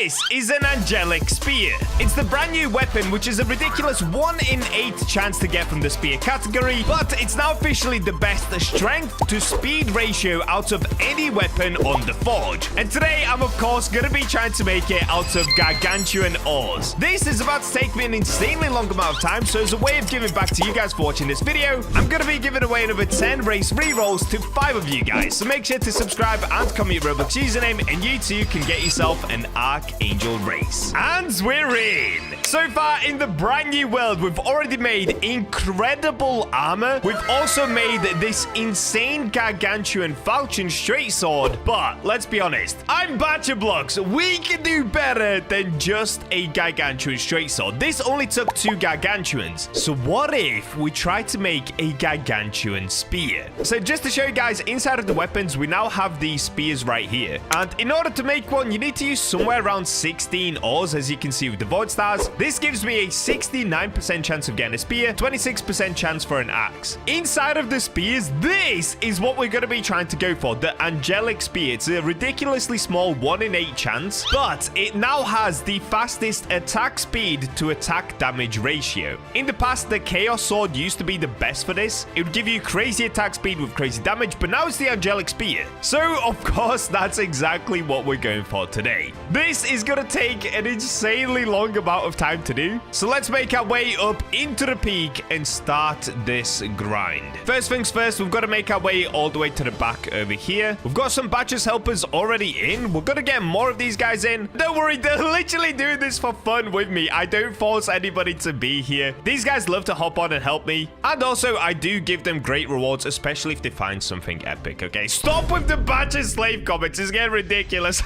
This is an Angelic Spear. It's the brand new weapon, which is a ridiculous 1 in 8 chance to get from the spear category, but it's now officially the best strength to speed ratio out of any weapon on the Forge. And today, I'm of course going to be trying to make it out of Gargantuan Ores. This is about to take me an insanely long amount of time, so as a way of giving back to you guys for watching this video, I'm going to be giving away another 10 race rerolls to 5 of you guys. So make sure to subscribe and comment your Roblox username, and you too can get yourself an Archangel race. And we're in! So far in the brand new world, we've already made incredible armor. We've also made this insane Gargantuan falchion straight sword. But let's be honest, I'm BachaBlox. We can do better than just a Gargantuan straight sword. This only took 2 Gargantuans. So what if we try to make a Gargantuan spear? So just to show you guys, inside of the weapons, we now have these spears right here. And in order to make one, you need to use somewhere around 16 ores, as you can see with the void stars. This gives me a 69% chance of getting a spear, 26% chance for an axe. Inside of the spears, this is what we're going to be trying to go for, the Angelic Spear. It's a ridiculously small 1 in 8 chance, but it now has the fastest attack speed to attack damage ratio. In the past, the Chaos Sword used to be the best for this. It would give you crazy attack speed with crazy damage, but now it's the Angelic Spear. So, of course, that's exactly what we're going for today. This is going to take an insanely long amount of time to do. So let's make our way up into the peak and start this grind. First things first, we've got to make our way all the way to the back over here. We've got some Bacha's helpers already in. We're going to get more of these guys in. Don't worry, they're literally doing this for fun with me. I don't force anybody to be here. These guys love to hop on and help me. And also, I do give them great rewards, especially if they find something epic, okay? Stop with the Bacha slave comments. It's getting ridiculous.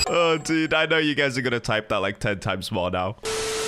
Oh, dude, I know you guys are going to type that like 10 times more now.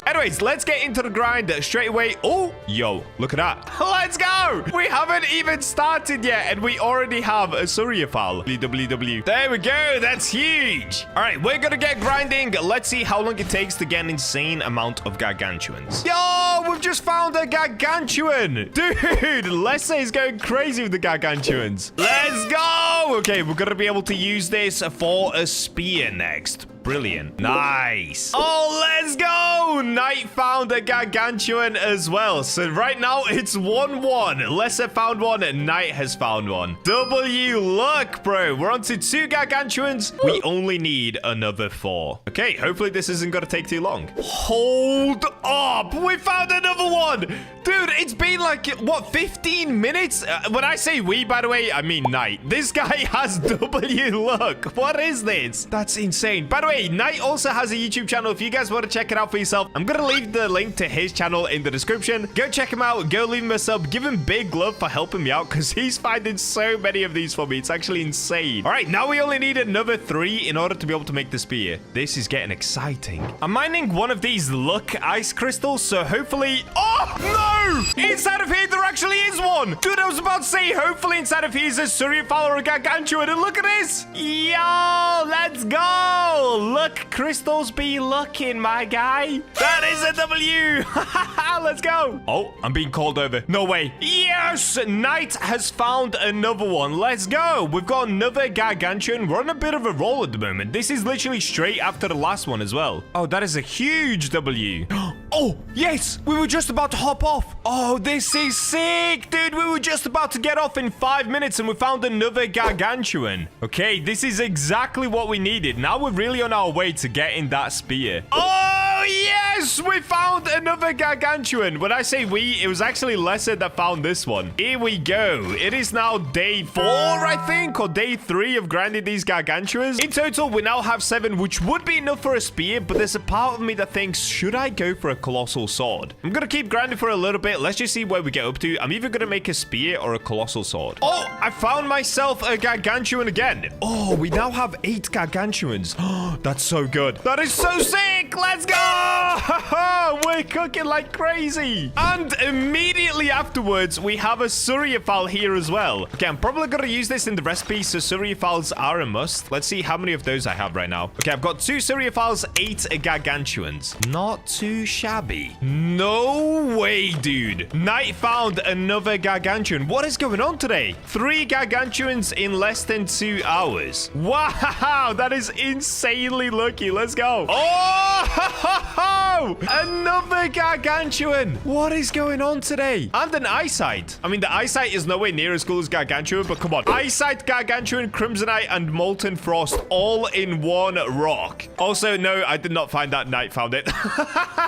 Anyways, let's get into the grind straight away. Oh, yo, look at that. Let's go. We haven't even started yet, and we already have a Surafile. WWW. There we go. That's huge. All right, we're going to get grinding. Let's see how long it takes to get an insane amount of Gargantuans. Yo, we've just found a Gargantuan. Dude, Lessa is going crazy with the Gargantuans. Let's go. Okay, we're going to be able to use this for a spear next. Brilliant. Nice. Oh, let's go. Knight found a Gargantuan as well. So right now it's 1-1. Lesser found one. Knight has found one. W luck, bro. We're on to 2 Gargantuans. We only need another 4. Okay, hopefully this isn't going to take too long. Hold up. We found another one. Dude, it's been like, what, 15 minutes? When I say we, by the way, I mean Knight. This guy has W luck. What is this? That's insane. By the way, Knight also has a YouTube channel. If you guys want to check it out for yourself, I'm going to leave the link to his channel in the description. Go check him out. Go leave him a sub. Give him big love for helping me out because he's finding so many of these for me. It's actually insane. All right, now we only need another 3 in order to be able to make the spear. This is getting exciting. I'm mining one of these luck ice crystals, so hopefully... Oh, no! Inside of here, there actually is one. Dude, I was about to say, hopefully inside of here is a Surafile or a Gargantuan. And look at this. Yo, let's go. Look, crystals be looking, my guy. That is a W. Let's go. Oh, I'm being called over. No way. Yes, Knight has found another one. Let's go. We've got another Gargantuan. We're on a bit of a roll at the moment. This is literally straight after the last one as well. Oh, that is a huge W. Oh, yes. We were just about to hop off. Oh, this is sick, dude. We were just about to get off in 5 minutes and we found another Gargantuan. Okay, this is exactly what we needed. Now we're really on our way to getting that spear. Oh, yes! We found another Gargantuan. When I say we, it was actually Lesser that found this one. Here we go. It is now day 4, I think, or day 3 of grinding these Gargantuans. In total, we now have 7, which would be enough for a spear, but there's a part of me that thinks, should I go for a colossal sword? I'm gonna keep grinding for a little bit. Let's just see where we get up to. I'm either gonna make a spear or a colossal sword. Oh, I found myself a Gargantuan again. Oh, we now have 8 Gargantuans. Oh, that's so good. That is so sick. Let's go. We're cooking like crazy. And immediately afterwards, we have a Surafile here as well. Okay, I'm probably going to use this in the recipe, so Surafiles are a must. Let's see how many of those I have right now. Okay, I've got 2 Surafiles, 8 Gargantuans. Not too shabby. No way, dude. Night found another Gargantuan. What is going on today? 3 Gargantuans in less than 2 hours. Wow, that is insanely lucky. Let's go. Oh, another Gargantuan. What is going on today? And an Eyesight. I mean, the Eyesight is nowhere near as cool as Gargantuan, but come on. Eyesight, Gargantuan, Crimsonite, and Molten Frost all in one rock. Also, no, I did not find that. Night found it.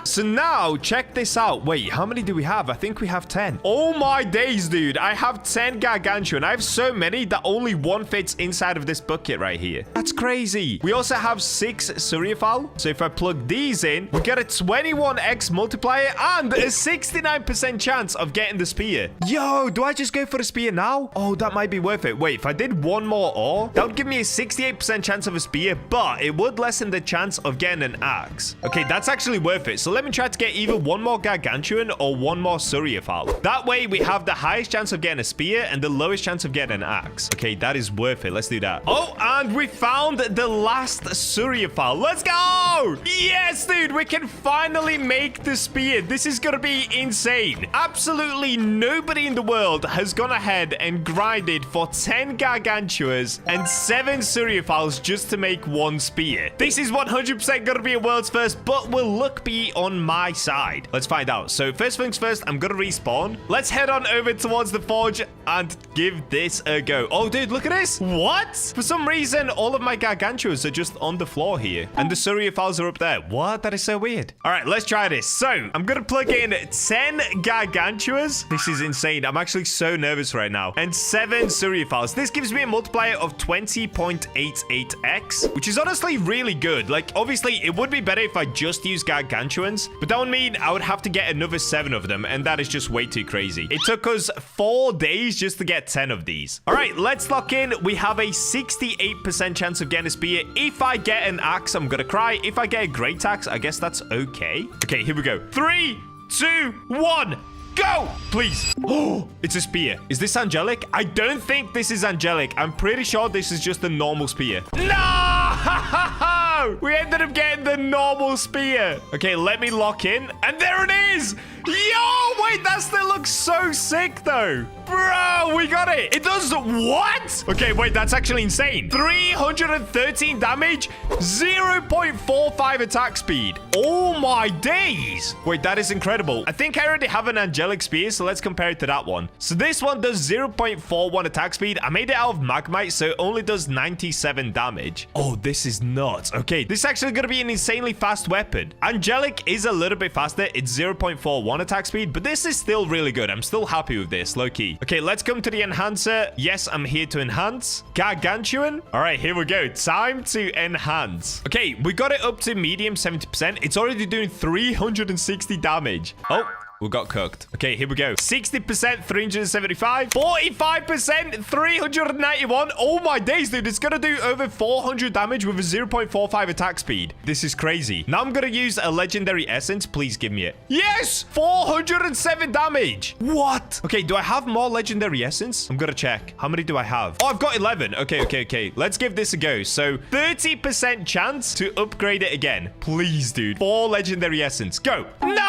So now, check this out. Wait, how many do we have? I think we have 10. Oh my days, dude. I have 10 Gargantuan. I have so many that only one fits inside of this bucket right here. That's crazy. We also have 6 Surafile. So if I plug these in, we get a 21x multiplier and a 69% chance of getting the spear. Yo, do I just go for a spear now? Oh, that might be worth it. Wait, if I did one more ore, that would give me a 68% chance of a spear, but it would lessen the chance of getting an axe. Okay, that's actually worth it. So let me try to get either one more Gargantuan or one more Surafile. That way, we have the highest chance of getting a spear and the lowest chance of getting an axe. Okay, that is worth it. Let's do that. Oh, and we found the last Surafile. Let's go! Yes, dude, we can finally make the spear. This is gonna be insane. Absolutely nobody in the world has gone ahead and grinded for 10 Gargantuas and 7 Surafiles just to make one spear. This is 100% gonna be a world's first, but will luck be on my side? Let's find out. So first things first, I'm gonna respawn. Let's head on over towards the forge and give this a go. Oh, dude, look at this. What? For some reason, all of my Gargantuas are just on the floor here, and the Surafiles are up there. What? That is so weird. All right, let's try this. So I'm gonna plug in 10 Gargantuas. This is insane. I'm actually so nervous right now. And 7 Surafiles. This gives me a multiplier of 20.88x, which is honestly really good. Like, obviously, it would be better if I just used Gargantuans, but that would mean I would have to get another 7 of them, and that is just way too crazy. It took us 4 days just to get 10 of these. All right, let's lock in. We have a 68% chance of getting a spear. If I get an axe, I'm gonna cry. If I get a great axe, I guess that's okay. Okay, here we go. 3, 2, 1. Go! Please. Oh, it's a spear. Is this Angelic? I don't think this is Angelic. I'm pretty sure this is just a normal spear. No! We ended up getting the normal spear. Okay, let me lock in. And there it is! Yo, wait, that still looks so sick, though. Bro, we got it. It does what? Okay, wait, that's actually insane. 313 damage, 0.45 attack speed. Oh, my days. Wait, that is incredible. I think I already have an Angelic spear, so let's compare it to that one. So this one does 0.41 attack speed. I made it out of Magmite, so it only does 97 damage. Oh, this is nuts. Okay, this is actually going to be an insanely fast weapon. Angelic is a little bit faster. It's 0.41 attack speed, but this is still really good. I'm still happy with this, low-key. Okay, let's come to the enhancer. Yes, I'm here to enhance. Gargantuan. All right, here we go. Time to enhance. Okay, we got it up to medium 70%. It's already doing 360 damage. Oh, we got cooked. Okay, here we go. 60%, 375. 45%, 391. Oh my days, dude. It's gonna do over 400 damage with a 0.45 attack speed. This is crazy. Now I'm gonna use a legendary essence. Please give me it. Yes! 407 damage. What? Okay, do I have more legendary essence? I'm gonna check. How many do I have? Oh, I've got 11. Okay. Let's give this a go. So 30% chance to upgrade it again. Please, dude. 4 legendary essence. Go. No!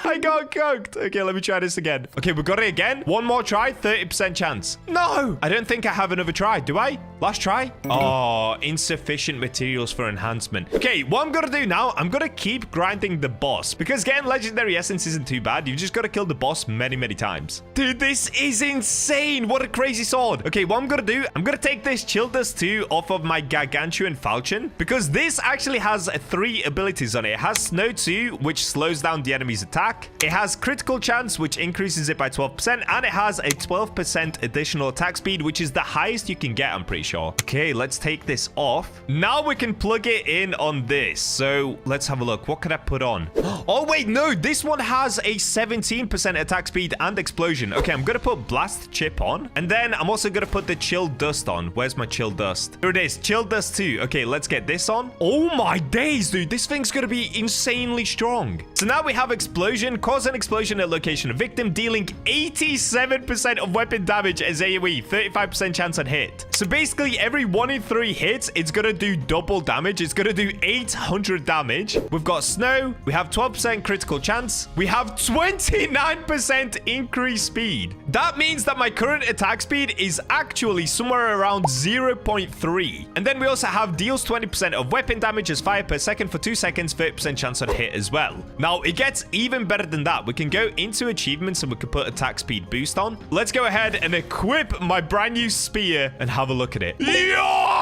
I got cooked. Okay, let me try this again. Okay, we got it again. One more try, 30% chance. No, I don't think I have another try. Do I? Last try? Oh, insufficient materials for enhancement. Okay, what I'm gonna do now, I'm gonna keep grinding the boss, because getting legendary essence isn't too bad. You've just got to kill the boss many times. Dude, this is insane. What a crazy sword. Okay, what I'm gonna do, I'm gonna take this Chill Dust 2 off of my Gargantuan Falchion, because this actually has 3 abilities on it. It has Snow 2, which slows down the enemy's attack. It has critical chance, which increases it by 12%, and it has a 12% additional attack speed, which is the highest you can get, I'm pretty sure. Okay, let's take this off. Now we can plug it in on this. So let's have a look. What can I put on? Oh, wait, no. This one has a 17% attack speed and explosion. Okay, I'm going to put blast chip on. And then I'm also going to put the chill dust on. Where's my chill dust? Here it is. Chill dust 2. Okay, let's get this on. Oh my days, dude. This thing's going to be insanely strong. So now we have explosion. Cause an explosion at location of victim, dealing 87% of weapon damage as AoE. 35% chance on hit. So basically, every 1 in 3 hits, it's going to do double damage. It's going to do 800 damage. We've got snow. We have 12% critical chance. We have 29% increased speed. That means that my current attack speed is actually somewhere around 0.3. And then we also have deals 20% of weapon damage as fire per second for 2 seconds, 30% chance on hit as well. Now, it gets even better than that. We can go into achievements and we can put attack speed boost on. Let's go ahead and equip my brand new spear and have a look at it. Yo!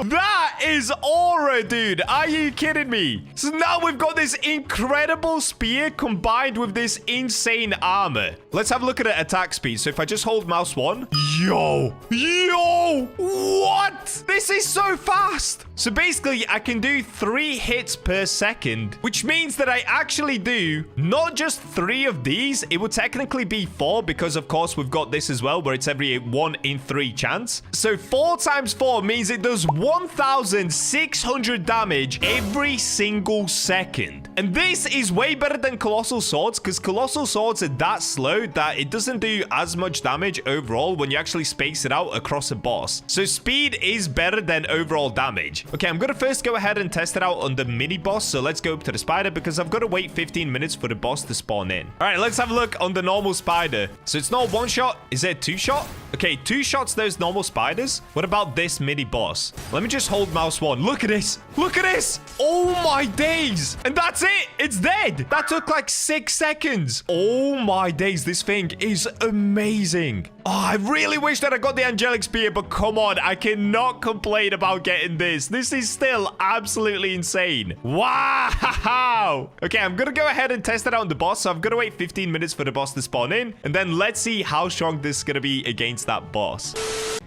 That is aura, dude. Are you kidding me? So now we've got this incredible spear combined with this insane armor. Let's have a look at the attack speed. So if I just hold mouse 1. Yo! What? This is so fast. So basically, I can do 3 hits per second, which means that I actually do not just 3 of these. It would technically be 4 because, of course, we've got this as well, where it's every 1 in 3 chance. So 4 times 4 means it does 1,600 damage every single second. And this is way better than Colossal Swords, because Colossal Swords are that slow that it doesn't do as much damage overall when you actually space it out across a boss. So speed is better than overall damage. Okay, I'm going to first go ahead and test it out on the mini boss. So let's go up to the spider because I've got to wait 15 minutes for the boss to spawn in. All right, let's have a look on the normal spider. So it's not 1 shot. Is it 2 shot? Okay, 2 shots those normal spiders. What about this mini boss? Let me just hold mouse 1. Look at this. Look at this. Oh my days. And that's it. It's dead. That took like 6 seconds. Oh my days. This thing is amazing. Oh, I really wish that I got the Angelic Spear, but come on. I cannot complain about getting this. This is still absolutely insane. Wow. Okay, I'm going to go ahead and test it out on the boss. So I'm going to wait 15 minutes for the boss to spawn in. And then let's see how strong this is going to be against that boss.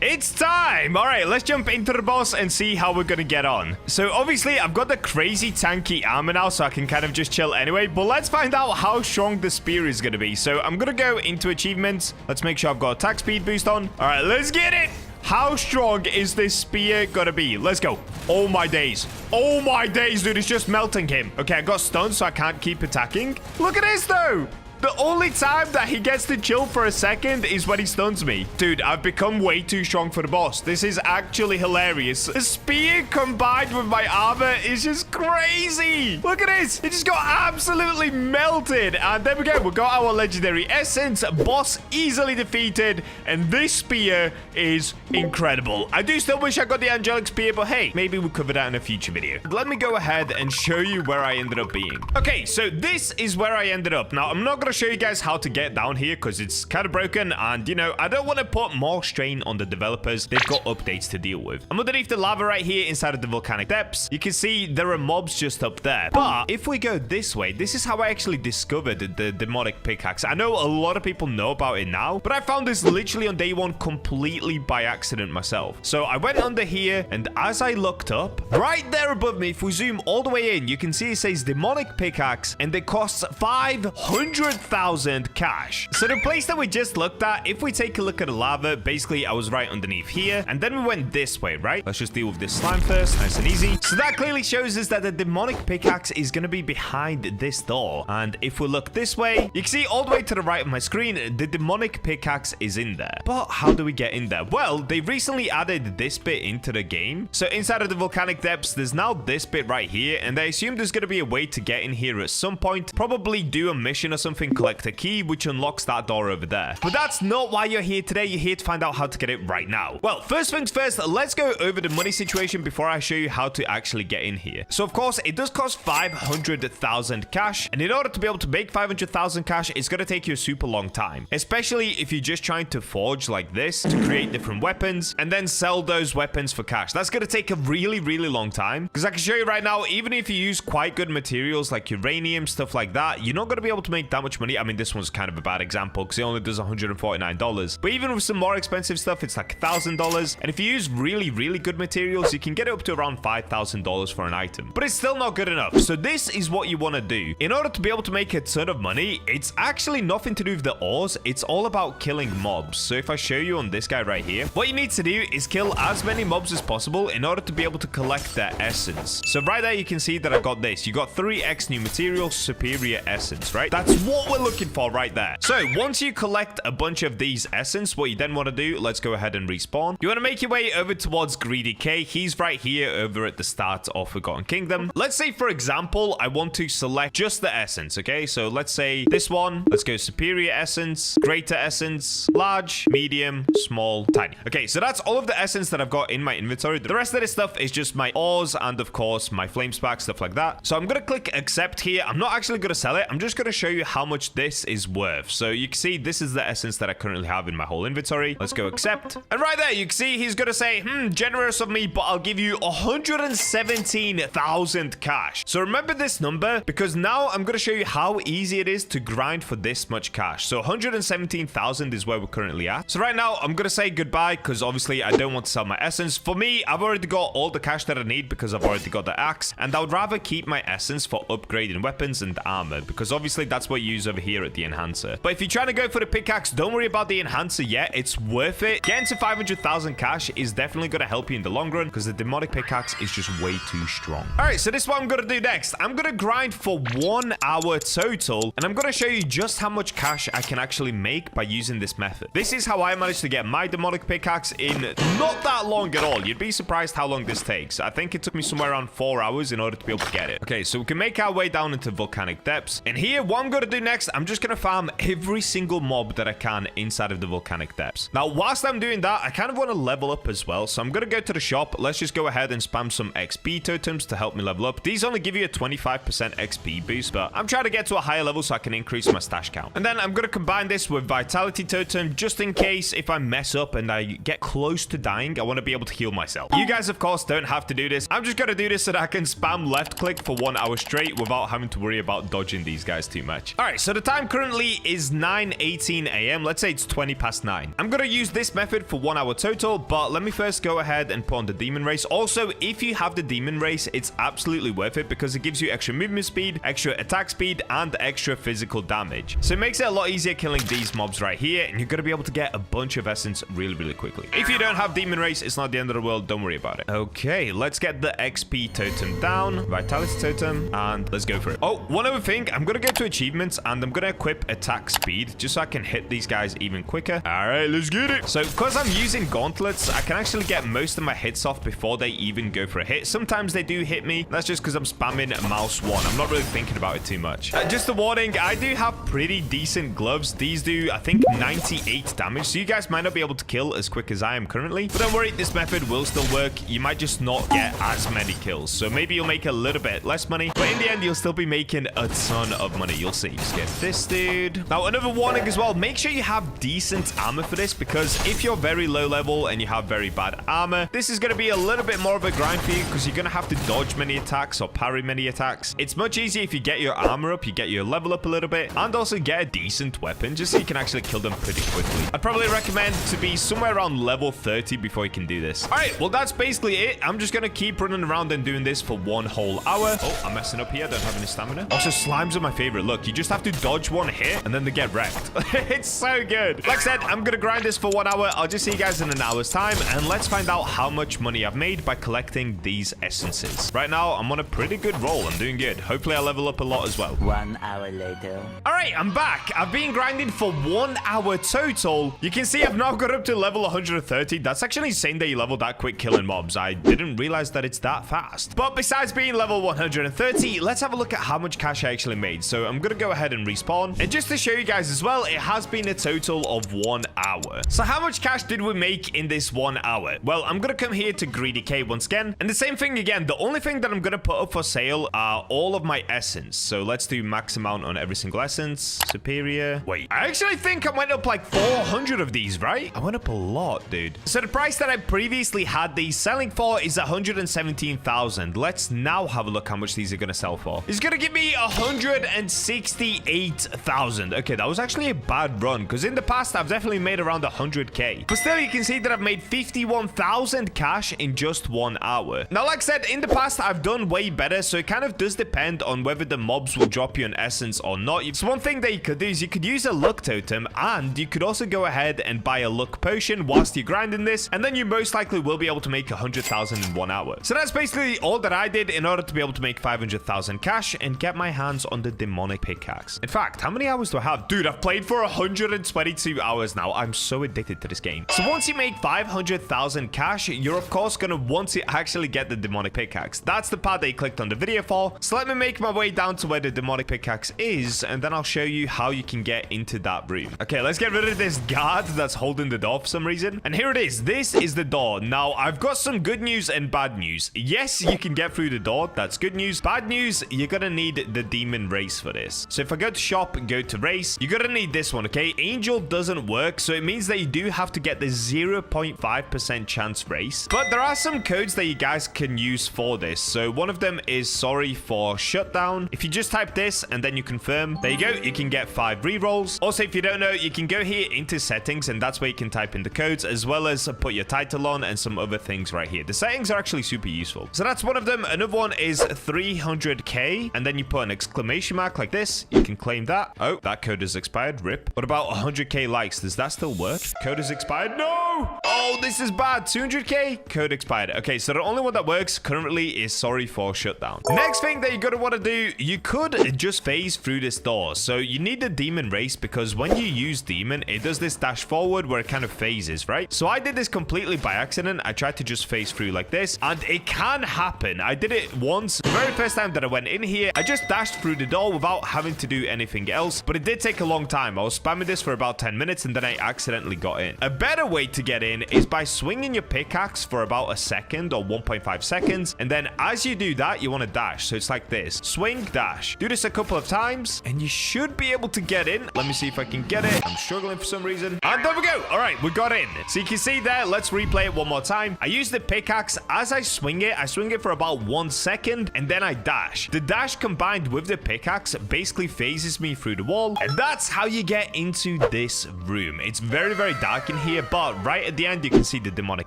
It's time. All right, let's jump into the boss and see how we're going to get on. So obviously, I've got the crazy tanky armor now, so I can kind of just chill anyway. But let's find out how strong the spear is going to be. So I'm going to go into achievements. Let's make sure I've got attack speed boost on. All right, let's get it. How strong is this spear gonna be? Let's go. Oh my days. Oh my days, dude. It's just melting him. Okay, I got stunned, so I can't keep attacking. Look at this, though. The only time that he gets to chill for a second is when he stuns me. Dude, I've become way too strong for the boss. This is actually hilarious. The spear combined with my armor is just crazy. Look at this. It just got absolutely melted. And there we go. We got our legendary essence. Boss easily defeated. And this spear is incredible. I do still wish I got the angelic spear, but hey, maybe we'll cover that in a future video. Let me go ahead and show you where I ended up being. Okay, so this is where I ended up. Now, I'm not going to show you guys how to get down here because it's kind of broken, and you know, I don't want to put more strain on the developers. They've got updates to deal with. I'm underneath the lava right here inside of the volcanic depths. You can see there are mobs just up there, but if we go this way, this is how I actually discovered the demonic pickaxe. I know a lot of people know about it now, but I found this literally on day 1 completely by accident myself. So I went under here, and as I looked up, right there above me, if we zoom all the way in, you can see it says demonic pickaxe, and it costs 500,000 cash. So the place that we just looked at, if we take a look at the lava, basically I was right underneath here, and then we went this way, right? Let's just deal with this slime first, nice and easy. So that clearly shows us that the demonic pickaxe is going to be behind this door. And if we look this way, you can see all the way to the right of my screen, the demonic pickaxe is in there. But how do we get in there? Well, they recently added this bit into the game. So inside of the volcanic depths, there's now this bit right here, and I assume there's going to be a way to get in here at some point. Probably do a mission or something, collect a key, which unlocks that door over there. But that's not why you're here today. You're here to find out how to get it right now. Well, first things first, let's go over the money situation before I show you how to actually get in here. So of course, it does cost 500,000 cash, and in order to be able to make 500,000 cash, it's going to take you a super long time, especially if you're just trying to forge like this to create different weapons and then sell those weapons for cash. That's going to take a really long time, because I can show you right now, even if you use quite good materials like uranium, stuff like that, you're not going to be able to make that much much money. I mean, this one's kind of a bad example because it only does $149. But even with some more expensive stuff, it's like $1,000. And if you use really, really good materials, you can get it up to around $5,000 for an item. But it's still not good enough. So this is what you want to do. In order to be able to make a ton of money, it's actually nothing to do with the ores. It's all about killing mobs. So if I show you on this guy right here, what you need to do is kill as many mobs as possible in order to be able to collect their essence. So right there, you can see that I got this. You got 3x new material, superior essence, right? That's what we're looking for right there. So once you collect a bunch of these essence, what you then want to do, let's go ahead and respawn. You want to make your way over towards Greedy K. He's right here over at the start of Forgotten Kingdom. Let's say, for example, I want to select just the essence, okay? So let's say this one. Let's go superior essence, greater essence, large, medium, small, tiny. Okay, so that's all of the essence that I've got in my inventory. The rest of this stuff is just my ores and, of course, my flame spark, stuff like that. So I'm going to click accept here. I'm not actually going to sell it. I'm just going to show you how much this is worth. So you can see this is the essence that I currently have in my whole inventory. Let's go accept. And right there, you can see he's going to say, generous of me, but I'll give you 117,000 cash. So remember this number because now I'm going to show you how easy it is to grind for this much cash. So 117,000 is where we're currently at. So right now, I'm going to say goodbye because obviously I don't want to sell my essence. For me, I've already got all the cash that I need because I've already got the axe. And I would rather keep my essence for upgrading weapons and armor because obviously that's what you use over here at the enhancer. But if you're trying to go for the pickaxe, don't worry about the enhancer yet. It's worth it. Getting to 500,000 cash is definitely going to help you in the long run because the demonic pickaxe is just way too strong. All right, so this is what I'm going to do next. I'm going to grind for 1 hour total, and I'm going to show you just how much cash I can actually make by using this method. This is how I managed to get my demonic pickaxe in not that long at all. You'd be surprised how long this takes. I think it took me somewhere around 4 hours in order to be able to get it. Okay, so we can make our way down into volcanic depths. And here, what I'm going to do next, I'm just going to farm every single mob that I can inside of the volcanic depths. Now, whilst I'm doing that, I kind of want to level up as well. So I'm going to go to the shop. Let's just go ahead and spam some XP totems to help me level up. These only give you a 25% XP boost, but I'm trying to get to a higher level so I can increase my stash count. And then I'm going to combine this with vitality totem just in case if I mess up and I get close to dying, I want to be able to heal myself. You guys, of course, don't have to do this. I'm just going to do this so that I can spam left click for 1 hour straight without having to worry about dodging these guys too much. All right, so the time currently is 9:18 a.m. Let's say it's 20 past 9. I'm going to use this method for 1 hour total, but let me first go ahead and put on the demon race. Also, if you have the demon race, it's absolutely worth it because it gives you extra movement speed, extra attack speed, and extra physical damage. So it makes it a lot easier killing these mobs right here, and you're going to be able to get a bunch of essence really, really quickly. If you don't have demon race, it's not the end of the world. Don't worry about it. Okay, let's get the XP totem down, vitality totem, and let's go for it. Oh, one other thing, I'm going to go to achievements, and I'm going to equip attack speed just so I can hit these guys even quicker. All right, let's get it. So because I'm using gauntlets, I can actually get most of my hits off before they even go for a hit. Sometimes they do hit me. That's just because I'm spamming mouse 1. I'm not really thinking about it too much. Just a warning, I do have pretty decent gloves. These do, I think, 98 damage. So you guys might not be able to kill as quick as I am currently. But don't worry, this method will still work. You might just not get as many kills. So maybe you'll make a little bit less money. But in the end, you'll still be making a ton of money. You'll see. Just get this dude. Now, another warning as well. Make sure you have decent armor for this because if you're very low level and you have very bad armor, this is going to be a little bit more of a grind for you because you're going to have to dodge many attacks or parry many attacks. It's much easier if you get your armor up, you get your level up a little bit, and also get a decent weapon just so you can actually kill them pretty quickly. I'd probably recommend to be somewhere around level 30 before you can do this. All right, well, that's basically it. I'm just going to keep running around and doing this for 1 whole hour. Oh, I'm messing up here. I don't have any stamina. Also, slimes are my favorite. Look, you just have to dodge one hit and then they get wrecked. It's so good. Like I said, I'm going to grind this for 1 hour. I'll just see you guys in an hour's time, and let's find out how much money I've made by collecting these essences. Right now, I'm on a pretty good roll. I'm doing good. Hopefully, I'll level up a lot as well. 1 hour later. All right, I'm back. I've been grinding for 1 hour total. You can see I've now got up to level 130. That's actually insane that you level that quick killing mobs. I didn't realize that it's that fast. But besides being level 130, let's have a look at how much cash I actually made. So I'm going to go ahead and respawn. And just to show you guys as well, it has been a total of 1 hour. So how much cash did we make in this 1 hour? Well, I'm going to come here to Greedy K once again. And the same thing again. The only thing that I'm going to put up for sale are all of my essence. So let's do max amount on every single essence. Superior. Wait, I actually think I went up like 400 of these, right? I went up a lot, dude. So the price that I previously had these selling for is 117,000. Let's now have a look how much these are going to sell for. It's going to give me 168 28,000. Okay, that was actually a bad run because in the past, I've definitely made around 100k. But still, you can see that I've made 51,000 cash in just 1 hour. Now, like I said, in the past, I've done way better. So it kind of does depend on whether the mobs will drop you an essence or not. So one thing that you could do is you could use a luck totem, and you could also go ahead and buy a luck potion whilst you're grinding this, and then you most likely will be able to make 100,000 in 1 hour. So that's basically all that I did in order to be able to make 500,000 cash and get my hands on the demonic pickaxe. In fact, how many hours do I have? Dude, I've played for 122 hours now. I'm so addicted to this game. So once you make 500,000 cash, you're of course going to want to actually get the demonic pickaxe. That's the part that you clicked on the video for. So let me make my way down to where the demonic pickaxe is, and then I'll show you how you can get into that room. Okay, let's get rid of this guard that's holding the door for some reason. And here it is. This is the door. Now, I've got some good news and bad news. Yes, you can get through the door. That's good news. Bad news, you're gonna need the demon race for this. So if I go to shop and go to race, you're gonna need this one, okay? Angel doesn't work, so it means that you do have to get the 0.5% chance race. But there are some codes that you guys can use for this. So one of them is sorry for shutdown. If you just type this and then you confirm, there you go. You can get 5 rerolls. Also, if you don't know, you can go here into settings, and that's where you can type in the codes as well as put your title on and some other things right here. The settings are actually super useful. So that's one of them. Another one is 300k, and then you put an exclamation mark like this. You can claim that. Oh, that code is expired. RIP. What about 100k likes? Does that still work? Code is expired. No! Oh, this is bad. 200k? Code expired. Okay, so the only one that works currently is sorry for shutdown. Next thing that you're gonna want to do, you could just phase through this door. So you need the demon race because when you use demon, it does this dash forward where it kind of phases, right? So I did this completely by accident. I tried to just phase through like this, and it can happen. I did it once. The very first time that I went in here, I just dashed through the door without having to do anything else, but it did take a long time. I was spamming this for about 10 minutes, and then I accidentally got in. A better way to get in is by swinging your pickaxe for about a second or 1.5 seconds, and then as you do that, you want to dash. So it's like this. Swing, dash. Do this a couple of times, and you should be able to get in. Let me see if I can get it. I'm struggling for some reason. And there we go. All right, we got in. So you can see there. Let's replay it one more time. I use the pickaxe. As I swing it for about 1 second, and then I dash. The dash combined with the pickaxe basically phases me through the wall, and that's how you get into this room. It's very, very dark in here, but right at the end, you can see the demonic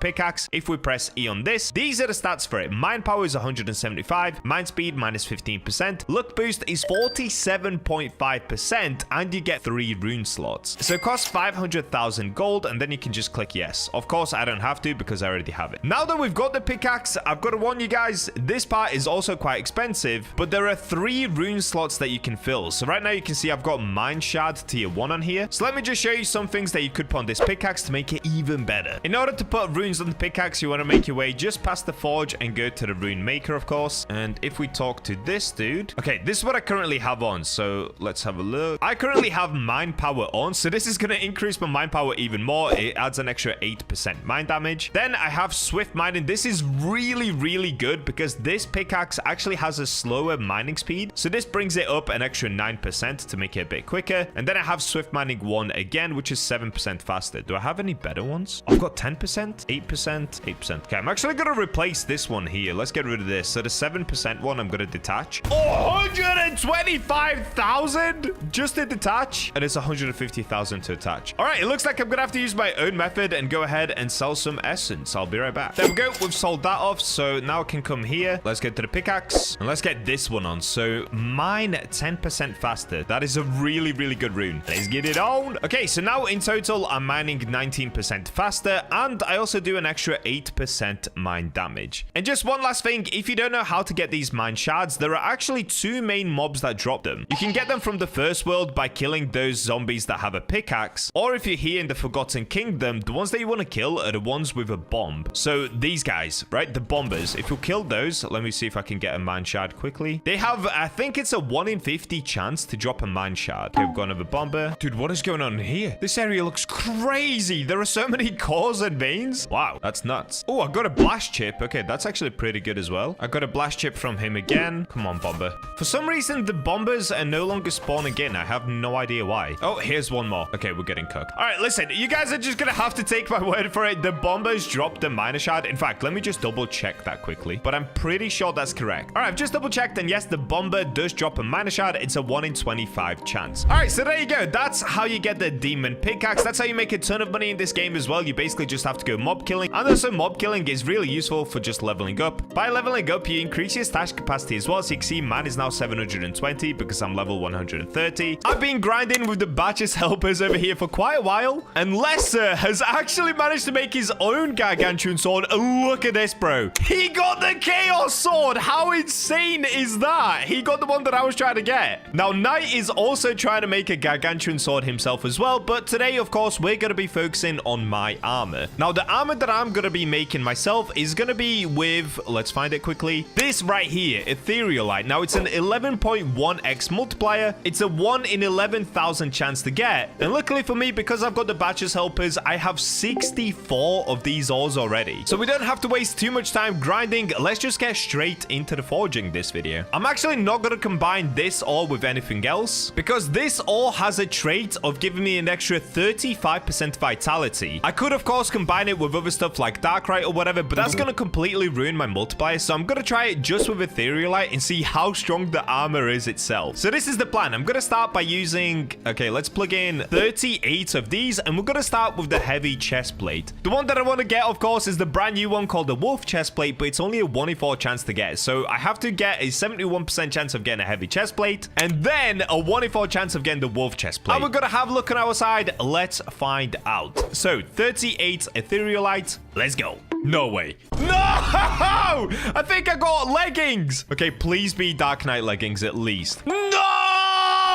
pickaxe. If we press E on this, these are the stats for it. Mind power is 175, mind speed minus 15%, luck boost is 47.5%, and you get 3 rune slots. So it costs 500,000 gold, and then you can just click yes. Of course, I don't have to because I already have it. Now that we've got the pickaxe, I've got to warn you guys, this part is also quite expensive, but there are 3 rune slots that you can fill. So right now you can see I've got mine shard tier 1 on here. So let me just show you some things that you could put on this pickaxe to make it even better. In order to put runes on the pickaxe, you want to make your way just past the forge and go to the rune maker, of course. And if we talk to this dude, okay, this is what I currently have on. So let's have a look. I currently have mind power on, so this is going to increase my mind power even more. It adds an extra 8% mind damage. Then I have swift mining. This is really, really good because this pickaxe actually has a slower mining speed. So this brings it up an extra 9% to make it a bit quicker. And then I have swift mining 1 again, which is 7% faster. Do I have any better ones? I've got 10%, 8%, 8%. Okay, I'm actually going to replace this one here. Let's get rid of this. So the 7% one, I'm going to detach. 125,000 just to detach, and it's 150,000 to attach. All right, it looks like I'm gonna have to use my own method and go ahead and sell some essence. I'll be right back. There we go. We've sold that off, so now I can come here. Let's get to the pickaxe, and let's get this one on. So mine 10% faster. That is a really, really good rune. Let's get it on. Okay, so now in total, I'm mining 19% faster, and I also do an extra 8% mine damage. And just one last thing, if you don't know how to get these mine shards, there are actually 2 main mobs that drop them. You can get them from the first world by killing those zombies that have a pickaxe, or if you're here in the Forgotten Kingdom, the ones that you want to kill are the ones with a bomb. So these guys, right, the bombers, if you kill those, let me see if I can get a mine shard quickly. They have, I think it's a 1 in 50 chance to drop a mine shard. Okay, we've got another bomber. Dude, what is going on here? This area looks crazy. There are so many cores and veins. Wow, that's nuts. Oh, I got a blast chip. Okay, that's actually pretty good as well. I got a blast chip from him again. Come on, bomber. For some reason, the bombers are no longer spawning in. I have no idea why. Oh, here's one more. Okay, we're getting cooked. All right, listen, you guys are just gonna have to take my word for it. The bombers dropped the miner shard. In fact, let me just double check that quickly, but I'm pretty sure that's correct. All right, I've just double checked, and yes, the bomber does drop a miner shard. It's a 1 in 25 chance. All right, so there you go. That's how you get the demon pickaxe. That's how you make a ton of money in this game as well. You basically just have to go mob killing, and also mob killing is really useful for just leveling up. By leveling up, you increase your stash capacity as well. So you can see mine is now 720 because I'm level 130. I've been grinding with the Bacha's helpers over here for quite a while, and Lesser has actually managed to make his own Gargantuan sword. Look at this, bro. He got the Chaos sword. How insane is that? He got the one that I was trying to get. Now, Knight is also trying to make a Gargantuan sword himself as well, but today, of course, we're going to be focusing on my armor. Now, the armor that I'm going to be making myself is going to be with, let's find it quickly, this right here, Etherealite. Now, it's an 11.1x multiplier. It's a 1 in 11,000 chance to get. And luckily for me, because I've got the Bacha's helpers, I have 64 of these ores already. So we don't have to waste too much time grinding. Let's just get straight into the forging this video. I'm actually not going to combine this ore with anything else because this ore has a trait of giving me an extra 35% vitality. I could, of course, combine it with other stuff like Darkrite or whatever, but that's going to completely ruin my multiplier. So I'm going to try it just with Etherealite and see how strong the armor is itself. So this is the plan. I'm going to start by using, okay, let's plug in 38 of these, and we're going to start with the heavy chest plate. The one that I want to get, of course, is the brand new one called the wolf chest plate, but it's only a 1 in 4 chance to get. So I have to get a 71% chance of getting a heavy chest plate, and then a 1 in 4 chance of getting the wolf chest plate. And we're going to have a look on our side. Let's find out. So 38 Etherealite. Let's go. No way. No! I think I got leggings. Okay, please be Dark Knight leggings at least. No!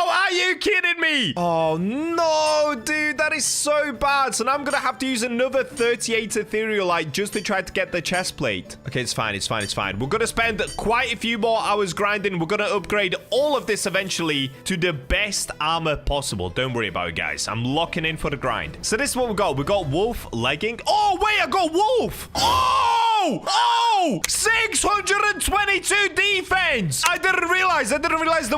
Are you kidding me? Oh, no, dude. That is so bad. So now I'm going to have to use another 38 Etherealite just to try to get the chest plate. Okay, it's fine. It's fine. It's fine. We're going to spend quite a few more hours grinding. We're going to upgrade all of this eventually to the best armor possible. Don't worry about it, guys. I'm locking in for the grind. So this is what we got. We got wolf legging. Oh, wait, I got wolf. Oh, 622 defense. I didn't realize there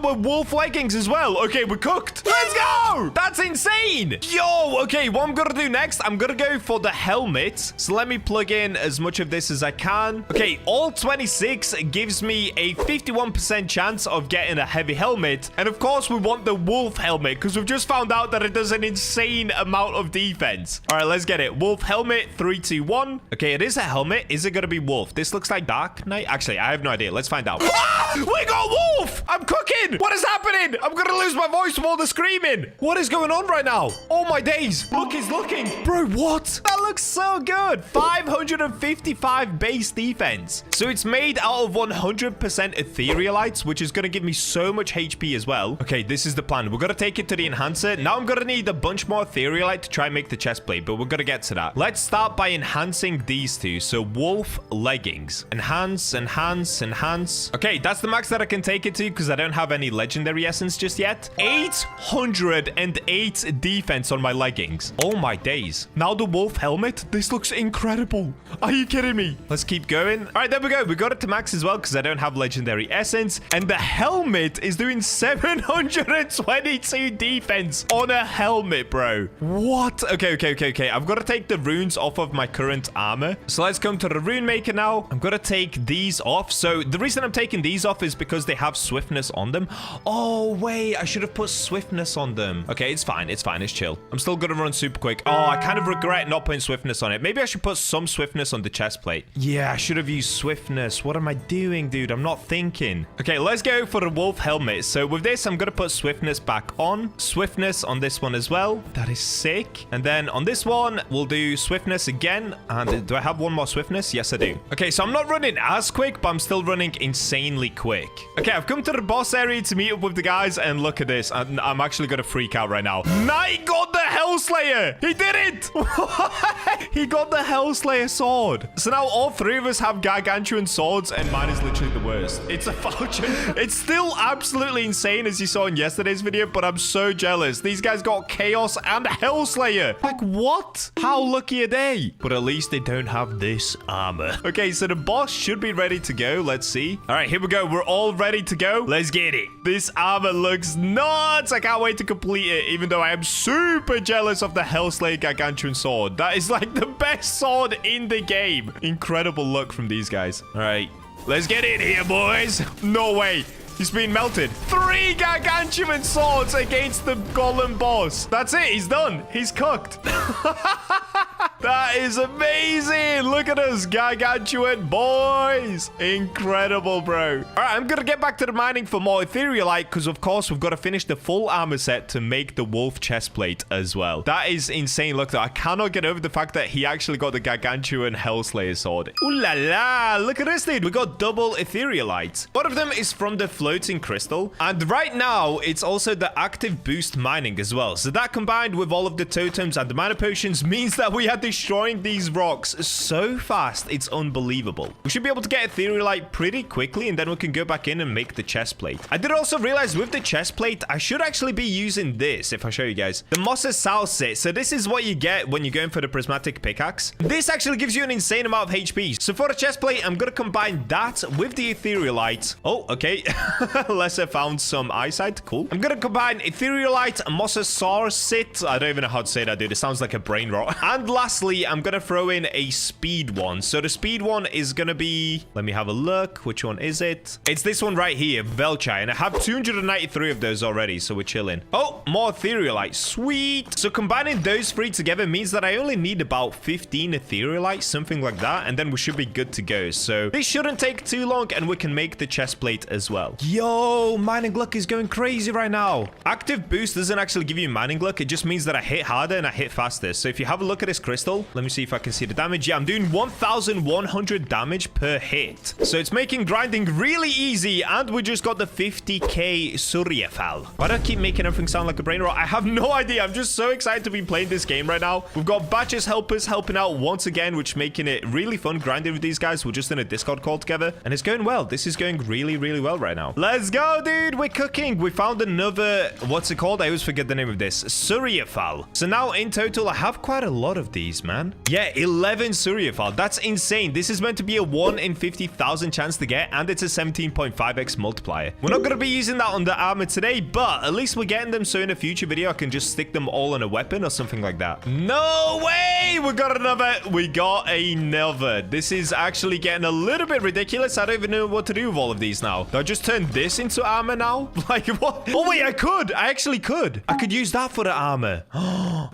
were wolf leggings as well. Okay, we're cooked. Let's go. That's insane. Yo, okay, what I'm gonna do next, I'm gonna go for the helmet. So let me plug in as much of this as I can. Okay, all 26 gives me a 51% chance of getting a heavy helmet. And of course, we want the wolf helmet because we've just found out that it does an insane amount of defense. All right, let's get it. Wolf helmet, 3, 2, 1. Okay, it is a helmet. Is it gonna be wolf? This looks like Dark Knight. Actually, I have no idea. Let's find out. Ah! We got wolf! I'm cooking! What is happening? I'm gonna lose my voice from all the screaming. What is going on right now? Oh my days. Look, he's looking. Bro, what? That looks so good. 555 base defense. So it's made out of 100% Etherealites, which is gonna give me so much HP as well. Okay, this is the plan. We're gonna take it to the enhancer. Now I'm gonna need a bunch more Etherealite to try and make the chest plate, but we're gonna get to that. Let's start by enhancing these two. So wolf leggings. Enhance, enhance, enhance. Okay, that's the max that I can take it to because I don't have any legendary essence just yet. 808 defense on my leggings. Oh my days. Now the wolf helmet. This looks incredible. Are you kidding me? Let's keep going. All right, there we go. We got it to max as well because I don't have legendary essence. And the helmet is doing 722 defense on a helmet, bro. What? Okay. I've got to take the runes off of my current armor. So let's come to the rune maker now. I'm gonna take these off. So the reason I'm taking these off is because they have swiftness on them. Oh wait, I should have put swiftness on them. Okay, it's fine. It's chill. I'm still gonna run super quick. Oh, I kind of regret not putting swiftness on it. Maybe I should put some swiftness on the chest plate. Yeah, I should have used swiftness. What am I doing, dude? I'm not thinking. Okay, let's go for the wolf helmet. So with this, I'm gonna put swiftness back on. Swiftness on this one as well. That is sick. And then on this one, we'll do swiftness again. And do I have one more swiftness? Yes, I do. Okay, so I'm not running as quick, but I'm still running insanely quick. Okay, I've come to the boss area ready to meet up with the guys, and look at this. I'm actually gonna freak out right now. Knight got the Hellslayer. He did it. He got the Hellslayer sword. So now all three of us have gargantuan swords, and mine is literally the worst. It's a fortune. It's still absolutely insane, as you saw in yesterday's video, but I'm so jealous. These guys got Chaos and Hellslayer. Like, what? How lucky are they? But at least they don't have this armor. Okay, so the boss should be ready to go. Let's see. All right, here we go. We're all ready to go. Let's get it. This armor looks nuts. I can't wait to complete it, even though I am super jealous of the Hellslayer gargantuan sword. That is like the best sword in the game. Incredible luck from these guys. All right, let's get in here, boys. No way. He's being melted. 3 gargantuan swords against the golem boss. That's it. He's done. He's cooked. That is amazing. Look at us, gargantuan boys. Incredible, bro. All right, I'm going to get back to the mining for more etherealite because, of course, we've got to finish the full armor set to make the wolf chestplate as well. That is insane. Look, I cannot get over the fact that he actually got the gargantuan Hellslayer sword. Ooh la la. Look at this, dude. We got double etherealite. One of them is from the floating crystal. And right now, it's also the active boost mining as well. So that combined with all of the totems and the mana potions means that we are destroying these rocks so fast. It's unbelievable. We should be able to get etherealite pretty quickly, and then we can go back in and make the chest plate. I did also realize with the chest plate, I should actually be using this if I show you guys. The Mossa Salsit. So this is what you get when you're going for the prismatic pickaxe. This actually gives you an insane amount of HP. So for the chest plate, I'm going to combine that with the etherealite. Oh, okay. Lesser found some eyesight. Cool. I'm going to combine etherealite, Mossa Salsit. I don't even know how to say that, dude. It sounds like a brain rot. And lastly, I'm going to throw in a speed one. So the speed one is going to be... Let me have a look. Which one is it? It's this one right here, Velchai. And I have 293 of those already, so we're chilling. Oh, more etherealite. Sweet. So combining those 3 together means that I only need about 15 etherealite, something like that. And then we should be good to go. So this shouldn't take too long, and we can make the chest plate as well. Yo, mining luck is going crazy right now. Active boost doesn't actually give you mining luck. It just means that I hit harder and I hit faster. So if you have a look at this crystal, let me see if I can see the damage. Yeah, I'm doing 1,100 damage per hit. So it's making grinding really easy, and we just got the 50k Surafiles. Why do I keep making everything sound like a brain rot? I have no idea. I'm just so excited to be playing this game right now. We've got Bacha's helpers helping out once again, which making it really fun grinding with these guys. We're just in a Discord call together, and it's going well. This is going really, really well right now. Let's go, dude. We're cooking. We found another, what's it called? I always forget the name of this. Surafiles. So now in total, I have quite a lot of these, man. Yeah, 11 Surafiles. That's insane. This is meant to be a 1 in 50,000 chance to get, and it's a 17.5x multiplier. We're not going to be using that on the armor today, but at least we're getting them, so in a future video, I can just stick them all on a weapon or something like that. No way! We got another. We got another. This is actually getting a little bit ridiculous. I don't even know what to do with all of these now. Do I just turn this into armor now? Like, what? Oh, wait, I could. I actually could. I could use that for the armor.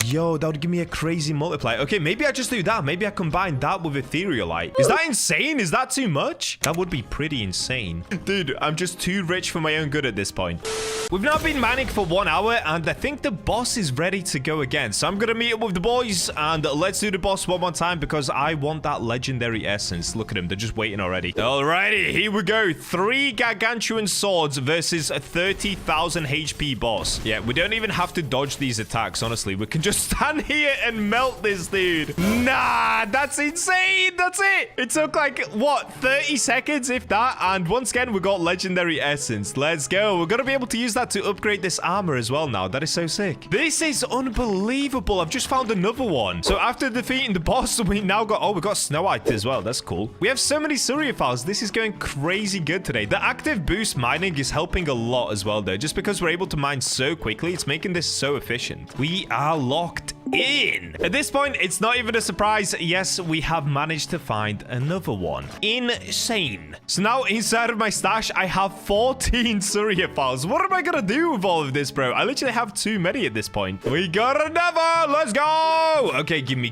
Yo, that would give me a crazy multiplier. Okay, maybe I just do that. Maybe I combine that with etherealite. Is that insane? Is that too much? That would be pretty insane. Dude, I'm just too rich for my own good at this point. We've now been mining for 1 hour, and I think the boss is ready to go again. So I'm going to meet up with the boys, and let's do the boss one more time because I want that legendary essence. Look at them. They're just waiting already. Alrighty, here we go. 3 gargantuan swords versus a 30,000 HP boss. Yeah, we don't even have to dodge these attacks, honestly. We can just stand here and melt this dude. Nah, that's insane. That's it. It took like, what, 30 seconds, if that? And once again, we got legendary essence. Let's go. We're going to be able to use that to upgrade this armor as well now. That is so sick. This is unbelievable. I've just found another one. So after defeating the boss, we now got, oh, we got Snowite as well. That's cool. We have so many Surafiles. This is going crazy good today. The active boost mining is helping a lot as well, though. Just because we're able to mine so quickly, it's making this so efficient. We are locked in. At this point, it's not even a surprise. Yes, we have managed to find another one. Insane. So now inside of my stash, I have 14 Surafiles. What am I gonna do with all of this, bro? I literally have too many at this point. We got another. Let's go. Okay, gimme.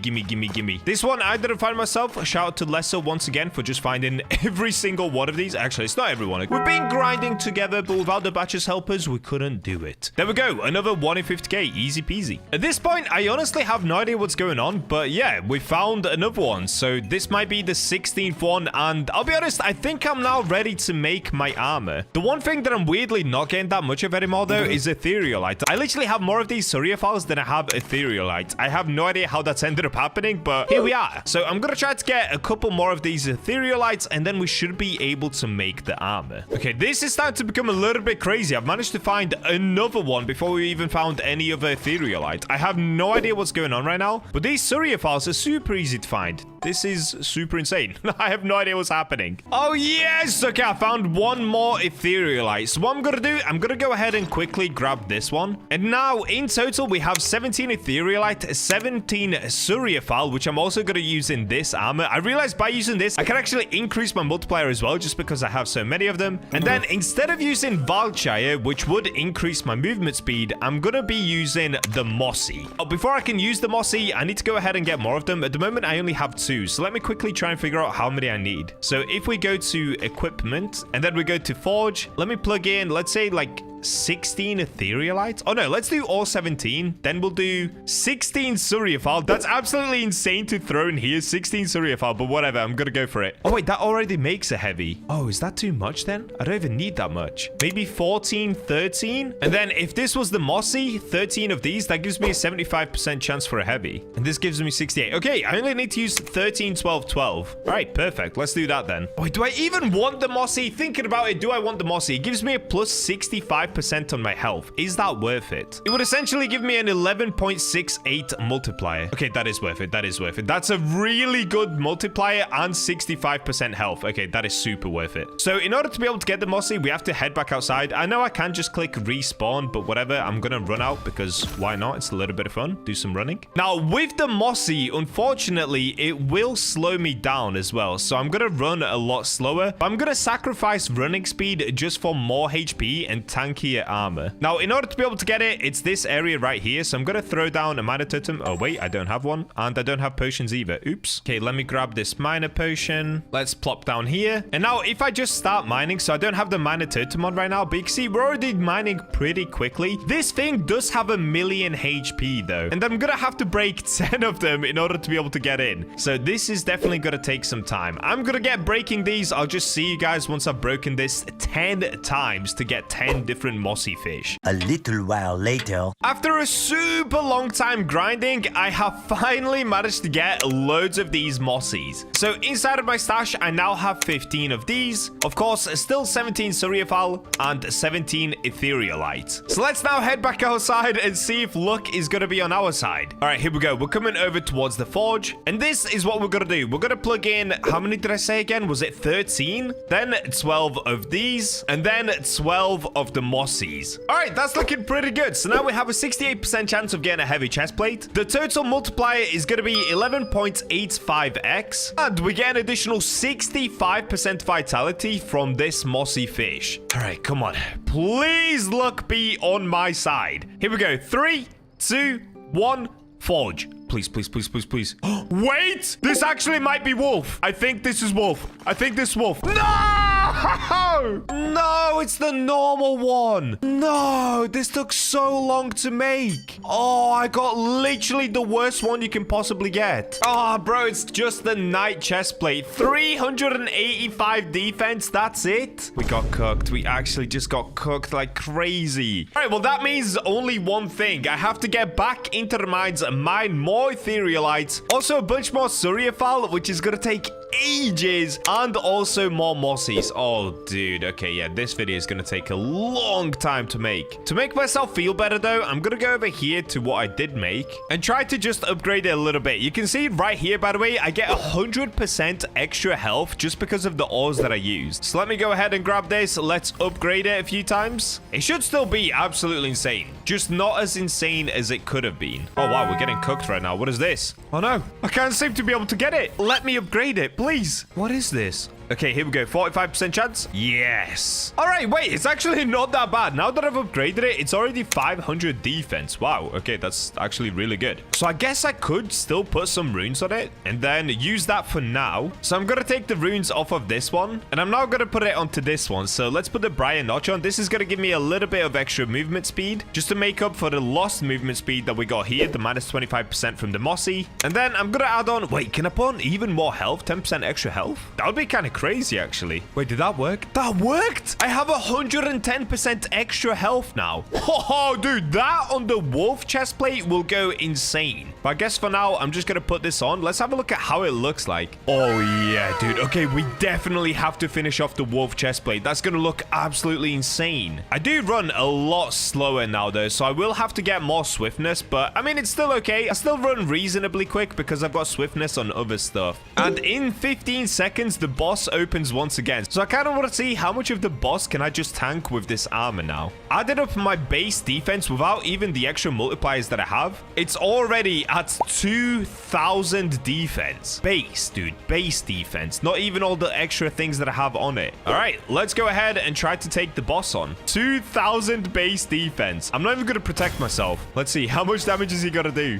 This one I didn't find myself. Shout out to Lesser once again for just finding every single one of these. Actually, it's not everyone. We've been grinding together, but without the Bacha's helpers, we couldn't do it. There we go. Another 1 in 50k. Easy peasy. At this point, I honestly honestly have no idea what's going on, but yeah, we found another one. So this might be the 16th one, and I'll be honest, I think I'm now ready to make my armor. The one thing that I'm weirdly not getting that much of anymore, though, is etherealite. I literally have more of these Surafiles than I have etherealite. I have no idea how that's ended up happening, but here we are. So I'm gonna try to get a couple more of these etherealites, and then we should be able to make the armor. Okay, this is starting to become a little bit crazy. I've managed to find another one before we even found any other etherealite. I have no idea what's going on right now, but these Surafiles are super easy to find. This is super insane. I have no idea what's happening. Oh, yes. Okay, I found one more etherealite. So what I'm going to do, I'm going to go ahead and quickly grab this one. And now, in total, we have 17 etherealite, 17 Surafile, which I'm also going to use in this armor. I realized by using this, I can actually increase my multiplier as well, just because I have so many of them. And then, instead of using Valchire, which would increase my movement speed, I'm going to be using the Mossy. Oh, before I can use the Mossy, I need to go ahead and get more of them. At the moment, I only have 2. So let me quickly try and figure out how many I need. So if we go to equipment and then we go to forge, let me plug in, let's say like 16 etherealites. Oh no, let's do all 17. Then we'll do 16 Surafile. That's absolutely insane to throw in here. 16 Surafile, but whatever. I'm gonna go for it. Oh wait, that already makes a heavy. Oh, is that too much then? I don't even need that much. Maybe 14, 13. And then if this was the Mossy, 13 of these, that gives me a 75% chance for a heavy. And this gives me 68. Okay, I only need to use 13, 12, 12. All right, perfect. Let's do that then. Wait, do I even want the Mossy? Thinking about it, do I want the Mossy? It gives me a plus 65% on my health. Is that worth it? It would essentially give me an 11.68 multiplier. Okay, that is worth it. That is worth it. That's a really good multiplier and 65% health. Okay, that is super worth it. So in order to be able to get the Mossy, we have to head back outside. I know I can just click respawn, but whatever. I'm gonna run out because why not? It's a little bit of fun. Do some running. Now, with the Mossy, unfortunately, it will slow me down as well. So I'm gonna run a lot slower. I'm gonna sacrifice running speed just for more HP and tankier armor. Now, in order to be able to get it, it's this area right here. So I'm going to throw down a miner totem. Oh, wait, I don't have one. And I don't have potions either. Oops. Okay, let me grab this miner potion. Let's plop down here. And now, if I just start mining, so I don't have the miner totem on right now, but you can see we're already mining pretty quickly. This thing does have 1,000,000 HP, though. And I'm going to have to break 10 of them in order to be able to get in. So this is definitely going to take some time. I'm going to get breaking these. I'll just see you guys once I've broken this 10 times to get 10 different Mossy fish. A little while later. After a super long time grinding, I have finally managed to get loads of these Mossies. So inside of my stash, I now have 15 of these. Of course, still 17 Surafile and 17 etherealites. So let's now head back outside and see if luck is going to be on our side. All right, here we go. We're coming over towards the forge. And this is what we're going to do. We're going to plug in, how many did I say again? Was it 13? Then 12 of these. And then 12 of the Mossies. All right, that's looking pretty good. So now we have a 68% chance of getting a heavy chest plate. The total multiplier is going to be 11.85x. And we get an additional 65% vitality from this Mossy fish. All right, come on. Please luck be on my side. Here we go. 3, 2, 1, forge. Please, please, please, please, please. Wait! This actually might be wolf. I think this is wolf. I think this is wolf. No! No, it's the normal one. No, this took so long to make. Oh, I got literally the worst one you can possibly get. Oh, bro, it's just the night chest plate. 385 defense. That's it. We got cooked. We actually just got cooked like crazy. All right, well, that means only one thing. I have to get back into the mines and mine more etherealites. Also, a bunch more Surafile, which is going to take ages, and also more Mossies. Oh, dude. Okay, yeah, this video is going to take a long time to make. To make myself feel better, though, I'm going to go over here to what I did make and try to just upgrade it a little bit. You can see right here, by the way, I get 100% extra health just because of the ores that I used. So let me go ahead and grab this. Let's upgrade it a few times. It should still be absolutely insane, just not as insane as it could have been. Oh, wow, we're getting cooked right now. What is this? Oh, no. I can't seem to be able to get it. Let me upgrade it, please. What is this? Okay, here we go. 45% chance. Yes. All right, wait. It's actually not that bad. Now that I've upgraded it, it's already 500 defense. Wow. Okay, that's actually really good. So I guess I could still put some runes on it and then use that for now. So I'm going to take the runes off of this one and I'm now going to put it onto this one. So let's put the Briar Notch on. This is going to give me a little bit of extra movement speed just to make up for the lost movement speed that we got here, the minus 25% from the Mossy. And then I'm going to add on, wait, can I put on even more health? 10% extra health? That would be kind of crazy, actually. Wait, did that work? That worked! I have 110% extra health now. Oh, dude, that on the wolf chest plate will go insane. But I guess for now, I'm just going to put this on. Let's have a look at how it looks like. Oh, yeah, dude. Okay, we definitely have to finish off the wolf chest plate. That's going to look absolutely insane. I do run a lot slower now, though, so I will have to get more swiftness, but I mean, it's still okay. I still run reasonably quick because I've got swiftness on other stuff. And in 15 seconds, the boss opens once again. So I kind of want to see how much of the boss can I just tank with this armor now. Added up my base defense without even the extra multipliers that I have. It's already at 2,000 defense. Base, dude. Base defense. Not even all the extra things that I have on it. All right, let's go ahead and try to take the boss on. 2,000 base defense. I'm not even going to protect myself. Let's see. How much damage is he going to do?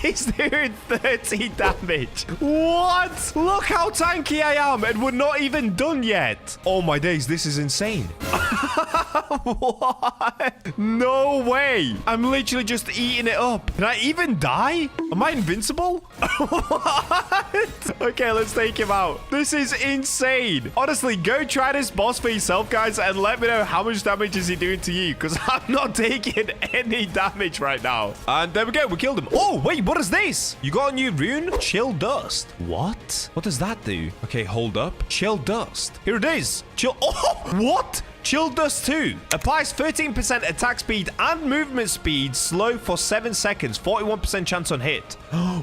He's doing 30 damage. What? Look how tanky I am, and we're not even done yet. Oh my days, this is insane. What? No way. I'm literally just eating it up. Can I even die? Am I invincible? What? Okay, let's take him out. This is insane. Honestly, go try this boss for yourself, guys, and let me know how much damage is he doing to you, because I'm not taking any damage right now. And there we go. We killed him. Oh, wait, what is this? You got a new rune? Chill Dust. What? What does that do? Okay, hold up. Chill Dust. Here it is. Chill. Oh, what? Chill Dust 2 applies 13% attack speed and movement speed slow for 7 seconds. 41% chance on hit.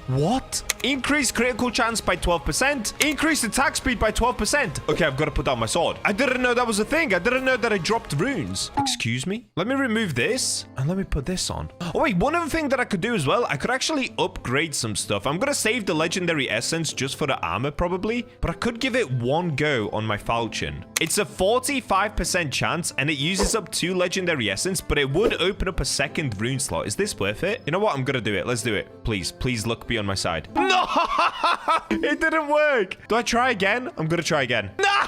What? Increase critical chance by 12%. Increase attack speed by 12%. Okay, I've got to put down my sword. I didn't know that was a thing. I didn't know that I dropped runes. Excuse me? Let me remove this and let me put this on. Oh, wait. One other thing that I could do as well, I could actually upgrade some stuff. I'm going to save the legendary essence just for the armor probably, but I could give it one go on my falchion. It's a 45% chance and it uses up 2 legendary essence, but it would open up a second rune slot. Is this worth it? You know what? I'm gonna do it. Let's do it. Please luck be on my side. No, it didn't work. Do I try again? I'm gonna try again. No,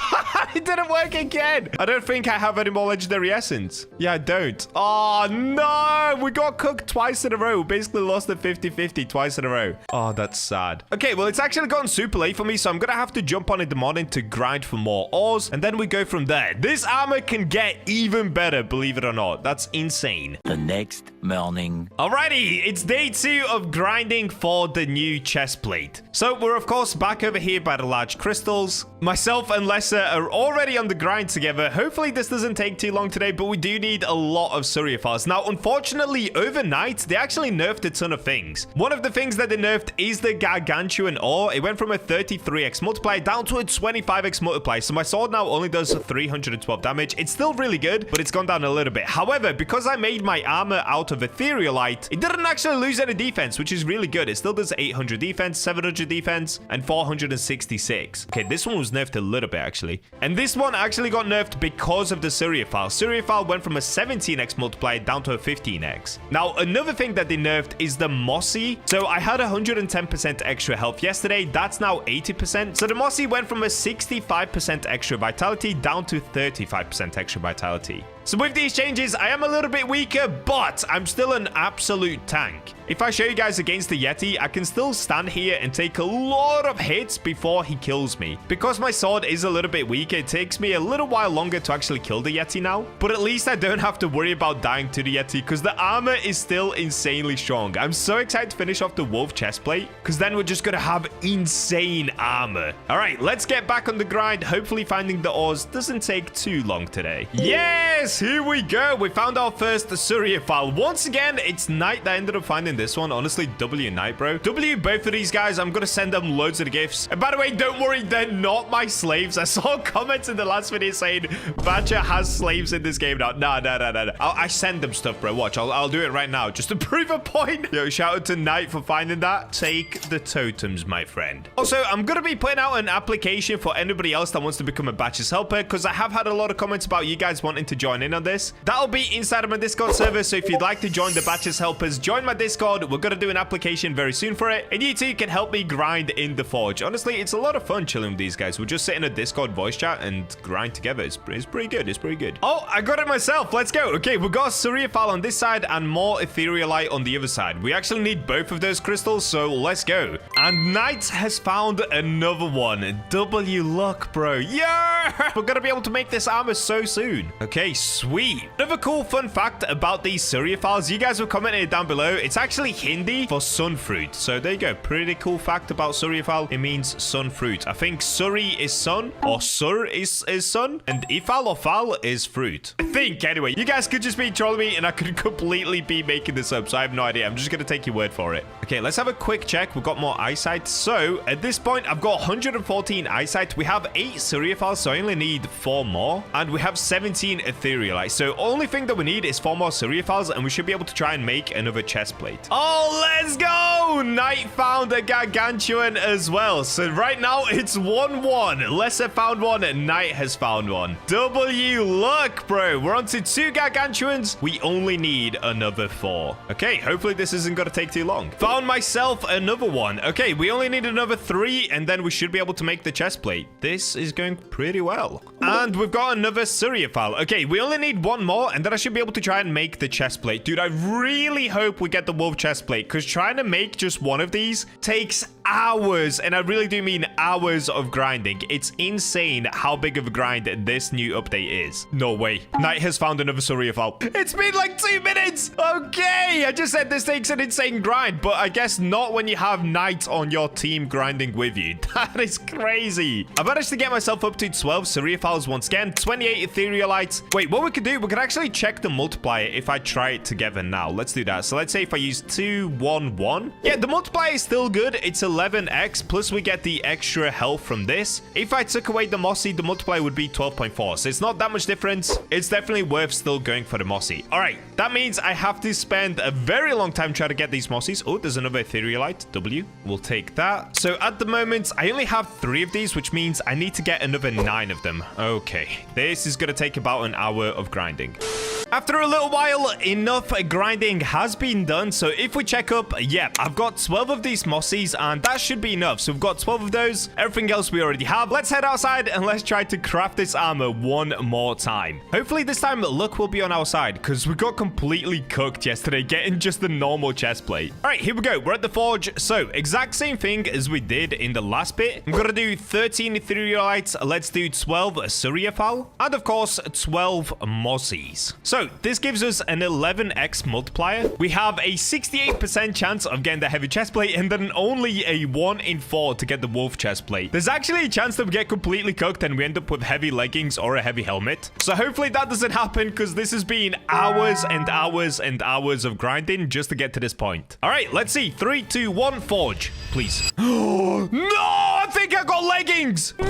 it didn't work again. I don't think I have any more legendary essence. Yeah, I don't. Oh no, we got cooked twice in a row. We basically lost the 50-50 twice in a row. Oh, that's sad. Okay, well, it's actually gotten super late for me, so I'm gonna have to jump on in the morning to grind for more ores, and then we go from there. This armor can get even better, believe it or not. That's insane. The next morning. Alrighty, it's day 2 of grinding for the new chest plate. So we're of course back over here by the large crystals. Myself and Lesser are already on the grind together. Hopefully this doesn't take too long today, but we do need a lot of Surafiles. Now, unfortunately, overnight, they actually nerfed a ton of things. One of the things that they nerfed is the Gargantuan Ore. It went from a 33x multiplier down to a 25x multiplier. So my sword now only does 312 damage. It's still really good, but it's gone down a little bit. However, because I made my armor out of etherealite, it didn't actually lose any defense, which is really good. It still does 800 defense, 700 defense, and 466. Okay, this one was nerfed a little bit, actually. And this one actually got nerfed because of the Surafile. Surafile went from a 17x multiplier down to a 15x. Now, another thing that they nerfed is the Mossy. So I had 110% extra health yesterday. That's now 80%. So the Mossy went from a 65% extra vitality down to 35% extra vitality. So with these changes, I am a little bit weaker, but I'm still an absolute tank. If I show you guys against the Yeti, I can still stand here and take a lot of hits before he kills me. Because my sword is a little bit weaker, it takes me a little while longer to actually kill the Yeti now. But at least I don't have to worry about dying to the Yeti because the armor is still insanely strong. I'm so excited to finish off the wolf chestplate because then we're just going to have insane armor. All right, let's get back on the grind. Hopefully finding the ores doesn't take too long today. Yes, here we go. We found our first Surafile. Once again, it's night that I ended up finding this one. Honestly, W9 Night, bro. W, both of these guys, I'm gonna send them loads of gifts. And by the way, don't worry, they're not my slaves. I saw comments in the last video saying Bacha has slaves in this game now. No. I send them stuff, bro. Watch, I'll do it right now just to prove a point. Yo, shout out to Night for finding that. Take the totems, my friend. Also, I'm gonna be putting out an application for anybody else that wants to become a Bacha's helper, because I have had a lot of comments about you guys wanting to join in on this. That'll be inside of my Discord server, so if you'd like to join the Bacha's helpers, join my Discord. We're gonna do an application very soon for it, and you too can help me grind in the Forge. Honestly, it's a lot of fun chilling with these guys. We'll just sit in a Discord voice chat and grind together. It's pretty good. It's pretty good. Oh, I got it myself. Let's go. Okay, we've got a Surafile on this side and more Etherealite on the other side. We actually need both of those crystals, so let's go. And Knight has found another one. W luck, bro. Yeah! We're gonna be able to make this armor so soon. Okay, sweet. Another cool fun fact about these Surafiles, you guys have commented down below. It's actually Hindi for sun fruit. So there you go. Pretty cool fact about Surafile. It means sun fruit. I think Suri is sun, or Sur is sun, and Ifal or Fal is fruit. I think, anyway. You guys could just be trolling me, and I could completely be making this up, so I have no idea. I'm just gonna take your word for it. Okay, let's have a quick check. We've got more eyesight. So at this point, I've got 114 eyesight. We have 8 Surafiles, so I only need 4 more, and we have 17 Etherealite. So only thing that we need is 4 more Surafiles, and we should be able to try and make another chest plate. Oh, let's go! Knight found a Gargantuan as well. So right now, it's 1-1. Lesser found one, and Knight has found one. W luck, bro. We're on to 2 Gargantuans. We only need another 4. Okay, hopefully this isn't going to take too long. Found myself another one. Okay, we only need another 3, and then we should be able to make the chest plate. This is going pretty well. And we've got another Surafile. Okay, we only need 1 more, and then I should be able to try and make the chest plate. Dude, I really hope we get the wolf chest plate, because trying to make just one of these takes hours, and I really do mean hours of grinding. It's insane how big of a grind this new update is. No way. Knight has found another Surafile. It's been like 2 minutes. Okay, I just said this takes an insane grind, but I guess not when you have Knight on your team grinding with you. That is crazy. I managed to get myself up to 12 Surafiles once again, 28 Etherealites. Wait, what we could do, we could actually check the multiplier if I try it together now. Let's do that. So let's say if I use 2, 1, 1. Yeah, the multiplier is still good. It's 11x, plus we get the extra health from this. If I took away the Mossy, the multiplier would be 12.4. So it's not that much difference. It's definitely worth still going for the Mossy. All right, that means I have to spend a very long time trying to get these Mossies. Oh, there's another Etherealite. W. We'll take that. So at the moment, I only have 3 of these, which means I need to get another 9 of them. Okay, this is going to take about an hour of grinding. After a little while, enough grinding has been done. So if we check up, yeah, I've got 12 of these Mossies, and that should be enough. So we've got 12 of those. Everything else we already have. Let's head outside and let's try to craft this armor one more time. Hopefully this time luck will be on our side, because we got completely cooked yesterday getting just the normal chest plate. All right, here we go. We're at the Forge. So exact same thing as we did in the last bit. I'm gonna do 13 Etherealites. Let's do 12 Surafile, and of course 12 Mossies. So this gives us an 11x multiplier. We have a 68% chance of getting the heavy chest plate, and then only a 1 in 4 to get the wolf chest plate. There's actually a chance that we get completely cooked and we end up with heavy leggings or a heavy helmet. So hopefully that doesn't happen, because this has been hours and hours and hours of grinding just to get to this point. All right, let's see. 3, 2, 1, Forge, please. No, I think I got leggings. No,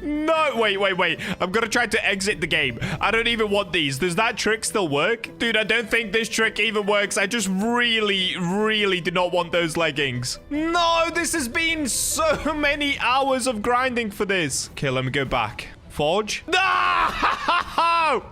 no, wait. I'm gonna try to exit the game. I don't even want these. Does that trick still work? Dude, I don't think this trick even works. I just really do not want those leggings. No, this has been so many hours of grinding for this. Okay, let me go back. Forge. No!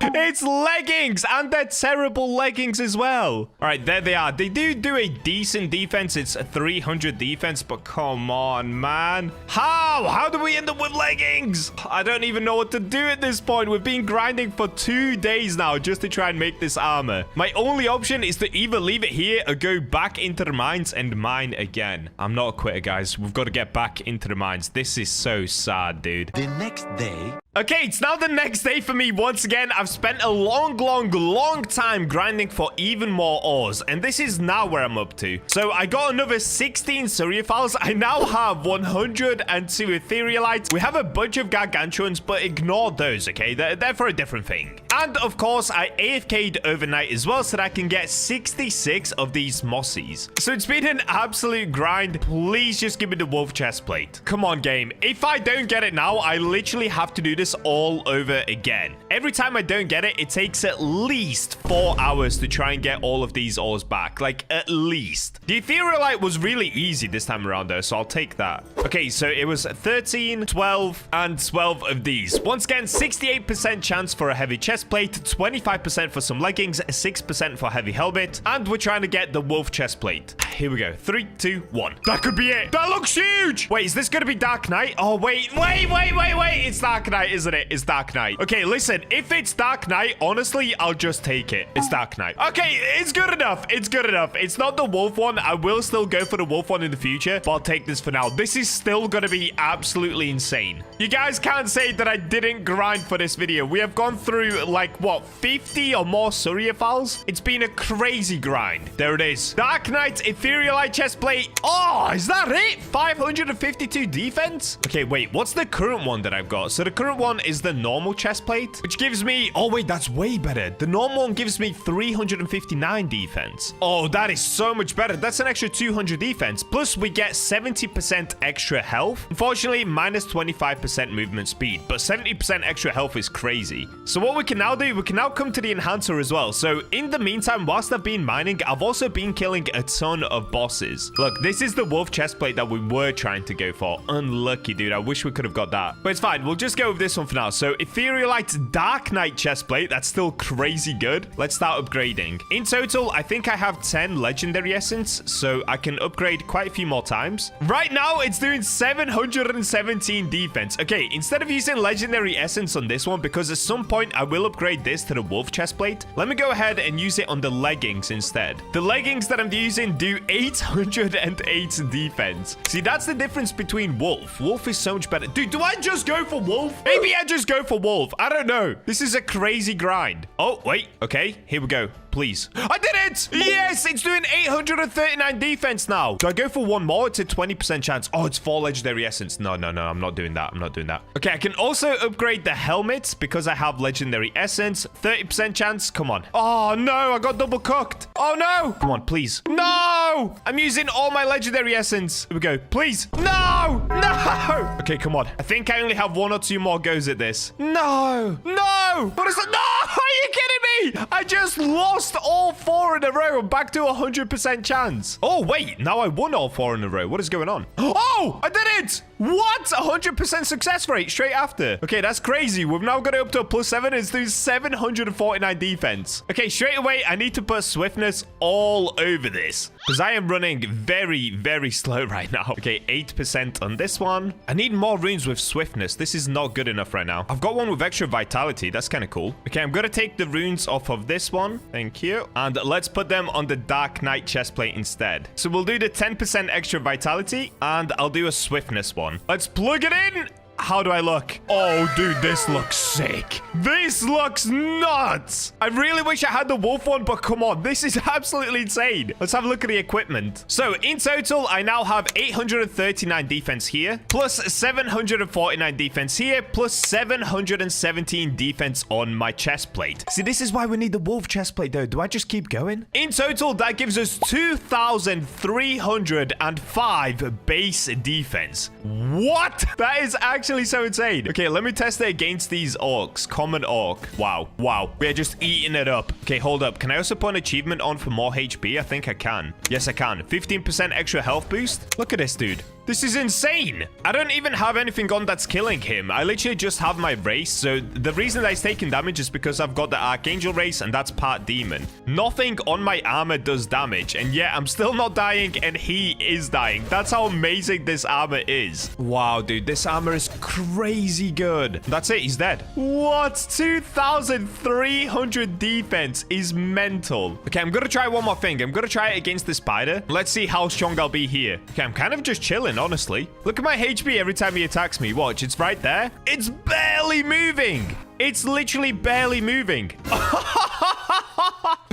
It's leggings, and they're terrible leggings as well. All right, there they are. They do a decent defense. It's a 300 defense, but come on, man. How do we end up with leggings? I don't even know what to do at this point. We've been grinding for 2 days now just to try and make this armor. My only option is to either leave it here or go back into the mines and mine again. I'm not a quitter, guys. We've got to get back into the mines. This is so sad, dude. The next day. Okay, it's now the next day for me once again. I've spent a long time grinding for even more ores, and this is now where I'm up to. So I got another 16 Surafiles. I now have 102 Etherealites. We have a bunch of Gargantuans, but ignore those, okay? They're for a different thing. And of course, I AFK'd overnight as well so that I can get 66 of these mossies. So it's been an absolute grind. Please just give me the wolf chestplate. Come on, game. If I don't get it now, I literally have to do this all over again. Every time I don't get it, it takes at least 4 hours to try and get all of these ores back. Like, at least. The Etherealite was really easy this time around, though, so I'll take that. Okay, so it was 13, 12, and 12 of these. Once again, 68% chance for a heavy chestplate, 25% for some leggings, 6% for heavy helmet, and we're trying to get the wolf chestplate. Here we go. 3, 2, 1. That could be it. That looks huge. Wait, is this going to be Dark Knight? Oh, wait. It's Dark Knight, isn't it? It's Dark Knight. Okay, listen. If it's Dark Knight, honestly, I'll just take it. It's Dark Knight. Okay, it's good enough. It's good enough. It's not the wolf one. I will still go for the wolf one in the future, but I'll take this for now. This is still going to be absolutely insane. You guys can't say that I didn't grind for this video. We have gone through, like, what, 50 or more Surafiles? It's been a crazy grind. There it is. Dark Knight, Etherealite chestplate. Oh, is that it? 552 defense? Okay, wait. What's the current one that I've got? So the current one is the normal chestplate, which gives me... Oh, wait, that's way better. The normal one gives me 359 defense. Oh, that is so much better. That's an extra 200 defense. Plus, we get 70% extra health. Unfortunately, minus 25% movement speed, but 70% extra health is crazy. So what we can now do, we can now come to the enhancer as well. So in the meantime, whilst I've been mining, I've also been killing a ton of bosses. Look, this is the wolf chestplate that we were trying to go for. Unlucky, dude. I wish we could have got that. But it's fine. We'll just go with this one for now. So Etherealite's Dark Knight chestplate. That's still crazy good. Let's start upgrading. In total, I think I have 10 legendary essence, so I can upgrade quite a few more times. Right now, it's doing 717 defense. Okay, instead of using legendary essence on this one, because at some point I will upgrade this to the wolf chestplate, let me go ahead and use it on the leggings instead. The leggings that I'm using do 808 defense. See, that's the difference between wolf. Wolf is so much better. Dude, do I just go for wolf? Maybe I just go for wolf. I don't know. This is a crazy grind. Oh, wait. Okay, here we go. Please. I did it! Yes, it's doing 839 defense now. Do I go for one more? It's a 20% chance. Oh, it's 4 legendary essence. No, I'm not doing that. I'm not doing that. Okay, I can also upgrade the helmet because I have legendary essence. 30% chance. Come on. Oh, no, I got double cooked. Oh, no. Come on, please. No! I'm using all my legendary essence. Here we go. Please. No! No! Okay, come on. I think I only have 1 or 2 more goes at this. No! No! What is that? No! Are you kidding me? I just lost all 4 in a row. I'm back to 100% chance. Oh, wait. Now I won all 4 in a row. What is going on? Oh, I did it. What? 100% success rate straight after. Okay, that's crazy. We've now got it up to a +7. It's doing 749 defense. Okay, straight away, I need to put swiftness all over this because I am running very slow right now. Okay, 8% on this one. I need more runes with swiftness. This is not good enough right now. I've got one with extra vitality. That's kind of cool. Okay, I'm going to take the runes off of this one. Thank you. And let's put them on the Dark Knight chestplate instead. So we'll do the 10% extra vitality and I'll do a swiftness one. Let's plug it in. How do I look? Oh, dude, this looks sick. This looks nuts. I really wish I had the wolf one, but come on. This is absolutely insane. Let's have a look at the equipment. So, in total, I now have 839 defense here, plus 749 defense here, plus 717 defense on my chest plate. See, this is why we need the wolf chest plate, though. Do I just keep going? In total, that gives us 2,305 base defense. What? That is actually so insane. Okay, let me test it against these orcs. Common orc. Wow. We are just eating it up. Okay, hold up. Can I also put an achievement on for more HP? I think I can. Yes, I can. 15% extra health boost. Look at this, dude. This is insane. I don't even have anything on that's killing him. I literally just have my race. So the reason that he's taking damage is because I've got the Archangel race and that's part demon. Nothing on my armor does damage. And yet I'm still not dying and he is dying. That's how amazing this armor is. Wow, dude. This armor is crazy good. That's it. He's dead. What? 2,300 defense is mental. Okay, I'm going to try one more thing. I'm going to try it against the spider. Let's see how strong I'll be here. Okay, I'm kind of just chilling. honestly. Look at my HP every time he attacks me. Watch, it's right there. It's barely moving. It's literally barely moving.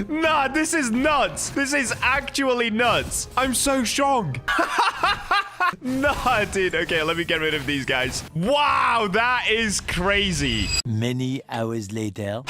Nah, this is nuts. This is actually nuts. I'm so strong. Nah, dude. Okay, let me get rid of these guys. Wow, that is crazy. Many hours later.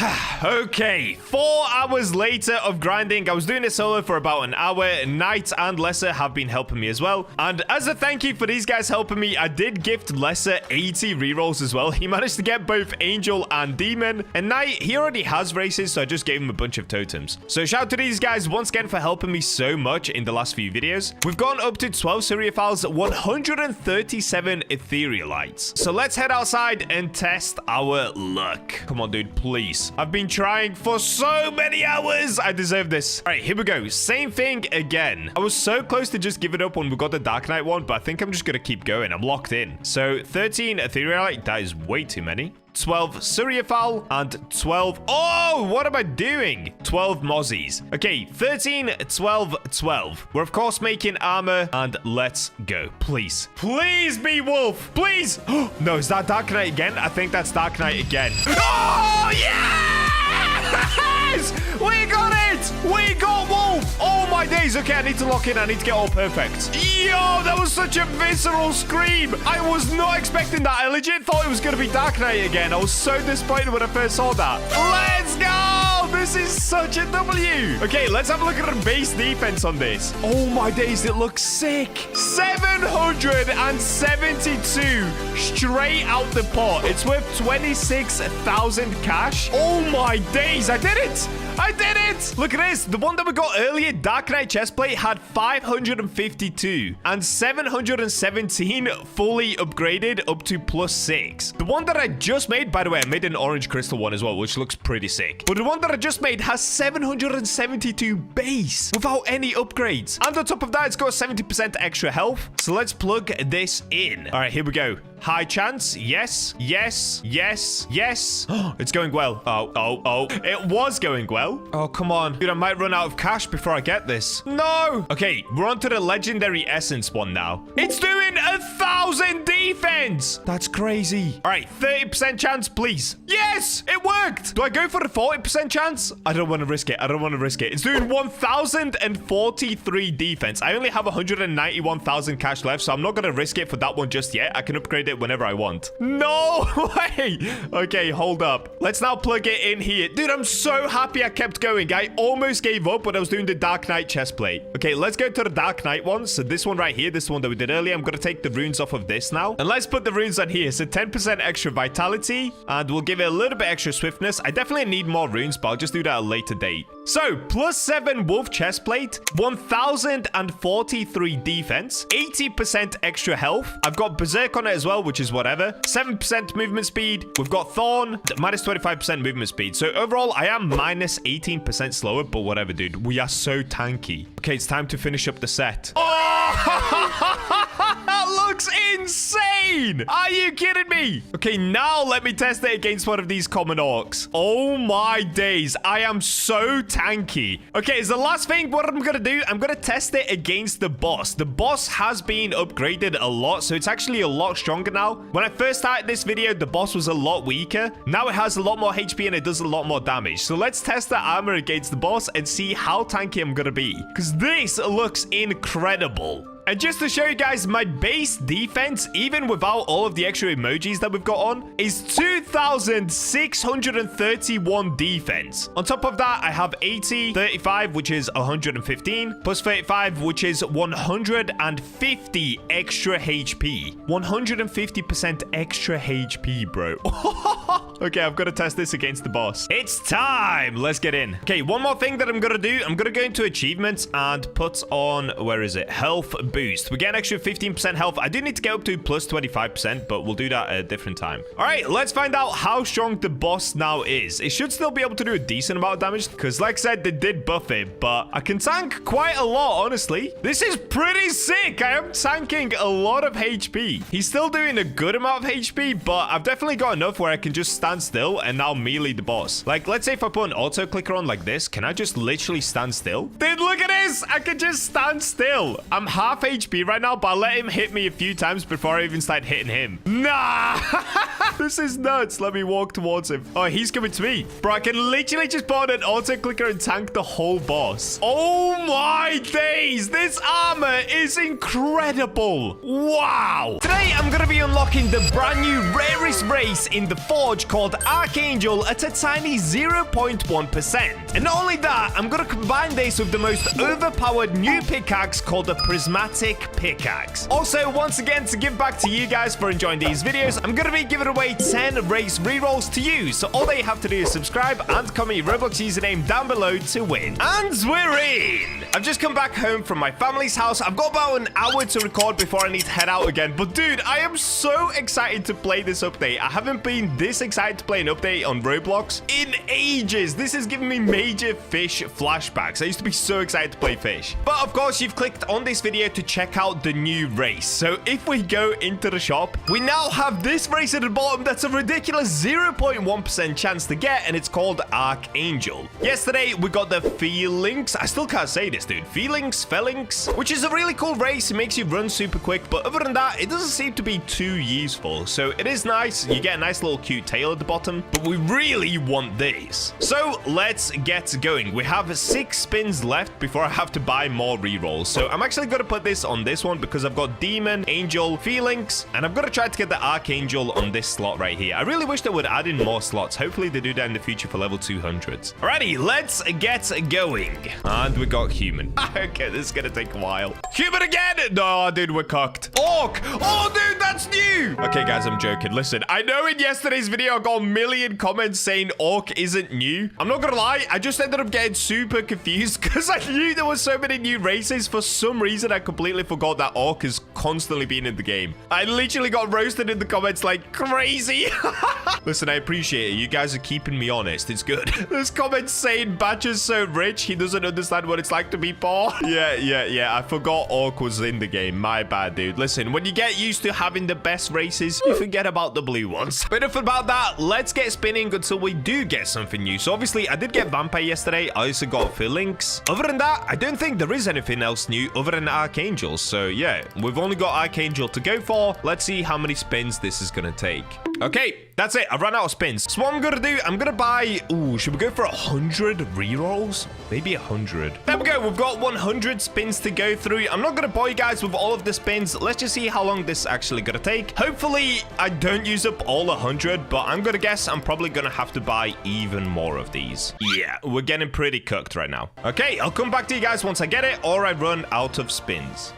Okay, 4 hours later of grinding. I was doing it solo for about an hour. Knight and Lesser have been helping me as well. And as a thank you for these guys helping me, I did gift Lesser 80 rerolls as well. He managed to get both Angel and Demon. And Knight, he already has races, so I just gave him a bunch of totems. So shout out to these guys once again for helping me so much in the last few videos. We've gone up to 12 Surafiles, 137 Etherealites. So let's head outside and test our luck. Come on, dude, please. I've been trying for so many hours. I deserve this. All right, here we go. Same thing again. I was so close to just give it up when we got the Darkrite one, but I think I'm just going to keep going. I'm locked in. So 13 Etherealite, that is way too many. 12 Surafile and 12... Oh, what am I doing? 12 Mozzies. Okay, 13, 12, 12. We're, of course, making armor, and let's go. Please. Please be wolf. Please. No, is that Dark Knight again? I think that's Dark Knight again. Oh, yes! We got it! We got wolf! Oh, my days. Okay, I need to lock in. I need to get all perfect. Yo, that was such a visceral scream. I was not expecting that. I legit thought it was going to be Dark Knight again. I was so disappointed when I first saw that. Let's go! This is such a W. Okay, let's have a look at the base defense on this. Oh, my days. It looks sick. 772 straight out the pot. It's worth 26,000 cash. Oh, my days. I did it. I did it! Look at this. The one that we got earlier, Dark Knight Chestplate, had 552 and 717 fully upgraded up to +6. The one that I just made, by the way, I made an orange crystal one as well, which looks pretty sick. But the one that I just made has 772 base without any upgrades. And on top of that, it's got 70% extra health. So let's plug this in. All right, here we go. High chance. Yes, yes, yes, yes. It's going well. Oh. It was going well. Oh, come on. Dude, I might run out of cash before I get this. No. Okay, we're on to the legendary essence one now. It's doing 1,000 defense. That's crazy. All right, 30% chance, please. Yes, it worked. Do I go for the 40% chance? I don't want to risk it. I don't want to risk it. It's doing 1,043 defense. I only have 191,000 cash left, so I'm not going to risk it for that one just yet. I can upgrade it whenever I want. No way. Okay, hold up. Let's now plug it in here. Dude, I'm so happy I kept going. I almost gave up when I was doing the Dark Knight chestplate. Okay, let's go to the Dark Knight one. So this one right here, this one that we did earlier, I'm going to take the runes off of this now. And let's put the runes on here. So 10% extra vitality, and we'll give it a little bit extra swiftness. I definitely need more runes, but I'll just do that at a later date. So, +7 wolf chestplate, 1,043 defense, 80% extra health. I've got berserk on it as well, which is whatever. 7% movement speed. We've got thorn, -25% movement speed. So overall, I am -18% slower, but whatever, dude. We are so tanky. Okay, it's time to finish up the set. Oh! That looks insane! Are you kidding me? Okay, now let me test it against one of these common orcs. Oh my days, I am so tanky. Okay, as the last thing, what I'm gonna do, I'm gonna test it against the boss. The boss has been upgraded a lot, so it's actually a lot stronger now. When I first started this video, the boss was a lot weaker. Now it has a lot more HP and it does a lot more damage. So let's test the armor against the boss and see how tanky I'm gonna be, because this looks incredible. And just to show you guys, my base defense, even without all of the extra emojis that we've got on, is 2,631 defense. On top of that, I have 80, 35, which is 115, plus 35, which is 150 extra HP. 150% extra HP, bro. Okay, I've got to test this against the boss. It's time. Let's get in. Okay, one more thing that I'm going to do. I'm going to go into achievements and put on, where is it? Health boost. We get an extra 15% health. I do need to get up to +25%, but we'll do that at a different time. All right, let's find out how strong the boss now is. It should still be able to do a decent amount of damage, because like I said, they did buff it, but I can tank quite a lot, honestly. This is pretty sick. I am tanking a lot of HP. He's still doing a good amount of HP, but I've definitely got enough where I can just stand still and now melee the boss. Like, let's say if I put an auto clicker on like this, can I just literally stand still? Dude, look at this. I can just stand still. I'm half HP right now, but I let him hit me a few times before I even start hitting him. Nah. This is nuts. Let me walk towards him. Oh, he's coming to me. Bro, I can literally just put on an auto clicker and tank the whole boss. Oh my days. This armor is incredible. Wow. Today, I'm going to be unlocking the brand new rarest race in the Forge called Archangel at a tiny 0.1%. And not only that, I'm going to combine this with the most overpowered new pickaxe called the Prismatic Pickaxe. Also, once again, to give back to you guys for enjoying these videos, I'm going to be giving away 10 race rerolls to you. So all they have to do is subscribe and comment your Roblox username down below to win. And we're in. I've just come back home from my family's house. I've got about an hour to record before I need to head out again. But dude, I am so excited to play this update. I haven't been this excited to play an update on Roblox in ages. This is giving me major Fisch flashbacks. I used to be so excited to play Fisch. But of course, you've clicked on this video to check out the new race. So if we go into the shop, we now have this race at the bottom that's a ridiculous 0.1% chance to get, and it's called Archangel. Yesterday, we got the Feelings. I still can't say this, dude. Feelings, which is a really cool race. It makes you run super quick, but other than that, it doesn't seem to be too useful. So it is nice. You get a nice little cute tail at the bottom, but we really want this. So let's get going. We have 6 spins left before I have to buy more rerolls. So I'm actually going to put this on this one because I've got Demon, Angel, Feelings, and I'm going to try to get the Archangel on this slot right here. I really wish they would add in more slots. Hopefully they do that in the future for level 200s. Alrighty, let's get going. And we got Human. Okay, this is going to take a while. Human again! No, dude, we're cocked. Orc! Oh, dude, that's new! Okay, guys, I'm joking. Listen, I know in yesterday's video I got a million comments saying Orc isn't new. I'm not gonna lie, I just ended up getting super confused because I knew there were so many new races. For some reason, I completely forgot that Orc is constantly being in the game. I literally got roasted in the comments like crazy. Listen, I appreciate it. You guys are keeping me honest. It's good. There's comments saying Bacha's so rich, he doesn't understand what it's like to be poor. Yeah. I forgot Orc was in the game. My bad, dude. Listen, when you get used to having the best races, you forget about the blue ones. But enough about that. Let's get spinning until we do get something new. So obviously, I did get Vampire yesterday. I also got Feelings. Other than that, I don't think there is anything else new other than Archangel. So yeah, we've only got Archangel to go for. Let's see how many spins this is going to take. Okay, that's it. I ran out of spins. So what I'm going to do, I'm going to buy... Ooh, should we go for 100 rerolls? Maybe 100. There we go. We've got 100 spins to go through. I'm not going to bore you guys with all of the spins. Let's just see how long this is actually going to take. Hopefully, I don't use up all 100, but I'm going to guess I'm probably going to have to buy even more of these. Yeah, we're getting pretty cooked right now. Okay, I'll come back to you guys once I get it or I run out of spins.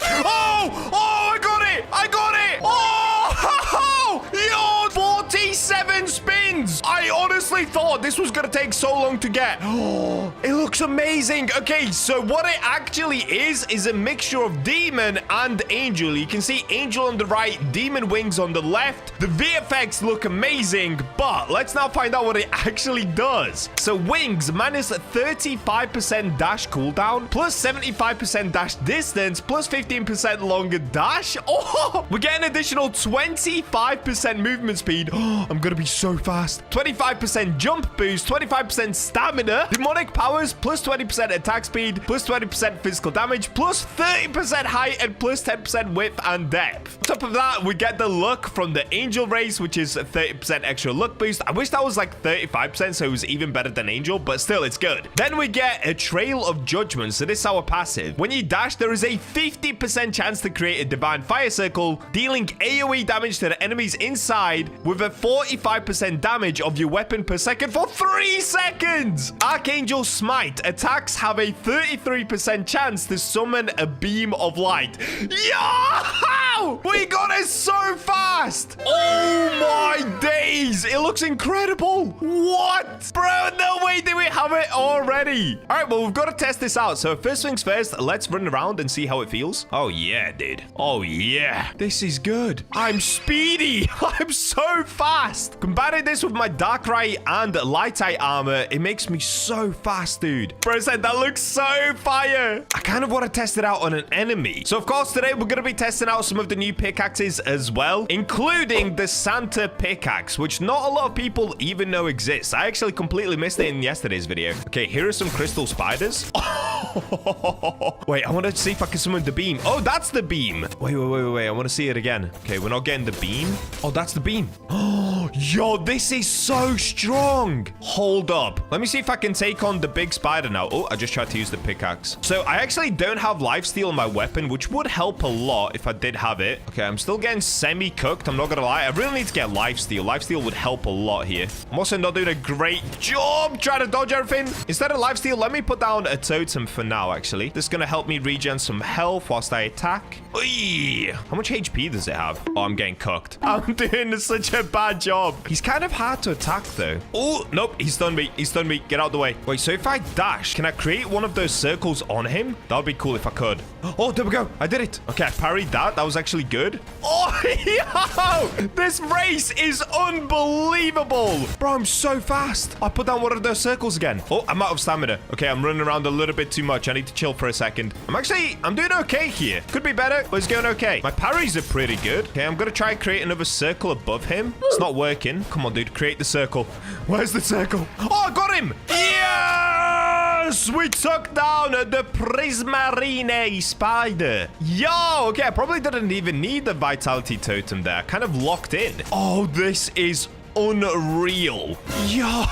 Oh, I got it! Oh, yo, 47 spins! I honestly thought this was gonna take so long to get. Oh, it looks amazing. Okay, so what it actually is a mixture of Demon and Angel. You can see Angel on the right, Demon wings on the left. The VFX look amazing, but let's now find out what it actually does. So wings, minus 35% dash cooldown, plus 75% dash distance, plus 15% longer dash. Oh, we get an additional 25% movement speed. Oh, I'm gonna be so fast. 25% jump boost, 25% stamina, demonic powers, plus 20% attack speed, plus 20% physical damage, plus 30% height, and plus 10% width and depth. On top of that, we get the luck from the Angel race, which is 30% extra luck boost. I wish that was like 35%, so it was even better than Angel, but still, it's good. Then we get a Trail of Judgment. So this is our passive. When you dash, there is a 50% chance to create a divine fire circle, dealing AoE damage to the enemies inside with a 45% damage of your weapon per second for 3 seconds. Archangel Smite. Attacks have a 33% chance to summon a beam of light. Yo! We got it so fast! Oh my days! Guys, it looks incredible. What? Bro, no way do we have it already. All right, well, we've got to test this out. So first things first, let's run around and see how it feels. Oh, yeah, dude. Oh, yeah. This is good. I'm speedy. I'm so fast. Combining this with my Darkrite and Lightite armor, it makes me so fast, dude. Bro said that looks so fire. I kind of want to test it out on an enemy. So, of course, today we're going to be testing out some of the new pickaxes as well, including the Santa pickaxe, which not a lot of people even know exists. I actually completely missed it in yesterday's video. Okay, here are some crystal spiders. Wait, I want to see if I can summon the beam. Oh, that's the beam. Wait. I want to see it again. Okay, we're not getting the beam. Oh, that's the beam. Oh, yo, this is so strong. Hold up. Let me see if I can take on the big spider now. Oh, I just tried to use the pickaxe. So I actually don't have lifesteal in my weapon, which would help a lot if I did have it. Okay, I'm still getting semi-cooked. I'm not going to lie. I really need to get lifesteal. Lifesteal would help a lot here. I'm also not doing a great job trying to dodge everything. Instead of lifesteal, let me put down a totem for now, actually. This is going to help me regen some health whilst I attack. Oy! How much HP does it have? Oh, I'm getting cooked. I'm doing such a bad job. He's kind of hard to attack, though. Oh, nope. He stunned me. He stunned me. Get out of the way. Wait, so if I dash, can I create one of those circles on him? That would be cool if I could. Oh, there we go. I did it. Okay, I parried that. That was actually good. Oh, yo! This race is unbelievable. Bro, I'm so fast. I put down one of those circles again. Oh, I'm out of stamina. Okay, I'm running around a little bit too much. I need to chill for a second. I'm doing okay here. Could be better, but it's going okay. My parries are pretty good. Okay, I'm going to try and create another circle above him. It's not working. Come on, dude. Create the circle. Where's the circle? Oh, I got him. Yes! We took down the Prismatic spider. Yo, okay, I probably didn't even need the vitality totem there. Kind of locked in. Oh, this is unreal. Yo.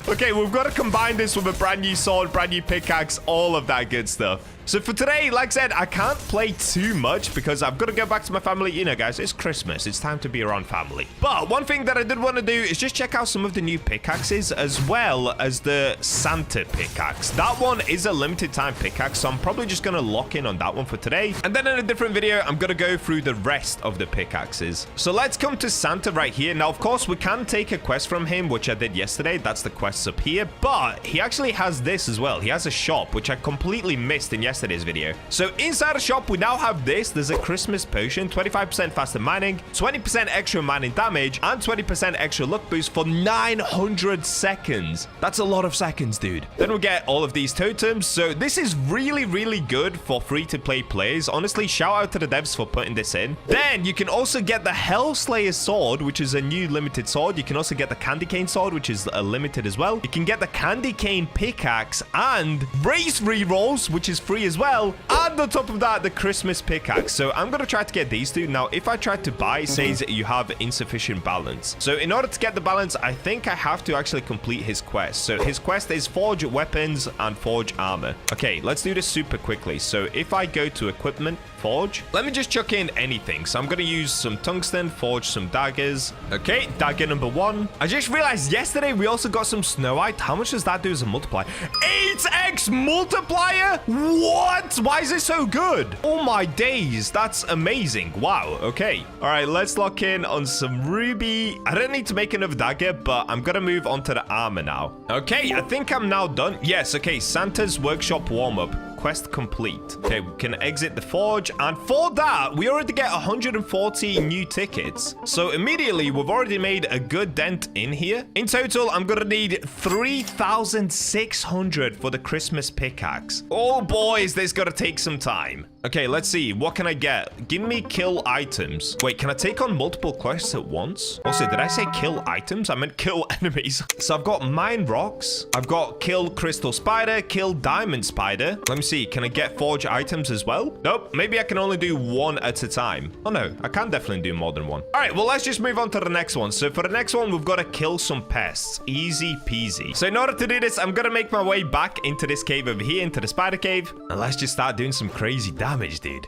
Okay, we've got to combine this with a brand new sword, brand new pickaxe, all of that good stuff. So for today, like I said, I can't play too much because I've got to go back to my family. You know, guys, it's Christmas. It's time to be around family. But one thing that I did want to do is just check out some of the new pickaxes as well as the Santa pickaxe. That one is a limited time pickaxe, so I'm probably just going to lock in on that one for today. And then in a different video, I'm going to go through the rest of the pickaxes. So let's come to Santa right here. Now, of course, we can take a quest from him, which I did yesterday. That's the quests up here. But he actually has this as well. He has a shop, which I completely missed in yesterday's video. So inside the shop, we now have this. There's a Christmas potion, 25% faster mining, 20% extra mining damage, and 20% extra luck boost for 900 seconds. That's a lot of seconds, dude. Then we get all of these totems. So this is really, really good for free-to-play players. Honestly, shout out to the devs for putting this in. Then you can also get the Hellslayer sword, which is a new limited sword. You can also get the Candy Cane sword, which is a limited as well. You can get the Candy Cane pickaxe and race rerolls, which is free as well. And on top of that, the Christmas pickaxe. So I'm going to try to get these two. Now, if I try to buy, it says you have insufficient balance. So in order to get the balance, I think I have to actually complete his quest. So his quest is forge weapons and forge armor. Okay, let's do this super quickly. So if I go to equipment, forge, let me just chuck in anything. So I'm going to use some tungsten, forge some daggers. Okay, dagger number 1. I just realized yesterday we also got some snowite. How much does that do as a multiplier? 8x multiplier? What? Why is it so good? Oh my days, that's amazing. Wow, okay. All right, let's lock in on some ruby. I don't need to make another dagger, but I'm going to move on to the armor now. Okay, I think I'm now done. Yes, okay, Santa's workshop warm-up. Quest complete. Okay, we can exit the forge, and for that we already get 140 new tickets. So immediately we've already made a good dent in here. In total, I'm gonna need 3,600 for the Christmas pickaxe. Oh boy, is this gonna take some time. Okay, let's see. What can I get? Give me kill items. Wait, can I take on multiple quests at once? Also, did I say kill items? I meant kill enemies. So I've got mine rocks. I've got kill crystal spider, kill diamond spider. Let me see. Can I get forge items as well? Nope. Maybe I can only do one at a time. Oh no, I can definitely do more than one. All right, well, let's just move on to the next one. So for the next one, we've got to kill some pests. Easy peasy. So in order to do this, I'm going to make my way back into this cave over here, into the spider cave. And let's just start doing some crazy damage. damage, dude.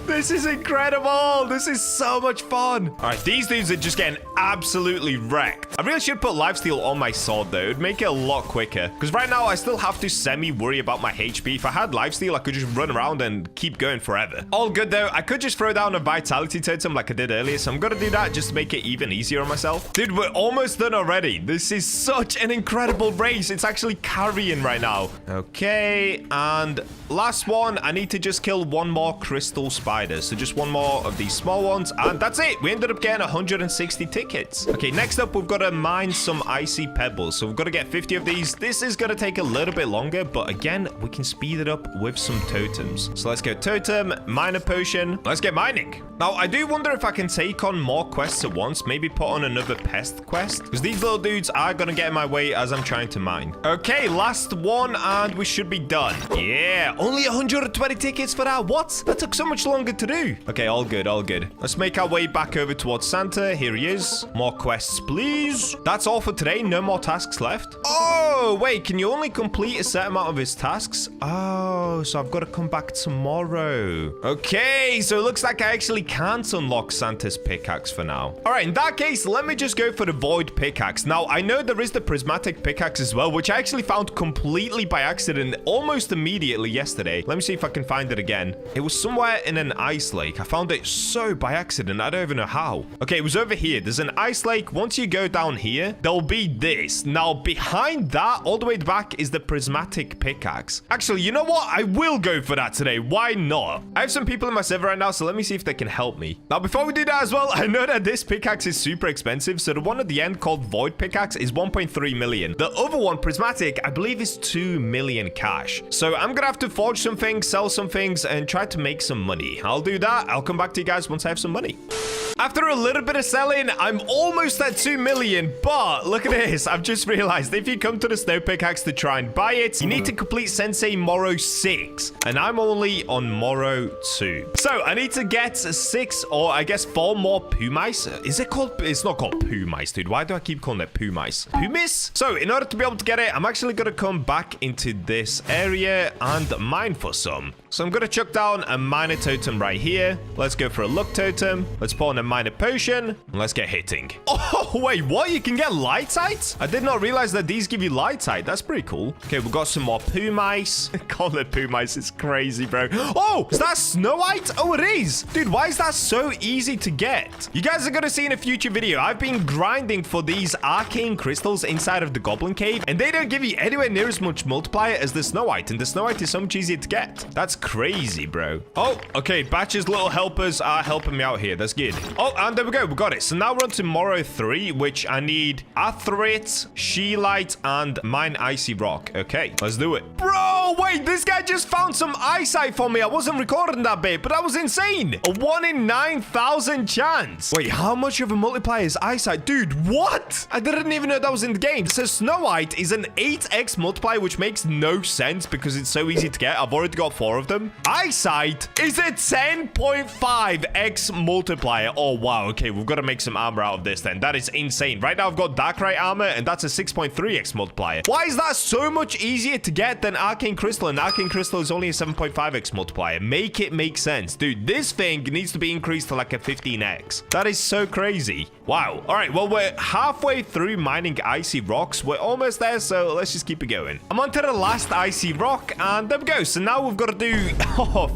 This is incredible. This is so much fun. All right, these dudes are just getting absolutely wrecked. I really should put lifesteal on my sword, though. It'd make it a lot quicker. Because right now, I still have to semi-worry about my HP. If I had lifesteal, I could just run around and keep going forever. All good, though. I could just throw down a vitality totem like I did earlier. So I'm going to do that just to make it even easier on myself. Dude, we're almost done already. This is such an incredible race. It's actually carrying right now. Okay, and last one. I need to just kill one more crystal spider. So just one more of these small ones. And that's it. We ended up getting 160 tickets. Okay, next up, we've got to mine some icy pebbles. So we've got to get 50 of these. This is going to take a little bit longer, but again, we can speed it up with some totems. So let's go totem, miner potion. Let's get mining. Now, I do wonder if I can take on more quests at once. Maybe put on another pest quest. Because these little dudes are going to get in my way as I'm trying to mine. Okay, last one, and we should be done. Yeah, only 120 tickets for that. What? That took so much longer to do. Okay, all good, all good. Let's make our way back over towards Santa. Here he is. More quests, please. That's all for today. No more tasks left. Oh, wait, can you only complete a set amount of his tasks? Oh, so I've got to come back tomorrow. Okay, so it looks like I actually can't unlock Santa's pickaxe for now. All right, in that case, let me just go for the void pickaxe. Now, I know there is the prismatic pickaxe as well, which I actually found completely by accident almost immediately yesterday. Let me see if I can find it again. It was somewhere in an ice lake. I found it so by accident. I don't even know how. Okay, it was over here. There's an ice lake. Once you go down here, there'll be this. Now, behind that, all the way back, is the prismatic pickaxe. Actually, you know what? I will go for that today. Why not? I have some people in my server right now, so let me see if they can help me. Now, before we do that as well, I know that this pickaxe is super expensive. So the one at the end called void pickaxe is 1.3 million. The other one, prismatic, I believe is 2 million cash. So I'm gonna have to forge some things, sell some things, and try to make some money. I'll do that. I'll come back to you guys once I have some money. After a little bit of selling, I'm almost at 2 million, but look at this. I've just realized if you come to the snow pickaxe to try and buy it, you need to complete Sensei Morrow 6, and I'm only on Morrow 2. So I need to get 6 or I guess 4 more poo mice. Is it called? It's not called poo mice, dude. Why do I keep calling it poo mice? Pumice? So in order to be able to get it, I'm actually going to come back into this area and mine for some. So I'm going to chuck down a miner totem right here. Let's go for a luck totem. Let's pour on a miner potion. And let's get hitting. Oh, wait, what? You can get light sight? I did not realize that these give you light sight. That's pretty cool. Okay, we've got some more poo mice. Call it poo mice. It's crazy, bro. Oh, is that Snow White? Oh, it is. Dude, why is that so easy to get? You guys are going to see in a future video, I've been grinding for these arcane crystals inside of the Goblin Cave, and they don't give you anywhere near as much multiplier as the Snow White, and the Snow White is so much easier to get. That's crazy, bro. Oh, okay. Bacha's little helpers are helping me out here. That's good. Oh, and there we go. We got it. So now we're on to Morrow 3, which I need Atherit, Sheelite, and Mine Icy Rock. Okay, let's do it. Bro, wait, this guy just found some eyesight for me. I wasn't recording that bit, but that was insane. A 1 in 9,000 chance. Wait, how much of a multiplier is eyesight? Dude, what? I didn't even know that was in the game. So Snow White is an 8x multiplier, which makes no sense because it's so easy to get. I've already got 4 of them. Eyesight is a 10.5x multiplier. Oh, wow. Okay, we've got to make some armor out of this then. That is insane. Right now, I've got Darkrite armor, and that's a 6.3x multiplier. Why is that so much easier to get than Arcane Crystal? And Arcane Crystal is only a 7.5x multiplier. Make it make sense. Dude, this thing needs to be increased to like a 15x. That is so crazy. Wow. All right, well, we're halfway through mining icy rocks. We're almost there, so let's just keep it going. I'm on to the last icy rock, and there we go. So now we've got to do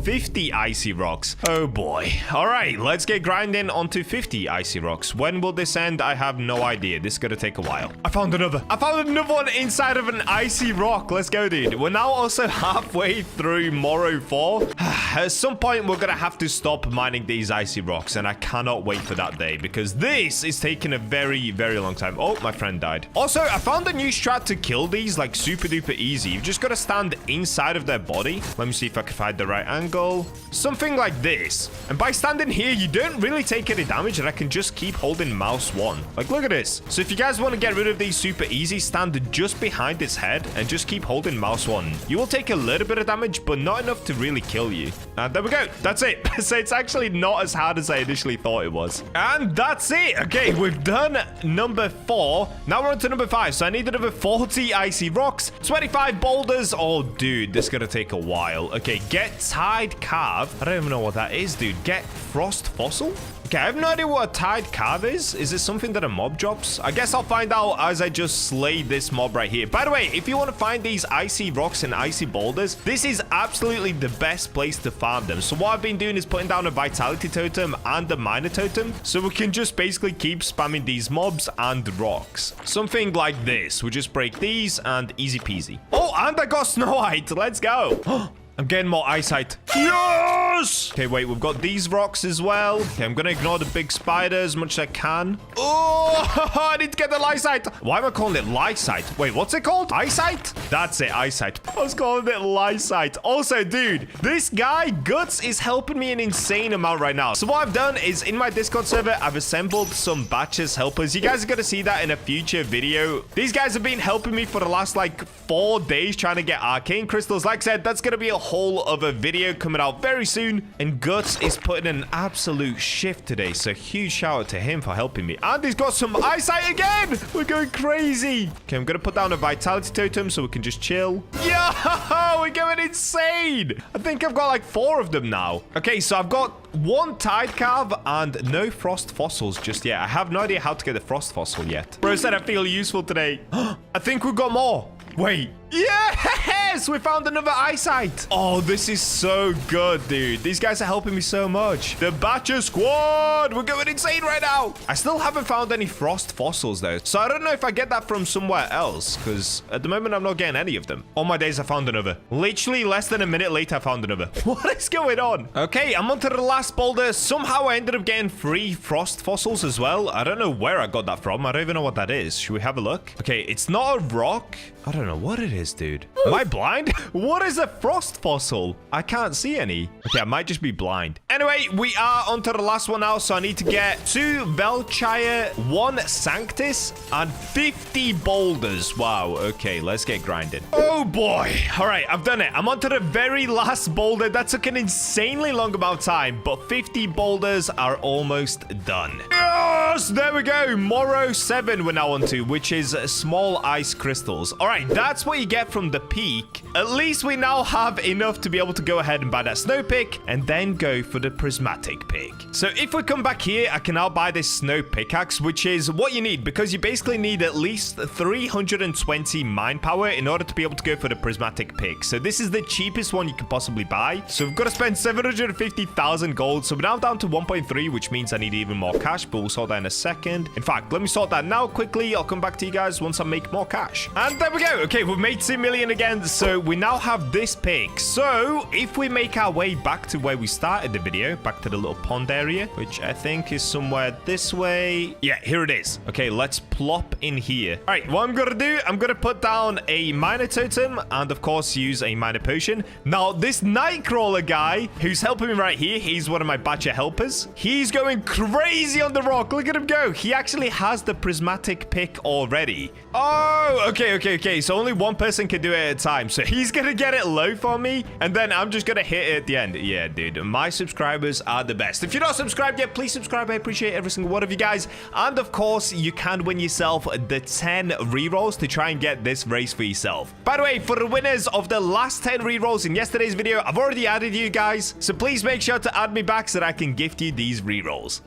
50 icy rocks. Oh boy. All right, let's get grinding onto 50 icy rocks. When will this end? I have no idea. This is gonna take a while. I found another one inside of an icy rock. Let's go, dude. We're now also halfway through Morrow 4. At some point, we're gonna have to stop mining these icy rocks, and I cannot wait for that day because this is taking a very, very long time. Oh, my friend died. Also, I found a new strat to kill these like super duper easy. You've just got to stand inside of their body. Let me see if I can find the right angle. Something like this. And by standing here, you don't really take any damage, and I can just keep holding mouse 1. Like, look at this. So if you guys want to get rid of these super easy, stand just behind its head and just keep holding mouse 1. You will take a little bit of damage, but not enough to really kill you. And there we go. That's it. So it's actually not as hard as I initially thought it was. And that's it. Okay, we've done number 4. Now we're on to number 5. So I need another 40 icy rocks, 25 boulders. Oh, dude, this is going to take a while. Okay, get tide carve. I don't even know what that is, dude. Get frost fossil? Okay, I have no idea what a tide carve is. Is it something that a mob drops? I guess I'll find out as I just slay this mob right here. By the way, if you want to find these icy rocks and icy boulders, this is absolutely the best place to farm them. So what I've been doing is putting down a vitality totem and a miner totem, so we can just basically keep spamming these mobs and rocks. Something like this. We'll just break these and easy peasy. Oh, and I got Snow White. Let's go. I'm getting more eyesight. Yes! Okay, wait, we've got these rocks as well. Okay, I'm gonna ignore the big spider as much as I can. Oh, I need to get the eyesight. Why am I calling it eyesight? Wait, what's it called? Eyesight? That's it, eyesight. I was calling it eyesight. Also, dude, this guy, Guts, is helping me an insane amount right now. So what I've done is in my Discord server, I've assembled some Bacha's helpers. You guys are gonna see that in a future video. These guys have been helping me for the last, like, 4 days trying to get arcane crystals. Like I said, that's gonna be a whole other video coming out very soon, and Guts is putting in an absolute shift today, so huge shout out to him for helping me. And he's got some eyesight again. We're going crazy. Okay, I'm gonna put down a vitality totem so we can just chill. Yo, we're going insane. I think I've got like 4 of them now. Okay, so I've got 1 tide carve and no frost fossils just yet. I have no idea how to get the frost fossil yet. Bro said I feel useful today. I think we've got more. Wait. Yes! We found another eyesight. Oh, this is so good, dude. These guys are helping me so much. The Bacha squad. We're going insane right now. I still haven't found any frost fossils, though. So I don't know if I get that from somewhere else, because at the moment, I'm not getting any of them. All my days, I found another. Literally less than a minute later, I found another. What is going on? Okay, I'm onto the last boulder. Somehow, I ended up getting 3 frost fossils as well. I don't know where I got that from. I don't even know what that is. Should we have a look? Okay, it's not a rock. I don't know what it is, dude. Am I blind? What is a frost fossil? I can't see any. Okay, I might just be blind. Anyway, we are onto the last one now, so I need to get 2 Velchire, 1 Sanctus, and 50 boulders. Wow, okay, let's get grinding. Oh boy. All right, I've done it. I'm onto the very last boulder. That took an insanely long amount of time, but 50 boulders are almost done. Yes, there we go. Morrow 7 we're now onto, which is small ice crystals. All right, that's what you get from the peak. At least we now have enough to be able to go ahead and buy that snow pick and then go for the prismatic pick. So if we come back here, I can now buy this snow pickaxe, which is what you need because you basically need at least 320 mine power in order to be able to go for the prismatic pick. So this is the cheapest one you can possibly buy. So we've got to spend 750,000 gold. So we're now down to 1.3, which means I need even more cash, but we'll sort that in a second. In fact, let me sort that now quickly. I'll come back to you guys once I make more cash. And there we go. Okay, we've made 2 million again. So we now have this pick. So if we make our way back to where we started the video, back to the little pond area, which I think is somewhere this way. Yeah, here it is. Okay, let's plop in here. All right, what I'm gonna do, I'm gonna put down a miner totem and of course use a miner potion. Now this nightcrawler guy who's helping me right here, he's one of my Bacha helpers. He's going crazy on the rock. Look at him go. He actually has the prismatic pick already. Oh, okay. So only one person can do it at a time. So he's gonna get it low for me and then I'm just gonna hit it at the end. Yeah, dude, my subscribers are the best. If you're not subscribed yet, please subscribe. I appreciate every single one of you guys. And of course, you can win yourself the 10 rerolls to try and get this race for yourself. By the way, for the winners of the last 10 rerolls in yesterday's video, I've already added you guys. So please make sure to add me back so that I can gift you these rerolls.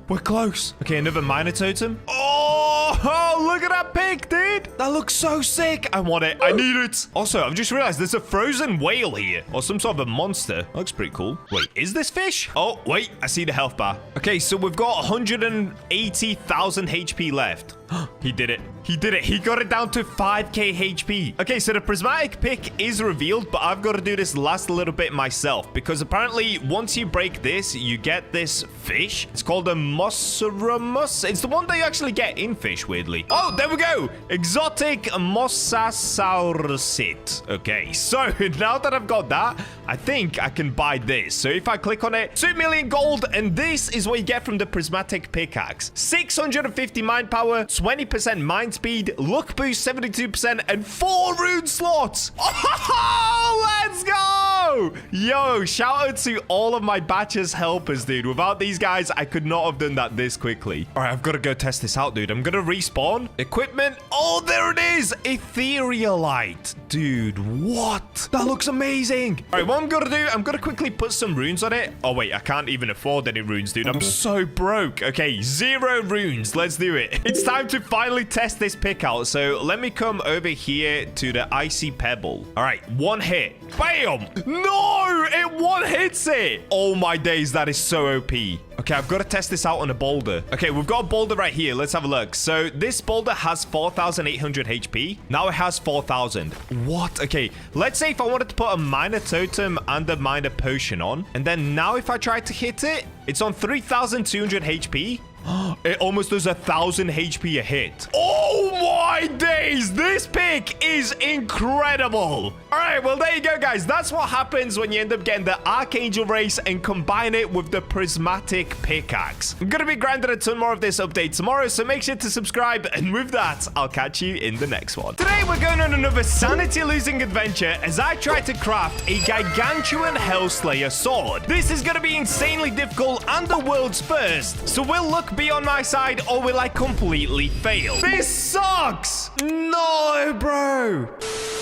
We're close. Okay, another miner totem. Oh, look at that pick, dude. That looks so sick. I want it. I need it. Also, I've just realized there's a frozen whale here or some sort of a monster. That looks pretty cool. Wait, is this fish? Oh, wait, I see the health bar. Okay, so we've got 180,000 HP left. He did it. He did it. He got it down to 5k HP. Okay, so the prismatic pick is revealed, but I've got to do this last little bit myself because apparently once you break this, you get this fish. It's called a Mossaramus. It's the one that you actually get in fish, weirdly. Oh, there we go. Exotic Mossasaurusit. Okay, so now that I've got that, I think I can buy this. So if I click on it, 2 million gold, and this is what you get from the prismatic pickaxe. 650 mine power, 20% mine speed, luck boost 72%, and 4 rune slots. Oh, let's go. Yo, shout out to all of my Bacha's helpers, dude. Without these guys, I could not have done that this quickly. All right, I've got to go test this out, dude. I'm going to respawn. Equipment. Oh, there it is. Etherealite. Dude, what? That looks amazing. All right, what I'm going to do, I'm going to quickly put some runes on it. Oh, wait, I can't even afford any runes, dude. I'm so broke. Okay, 0 runes. Let's do it. It's time to finally test this pick out. So let me come over here to the icy pebble. All right, 1 hit. Bam! No, it 1 hits it. Oh my days, that is so OP. Okay, I've got to test this out on a boulder. Okay, we've got a boulder right here. Let's have a look. So this boulder has 4,800 HP. Now it has 4,000. What? Okay, let's say if I wanted to put a minor totem and a minor potion on, and then now if I try to hit it, it's on 3,200 HP. It almost does 1,000 HP a hit. Oh my days, this pick is incredible. All right, well, there you go, guys. That's what happens when you end up getting the Archangel race and combine it with the Prismatic pickaxe. I'm gonna be grinding a ton more of this update tomorrow, so make sure to subscribe, and with that, I'll catch you in the next one. Today we're going on another sanity losing adventure as I try to craft a Gargantuan Hellslayer sword. This is gonna be insanely difficult and the world's first, so will luck be on my side, or will I completely fail? This sucks! No, bro!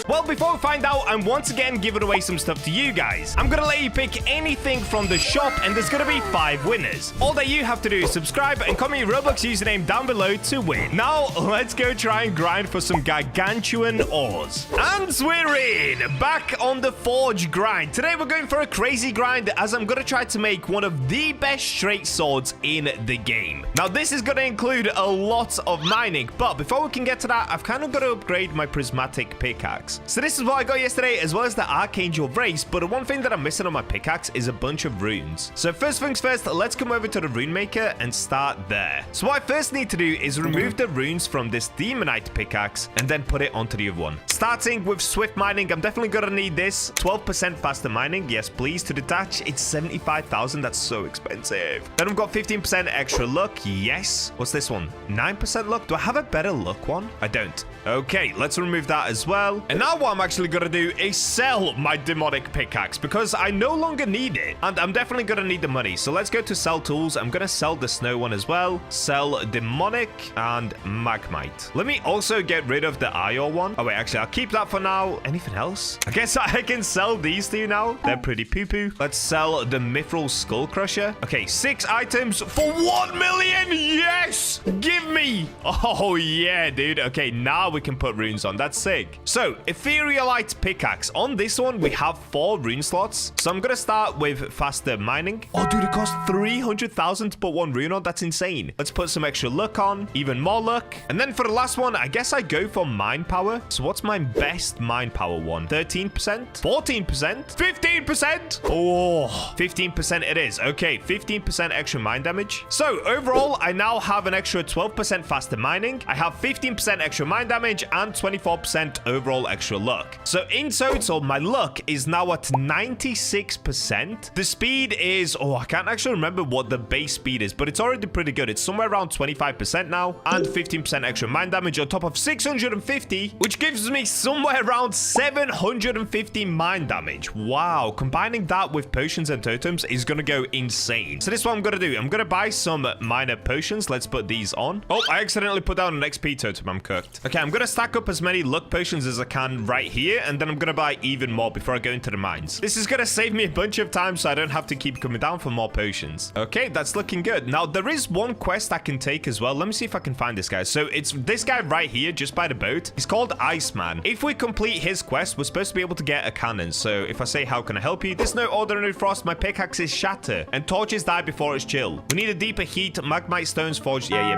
Well, before we find out, I'm once again giving away some stuff to you guys. I'm gonna let you pick anything from the shop, and there's gonna be 5 winners. All that you have to do is subscribe and comment your Roblox username down below to win. Now, let's go try and grind for some Gargantuan ores. And we're in! Back on the Forge grind. Today, we're going for a crazy grind, as I'm gonna try to make one of the best straight swords in the game. Now, this is going to include a lot of mining, but before we can get to that, I've kind of got to upgrade my Prismatic pickaxe. So this is what I got yesterday, as well as the Archangel race, but the one thing that I'm missing on my pickaxe is a bunch of runes. So first things first, let's come over to the rune maker and start there. So what I first need to do is remove the runes from this Demonite pickaxe and then put it onto the other one. Starting with swift mining, I'm definitely going to need this. 12% faster mining, yes please. To detach, it's 75,000, that's so expensive. Then I've got 15% extra luck. Yes. What's this one? 9% luck. Do I have a better luck one? I don't. Okay, let's remove that as well. And now what I'm actually going to do is sell my demonic pickaxe because I no longer need it. And I'm definitely going to need the money. So let's go to sell tools. I'm going to sell the snow one as well. Sell demonic and magmite. Let me also get rid of the iron one. Oh, wait, actually, I'll keep that for now. Anything else? I guess I can sell these two now. They're pretty poo-poo. Let's sell the mithril skull crusher. Okay, 6 items for 1 million. Yes! Give me! Oh, yeah, dude. Okay, now we can put runes on. That's sick. So, Etherealite pickaxe. On this one, we have 4 rune slots. So, I'm going to start with faster mining. Oh, dude, it costs 300,000 to put 1 rune on. That's insane. Let's put some extra luck on. Even more luck. And then for the last one, I guess I go for mine power. So, what's my best mine power one? 13%? 14%? 15%? Oh, 15% it is. Okay, 15% extra mine damage. So, overall, I now have an extra 12% faster mining. I have 15% extra mine damage and 24% overall extra luck. So in total, my luck is now at 96%. The speed is, oh, I can't actually remember what the base speed is, but it's already pretty good. It's somewhere around 25% now and 15% extra mine damage on top of 650, which gives me somewhere around 750 mine damage. Wow, combining that with potions and totems is going to go insane. So this is what I'm going to do. I'm going to buy some minor potions. Let's put these on. Oh, I accidentally put down an XP totem. I'm cooked. Okay, I'm going to stack up as many luck potions as I can right here, and then I'm going to buy even more before I go into the mines. This is going to save me a bunch of time so I don't have to keep coming down for more potions. Okay, that's looking good. Now, there is one quest I can take as well. Let me see if I can find this guy. So it's this guy right here, just by the boat. He's called Iceman. If we complete his quest, we're supposed to be able to get a cannon. So if I say, how can I help you? There's no ordinary frost. My pickaxe is shatter, and torches die before it's chill. We need a deeper heat. Magmite stones forged. Yep.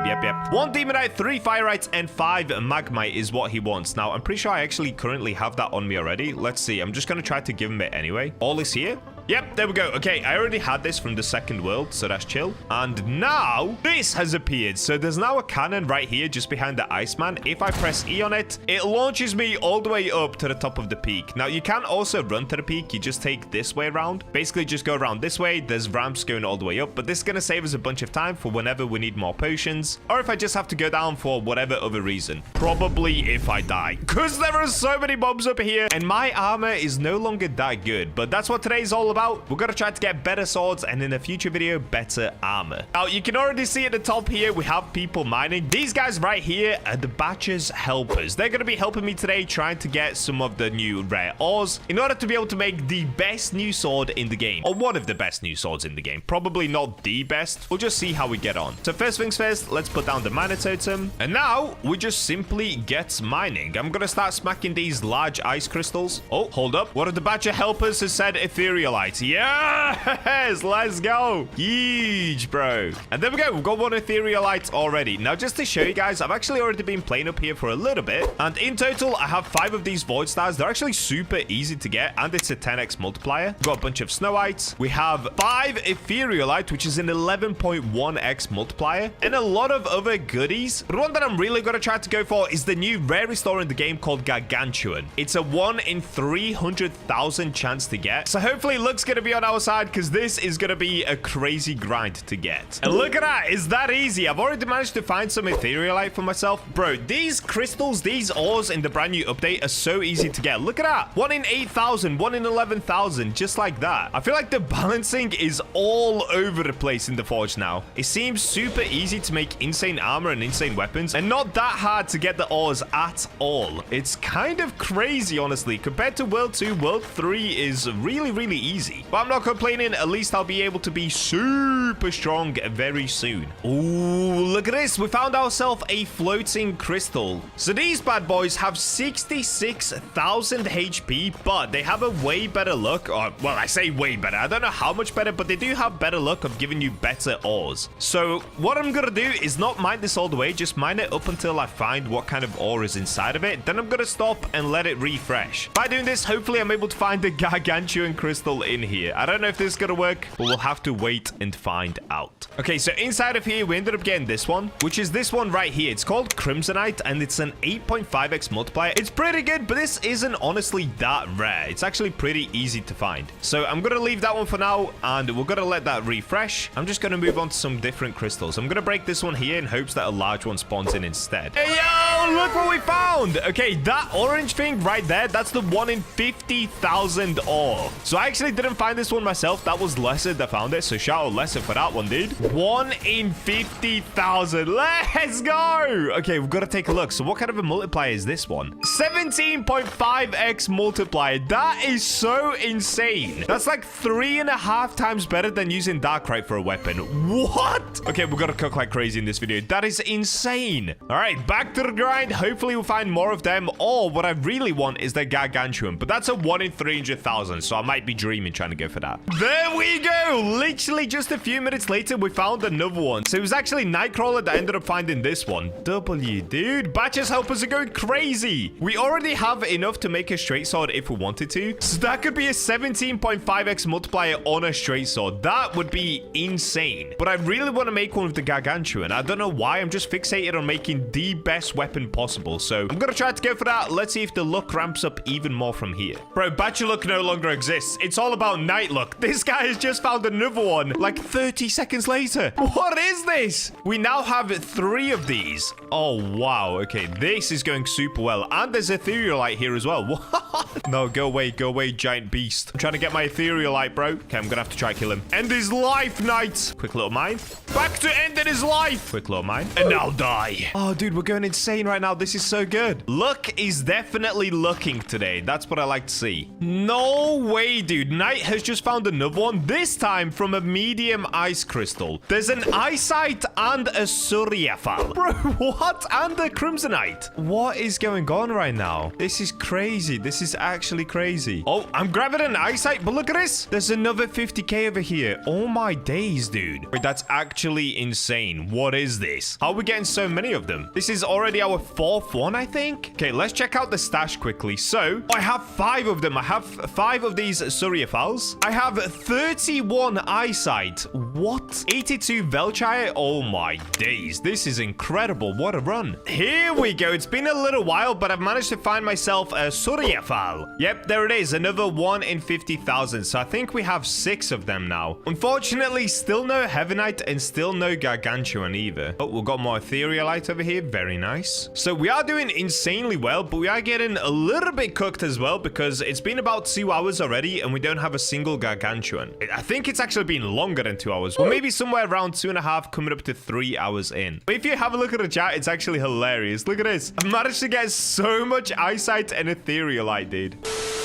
1 demonite, 3 firelights, and 5 magmite is what he wants. Now, I'm pretty sure I actually currently have that on me already. Let's see. I'm just going to try to give him it anyway. All is here. Yep, there we go. Okay, I already had this from the second world, so that's chill. And now this has appeared. So there's now a cannon right here just behind the Iceman. If I press E on it, it launches me all the way up to the top of the peak. Now, you can also run to the peak. You just take this way around. Basically, just go around this way. There's ramps going all the way up, but this is going to save us a bunch of time for whenever we need more potions, or if I just have to go down for whatever other reason. Probably if I die, because there are so many mobs up here, and my armor is no longer that good, but that's what today's all about. We're going to try to get better swords, and in a future video, better armor. Now, you can already see at the top here, we have people mining. These guys right here are the Bacha's helpers. They're going to be helping me today trying to get some of the new rare ores in order to be able to make the best new sword in the game, or one of the best new swords in the game. Probably not the best. We'll just see how we get on. So first things first, let's put down the miner totem, and now we just simply get mining. I'm going to start smacking these large ice crystals. Oh, hold up. One of the Bacha helpers has said etherealite. Yes, let's go. Huge, bro. And there we go. We've got one etherealite already. Now, just to show you guys, I've actually already been playing up here for a little bit, and in total, I have 5 of these void stars. They're actually super easy to get, and it's a 10x multiplier. We've got a bunch of snowites. We have 5 etherealite, which is an 11.1x multiplier, and a lot of other goodies. But one that I'm really going to try to go for is the new rarest ore in the game called Gargantuan. It's a 1 in 300,000 chance to get. So hopefully luck's going to be on our side, because this is going to be a crazy grind to get. And look at that. It's that easy. I've already managed to find some etherealite for myself. Bro, these crystals, these ores in the brand new update are so easy to get. Look at that. 1 in 8,000, 1 in 11,000, just like that. I feel like the balancing is all over the place in the Forge now. It seems super easy to make insane armor and insane weapons, and not that hard to get the ores at all. It's kind of crazy, honestly. Compared to World 2, World 3 is really, really easy. But I'm not complaining. At least I'll be able to be super strong very soon. Ooh, look at this. We found ourselves a floating crystal. So these bad boys have 66,000 HP, but they have a way better luck. Or, well, I say way better. I don't know how much better, but they do have better luck of giving you better ores. So what I'm going to do is not mine this all the way. Just mine it up until I find what kind of ore is inside of it. Then I'm going to stop and let it refresh. By doing this, hopefully I'm able to find the Gargantuan crystal in here. I don't know if this is going to work, but we'll have to wait and find out. Okay, so inside of here, we ended up getting this one, which is this one right here. It's called Crimsonite, and it's an 8.5x multiplier. It's pretty good, but this isn't honestly that rare. It's actually pretty easy to find. So I'm going to leave that one for now, and we're going to let that refresh. I'm just going to move on to some different crystals. I'm going to break this one here in hopes that a large one spawns in instead. Hey, yo, look what we found. Okay, that orange thing right there, that's the 1 in 50,000 ore. So I actually didn't find this one myself. That was Lesser that found it, so shout out Lesser for that one, dude. 1 in 50,000. Let's go. Okay, we've got to take a look. So what kind of a multiplier is this one? 17.5x multiplier. That is so insane. That's like 3.5 times better than using Darkrite for a weapon. What? Okay, we've got to cook like crazy in this video. That is insane. All right, back to the grind. Hopefully we'll find more of them, or what I really want is the Gargantuan, but that's a 1 in 300,000, so I might be dreaming trying to go for that. There we go. Literally just a few minutes later, we found another one. So it was actually Nightcrawler that ended up finding this one. W, dude. Bacha's helpers are going crazy. We already have enough to make a straight sword if we wanted to. So that could be a 17.5x multiplier on a straight sword. That would be insane. But I really want to make one with the Gargantuan. I don't know why. I'm just fixated on making the best weapon possible. So I'm going to try to go for that. Let's see if the luck ramps up even more from here. Bro, Bacha luck no longer exists. It's all about night luck. This guy has just found another one like 30 seconds later. What is this? We now have 3 of these. Oh, wow. Okay, this is going super well. And there's etherealite here as well. What? No, go away, giant beast. I'm trying to get my etherealite, bro. Okay, I'm going to have to try kill him. End his life, knight. Quick little mine. Back to ending his life. Quick little mine. And now die. Oh, dude, we're going insane right now. This is so good. Luck is definitely looking today. That's what I like to see. No way, dude. Knight has just found another one. This time from a medium ice crystal. There's an eyesight and a Surafile. Bro, what? And a crimsonite. What is going on right now? This is crazy. This is actually crazy. Oh, I'm grabbing an eyesight, but look at this. There's another 50k over here. Oh my days, dude. Wait, that's actually actually insane. What is this? How are we getting so many of them? This is already our 4th one, I think. Okay, let's check out the stash quickly. So, I have 5 of them. I have 5 of these Surafiles. I have 31 eyesight. What? 82 Velchire? Oh my days. This is incredible. What a run. Here we go. It's been a little while, but I've managed to find myself a Surafile. Yep, there it is. Another 1 in 50,000. So I think we have 6 of them now. Unfortunately, still no Heavenite and still no Gargantuan either. Oh, we've got more Etherealite over here. Very nice. So we are doing insanely well, but we are getting a little bit cooked as well because it's been about 2 hours already and we don't have a single Gargantuan. I think it's actually been longer than 2 hours. Well, maybe somewhere around 2.5, coming up to 3 hours in. But if you have a look at the chat, it's actually hilarious. Look at this. I've managed to get so much eyesight and Etherealite, dude.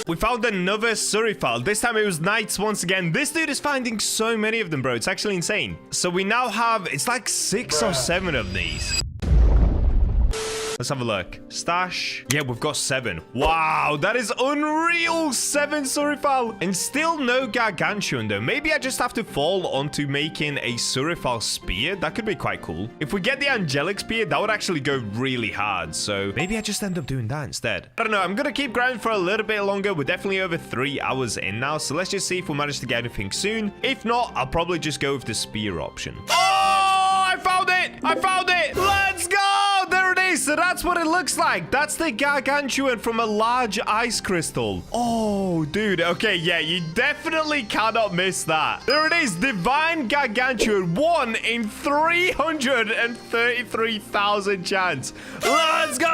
We found another Surafile. This time it was knights once again. This dude is finding so many of them, bro. It's actually insane. So we now have, it's like 6 or 7 of these. Let's have a look. Stash. Yeah, we've got 7. Wow, that is unreal. 7 Surafile. And still no Gargantuan, though. Maybe I just have to fall onto making a Surafile spear. That could be quite cool. If we get the Angelic spear, that would actually go really hard. So maybe I just end up doing that instead. I don't know. I'm going to keep grinding for a little bit longer. We're definitely over 3 hours in now. So let's just see if we manage to get anything soon. If not, I'll probably just go with the spear option. Oh, I found it. I found it. Let's go. There it is. So that's what it looks like. That's the Gargantuan from a large ice crystal. Oh, dude. Okay, yeah, you definitely cannot miss that. There it is. Divine Gargantuan. 1 in 333,000 chance. Let's go.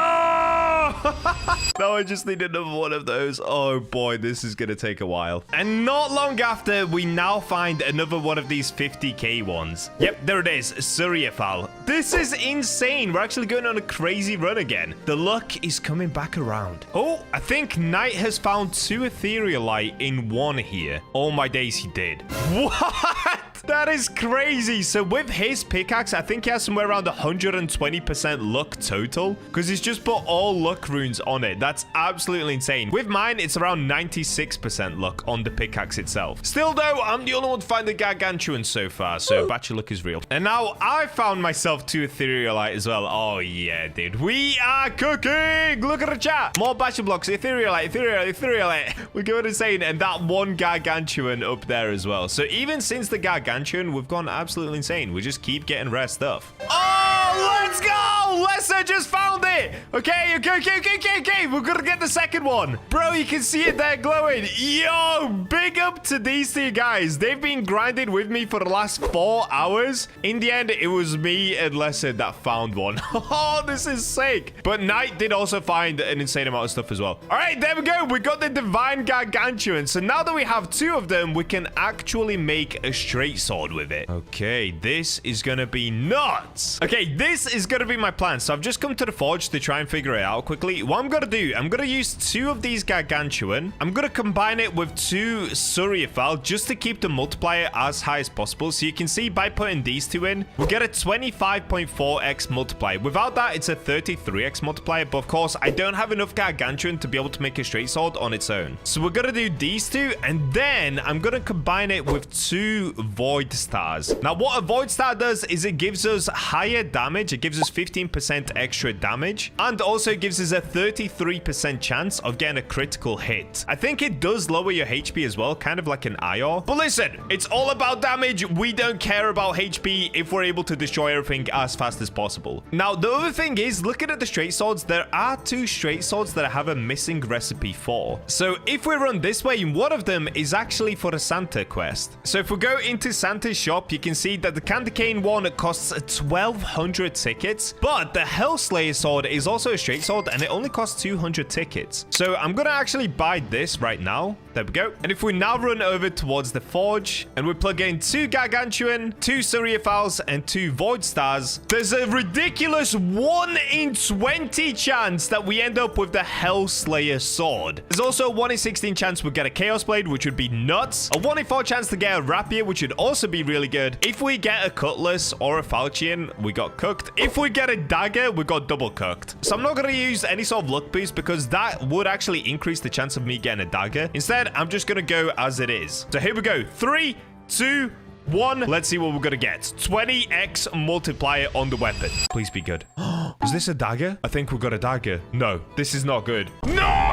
Now I just need another one of those. Oh, boy, this is going to take a while. And not long after, we now find another one of these 50k ones. Yep, there it is. Surafile. This is insane. We're actually going on a crazy run again. The luck is coming back around. Oh, I think Knight has found 2 Etherealite in 1 here. Oh my days, he did. What? That is crazy. So with his pickaxe, I think he has somewhere around 120% luck total because he's just put all luck runes on it. That's absolutely insane. With mine, it's around 96% luck on the pickaxe itself. Still though, I'm the only one to find the Gargantuan so far, so Bacha luck is real. And now I found myself 2 Etherealite as well. Oh yeah, dude. We are cooking. Look at the chat. More BachaBlox, Etherealite. We're going insane. And that 1 Gargantuan up there as well. So even since the Gargantuan, we've gone absolutely insane. We just keep getting rare stuff. Oh, let's go! Lesser just found it. Okay. We're gonna get the second one. Bro, you can see it there glowing. Yo, big up to these 2 guys. They've been grinding with me for the last 4 hours. In the end, it was me and Lesser that found one. Oh, this is sick. But Knight did also find an insane amount of stuff as well. All right, there we go. We got the Divine Gargantuan. So now that we have 2 of them, we can actually make a straight sword with it. Okay, this is gonna be nuts. Okay, this is gonna be my plan. So I've just come to the forge to try and figure it out quickly. What I'm gonna do, I'm gonna use 2 of these Gargantuan. I'm gonna combine it with 2 Surafile just to keep the multiplier as high as possible. So you can see by putting these 2 in, we get a 25.4x multiplier. Without that, it's a 33x multiplier. But of course, I don't have enough Gargantuan to be able to make a straight sword on its own. So we're gonna do these 2, and then I'm gonna combine it with 2 Void Stars. Now, what a Void Star does is it gives us higher damage. It gives us 15% extra damage, and also gives us a 33% chance of getting a critical hit. I think it does lower your HP as well, kind of like an IR. But listen, it's all about damage. We don't care about HP if we're able to destroy everything as fast as possible. Now, the other thing is, looking at the straight swords, there are 2 straight swords that I have a missing recipe for. So if we run this way, one of them is actually for the Santa quest. So if we go into Santa's shop, you can see that the Candy Cane one costs 1,200 tickets, but the Hellslayer sword is also a straight sword, and it only costs 200 tickets. So I'm gonna actually buy this right now. There we go. And if we now run over towards the forge, and we plug in 2 Gargantuan, 2 Surafiles, and 2 Void Stars, there's a ridiculous 1 in 20 chance that we end up with the Hellslayer sword. There's also a 1 in 16 chance we'll get a Chaos Blade, which would be nuts. A 1 in 4 chance to get a Rapier, which would also be really good. If we get a Cutlass or a Falchion, we got cooked. If we get a Dagger, we got double cooked. So I'm not going to use any sort of luck boost because that would actually increase the chance of me getting a Dagger. Instead, I'm just going to go as it is. So here we go. 3, 2, 1. Let's see what we're gonna get. 20x multiplier on the weapon. Please be good. Is this a dagger? I think we got a dagger. No, this is not good. No!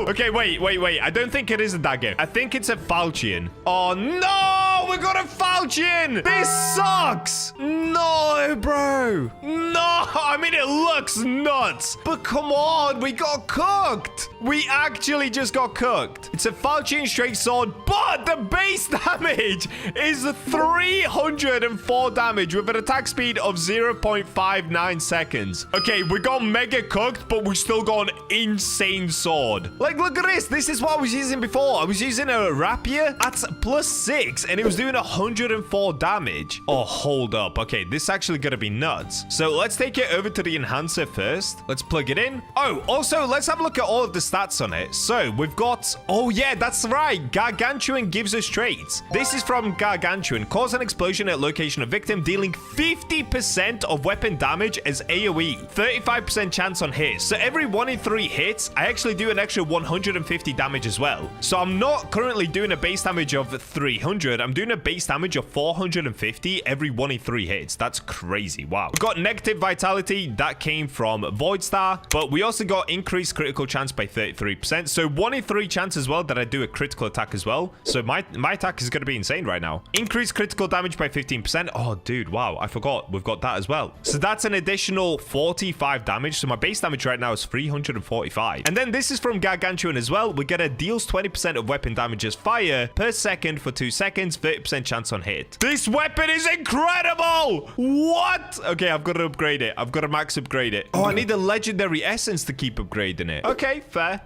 Okay, wait. I don't think it is a dagger. I think it's a falchion. Oh, no! We got a falchion! This sucks! No, bro. No! I mean, it looks nuts. But come on, we got cooked. We actually just got cooked. It's a falchion straight sword, but the base damage is 304 damage with an attack speed of 0.59 seconds. Okay, we got mega cooked, but we still got an insane sword. Like, look at this. This is what I was using before. I was using a rapier at +6, and it was doing 104 damage. Oh, hold up. Okay, this is actually gonna be nuts. So let's take it over to the enhancer first. Let's plug it in. Oh, also, let's have a look at all of the stats on it. So we've got... Oh, yeah, that's right. Gargantuan gives us traits. This is from Gargantuan. Cause an explosion at location of victim, dealing 50% of weapon damage as AoE. 35% chance on hits. So every 1 in 3 hits, I actually do an extra 150 damage as well. So I'm not currently doing a base damage of 300. I'm doing a base damage of 450 every 1 in 3 hits. That's crazy. Wow. We've got negative vitality. That came from Void Star. But we also got increased critical chance by 33%. So 1 in 3 chance as well that I do a critical attack as well. So my attack is going to be insane right now. Increased critical damage by 15%. Oh, dude. Wow. I forgot. We've got that as well. So that's an additional 45 damage. So my base damage right now is 345. And then this is from Gargantuan as well. We get a deals 20% of weapon damage as fire per second for 2 seconds. 30% chance on hit. This weapon is incredible. What? Okay, I've got to upgrade it. I've got to max upgrade it. Oh, I need a legendary essence to keep upgrading it. Okay, fair.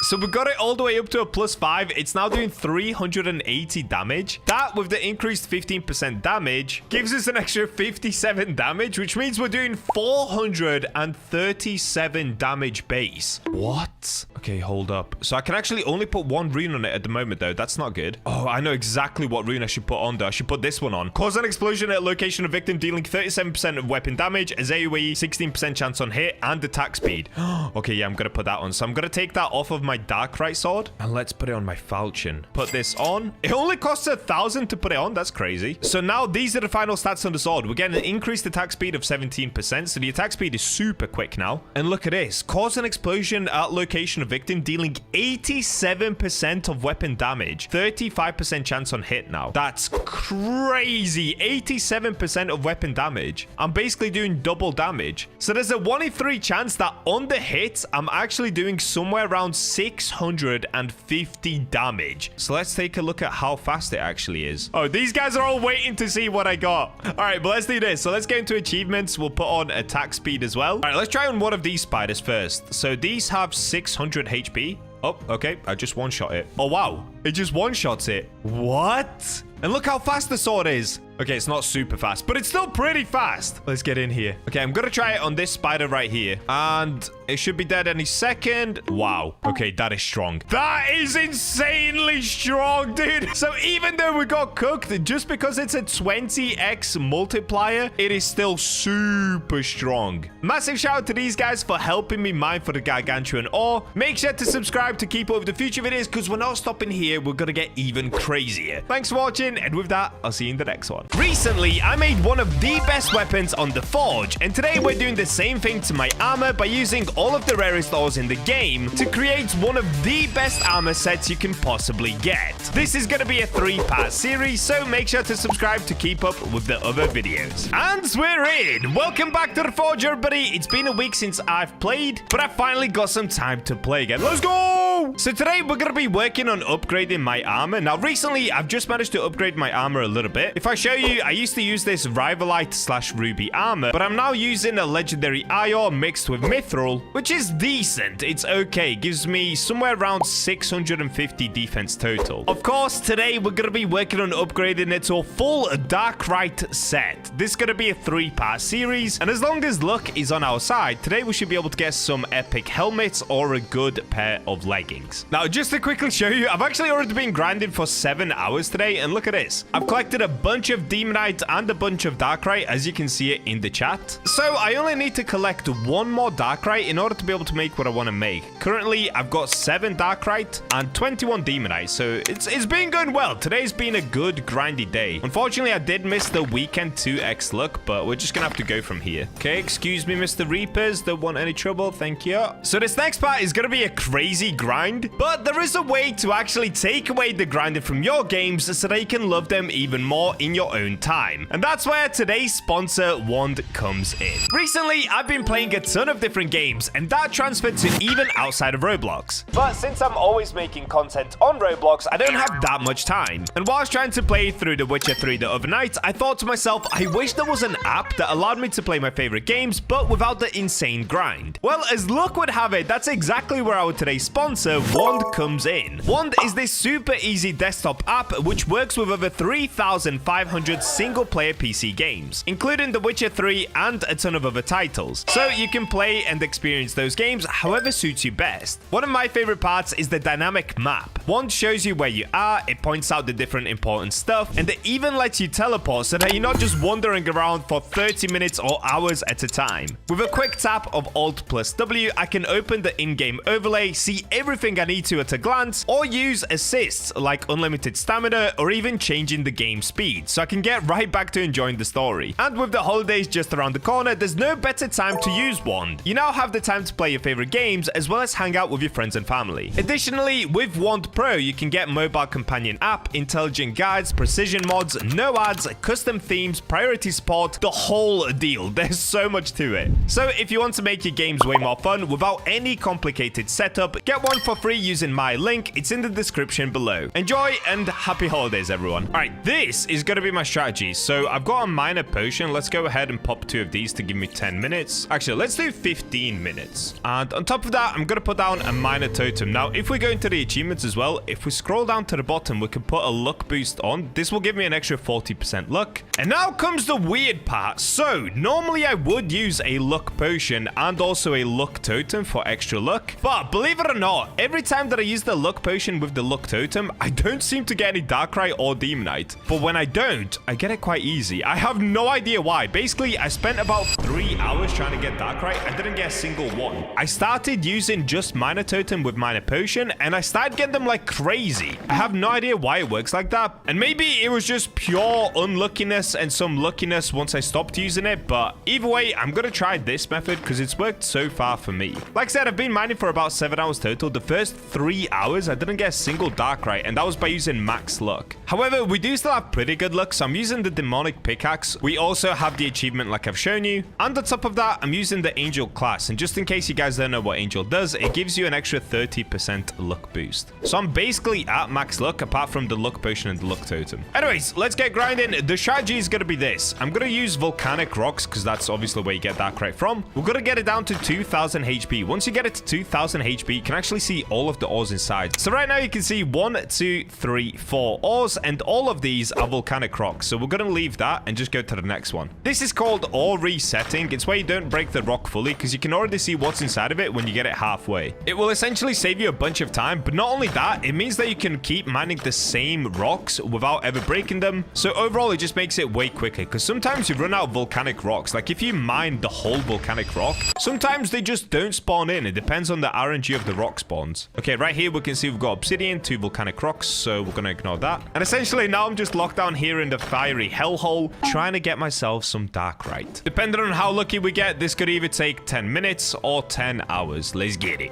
So we got it all the way up to a +5. It's now doing 380 damage. That with the increased 15% damage gives us an extra 57 damage, which means we're doing 437 damage base. What? Okay, hold up. So I can actually only put 1 rune on it at the moment, though. That's not good. Oh, I know exactly what rune I should put on, though. I should put this one on. Cause an explosion at location of victim, dealing 37% of weapon damage as AoE, 16% chance on hit, and attack speed. Okay, yeah, I'm gonna put that on. So I'm gonna take that off of my Darkrite sword, and let's put it on my falchion. Put this on. It only costs 1,000 to put it on. That's crazy. So now these are the final stats on the sword. We're getting an increased attack speed of 17%. So the attack speed is super quick now. And look at this. Cause an explosion at location of victim, dealing 87% of weapon damage. 35% chance on hit now. That's crazy. 87% of weapon damage. I'm basically doing double damage. So there's a 1 in 3 chance that on the hit, I'm actually doing somewhere around 650 damage. So let's take a look at how fast it actually is. Oh, these guys are all waiting to see what I got. All right, but let's do this. So let's get into achievements. We'll put on attack speed as well. All right, let's try on one of these spiders first. So these have 600 HP. Oh, okay. I just one-shot it. Oh, wow. It just one-shots it. What? And look how fast the sword is. Okay, it's not super fast, but it's still pretty fast. Let's get in here. Okay, I'm gonna try it on this spider right here. And it should be dead any second. Wow. Okay, that is strong. That is insanely strong, dude. So even though we got cooked, just because it's a 20x multiplier, it is still super strong. Massive shout out to these guys for helping me mine for the Gargantuan Ore. Make sure to subscribe to keep up with the future videos, because we're not stopping here. We're gonna get even crazier. Thanks for watching, and with that, I'll see you in the next one. Recently, I made one of the best weapons on The Forge, and today we're doing the same thing to my armor by using all of the rarest ores in the game to create one of the best armor sets you can possibly get. This is going to be a 3-part series, so make sure to subscribe to keep up with the other videos. And we're in! Welcome back to The Forge, everybody! It's been a week since I've played, but I finally got some time to play again. Let's go! So today we're going to be working on upgrading my armor. Now, recently, I've just managed to upgrade my armor a little bit. If I show you, I used to use this Rivalite/Ruby armor, but I'm now using a legendary Ior mixed with Mithril, which is decent. It's okay. Gives me somewhere around 650 defense total. Of course, today we're going to be working on upgrading it to a full Darkrite set. This is going to be a 3-part series, and as long as luck is on our side, today we should be able to get some epic helmets or a good pair of leggings. Now, just to quickly show you, I've actually already been grinding for 7 hours today, and look at this. I've collected a bunch of Demonite and a bunch of Darkrite, as you can see it in the chat. So I only need to collect one more Darkrite in order to be able to make what I want to make. Currently, I've got 7 Darkrite and 21 Demonite, so it's been going well. Today's been a good grindy day. Unfortunately, I did miss the weekend 2x luck, but we're just gonna have to go from here. Okay, excuse me, Mr. Reapers. Don't want any trouble, thank you. So this next part is gonna be a crazy grind, but there is a way to actually take away the grinding from your games so that you can love them even more in your own time. And that's where today's sponsor, Wand, comes in. Recently, I've been playing a ton of different games, and that transferred to even outside of Roblox. But since I'm always making content on Roblox, I don't have that much time. And while I was trying to play through The Witcher 3 the other night, I thought to myself, I wish there was an app that allowed me to play my favorite games, but without the insane grind. Well, as luck would have it, that's exactly where our today's sponsor, Wand, comes in. Wand is this super easy desktop app which works with over 3,500 single-player PC games, including The Witcher 3 and a ton of other titles. So you can play and experience those games however suits you best. One of my favorite parts is the dynamic map. Wand shows you where you are, it points out the different important stuff, and it even lets you teleport so that you're not just wandering around for 30 minutes or hours at a time. With a quick tap of Alt+W, I can open the in-game overlay, see everything I need to at a glance, or use assists like unlimited stamina or even changing the game speed so I can get right back to enjoying the story. And with the holidays just around the corner, there's no better time to use Wand. You now have the time to play your favorite games as well as hang out with your friends and family. Additionally, with Wand Pro, you can get mobile companion app, intelligent guides, precision mods, no ads, custom themes, priority support, the whole deal. There's so much to it. So if you want to make your games way more fun without any complicated setup, get one for free using my link. It's in the description below. Enjoy and happy holidays, everyone. All right, this is going to be my strategy. So I've got a minor potion. Let's go ahead and pop 2 of these to give me 10 minutes. Actually, let's do 15 minutes. And on top of that, I'm going to put down a minor totem. Now, if we go into the achievements as well, if we scroll down to the bottom, we can put a luck boost on. This will give me an extra 40% luck. And now comes the weird part. So normally I would use a luck potion and also a luck totem for extra luck. But believe it or not, every time that I use the luck potion with the luck totem, I don't seem to get any Darkrite or Demonite. But when I don't, I get it quite easy. I have no idea why. Basically, I spent about 3 hours trying to get Darkrite. I didn't get a single one. I started using just minor totem with minor potion, and I started getting them like crazy. I have no idea why it works like that. And maybe it was just pure unluckiness and some luckiness once I stopped using it. But either way, I'm going to try this method because it's worked so far for me. Like I said, I've been mining for about 7 hours total. The first 3 hours, I didn't get a single Darkrite, and that was by using max luck. However, we do still have pretty good luck, so I'm using the demonic pickaxe. We also have the achievement like I've shown you. And on top of that, I'm using the angel class. And just in case you guys don't know what angel does, it gives you an extra 30% luck boost. So I'm basically at max luck apart from the luck potion and the luck totem. Anyways, let's get grinding. The strategy is going to be this. I'm going to use volcanic rocks because that's obviously where you get Darkrite from. We're going to get it down to 2000 HP. Once you get it to 2000 HP, you can actually see all of the ores inside. So right now you can see 1, 2, 3, 4 ores, and all of these are volcanic rocks. So we're going to leave that and just go to the next one. This is called ore resetting. It's where you don't break the rock fully because you can already see what's inside of it when you get it halfway. It will essentially save you a bunch of time, but not only that, it means that you can keep mining the same rocks without ever breaking them. So overall, it just makes it way quicker because sometimes you run out of volcanic rocks. Like if you mine the whole volcanic rock, sometimes they just don't spawn in. It depends on the RNG of the rock spawns. Okay, right here we can see we've got obsidian, 2 volcanic rocks, so we're going to ignore that. And essentially now I'm just locked down here in the fiery hellhole trying to get myself some Darkrite. Depending on how lucky we get, this could either take 10 minutes or 10 hours. Let's get it.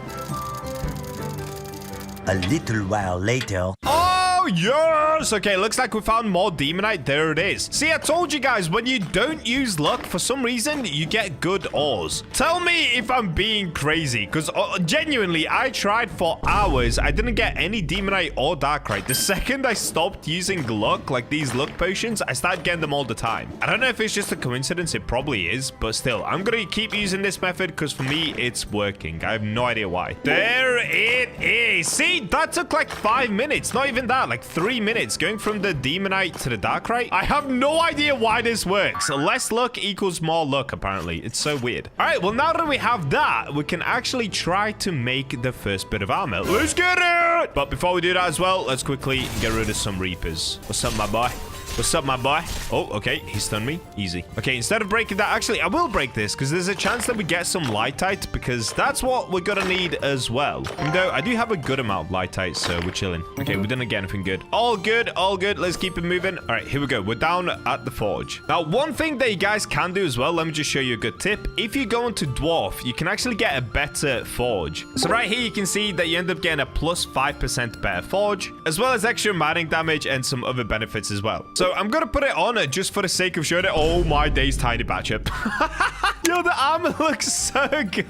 A little while later. Oh, yes! Okay, looks like we found more Demonite. There it is. See, I told you guys, when you don't use luck, for some reason, you get good ores. Tell me if I'm being crazy, because genuinely, I tried for hours. I didn't get any Demonite or Darkrite. The second I stopped using luck, like these luck potions, I started getting them all the time. I don't know if it's just a coincidence. It probably is, but still, I'm going to keep using this method because for me, it's working. I have no idea why. There it is. See, that took like 5 minutes. Not even that, like 3 minutes going from the Demonite to the Darkrite. I have no idea why this works. Less luck equals more luck, apparently. It's so weird. All right, well, now that we have that, we can actually try to make the first bit of armor. Let's get it! But before we do that as well, let's quickly get rid of some Reapers. What's up, my boy? What's up, my boy? Oh, okay. He stunned me. Easy. Okay, instead of breaking that, actually, I will break this because there's a chance that we get some lightite because that's what we're going to need as well. Even though I do have a good amount of lightite, so we're chilling. Okay, we didn't get anything good. All good. All good. Let's keep it moving. All right, here we go. We're down at the forge. Now, one thing that you guys can do as well, let me just show you a good tip. If you go into dwarf, you can actually get a better forge. So right here, you can see that you end up getting a plus 5% better forge, as well as extra mining damage and some other benefits as well. So I'm going to put it on just for the sake of showing it. Oh my days, tiny Bacha. Yo, the armor looks so good.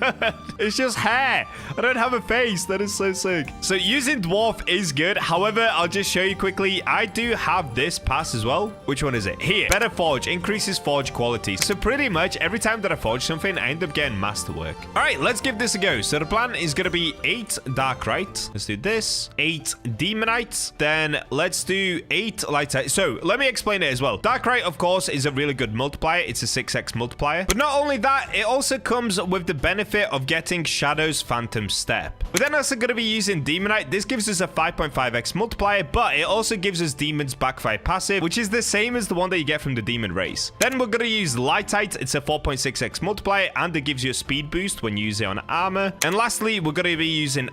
It's just hair. I don't have a face. That is so sick. So using dwarf is good. However, I'll just show you quickly. I do have this pass as well. Which one is it? Here. Better forge. Increases forge quality. So pretty much every time that I forge something, I end up getting masterwork. All right, let's give this a go. So the plan is going to be 8 Darkrite. Let's do this. 8 Demonites. Then let's do 8 Lightite. So let me explain it as well. Darkrite, of course, is a really good multiplier. It's a 6x multiplier. But not only that, it also comes with the benefit of getting Shadow's Phantom Step. We're then also going to be using Demonite. This gives us a 5.5x multiplier, but it also gives us Demon's Backfire passive, which is the same as the one that you get from the Demon race. Then we're going to use Lightite. It's a 4.6x multiplier, and it gives you a speed boost when you use it on armor. And lastly, we're going to be using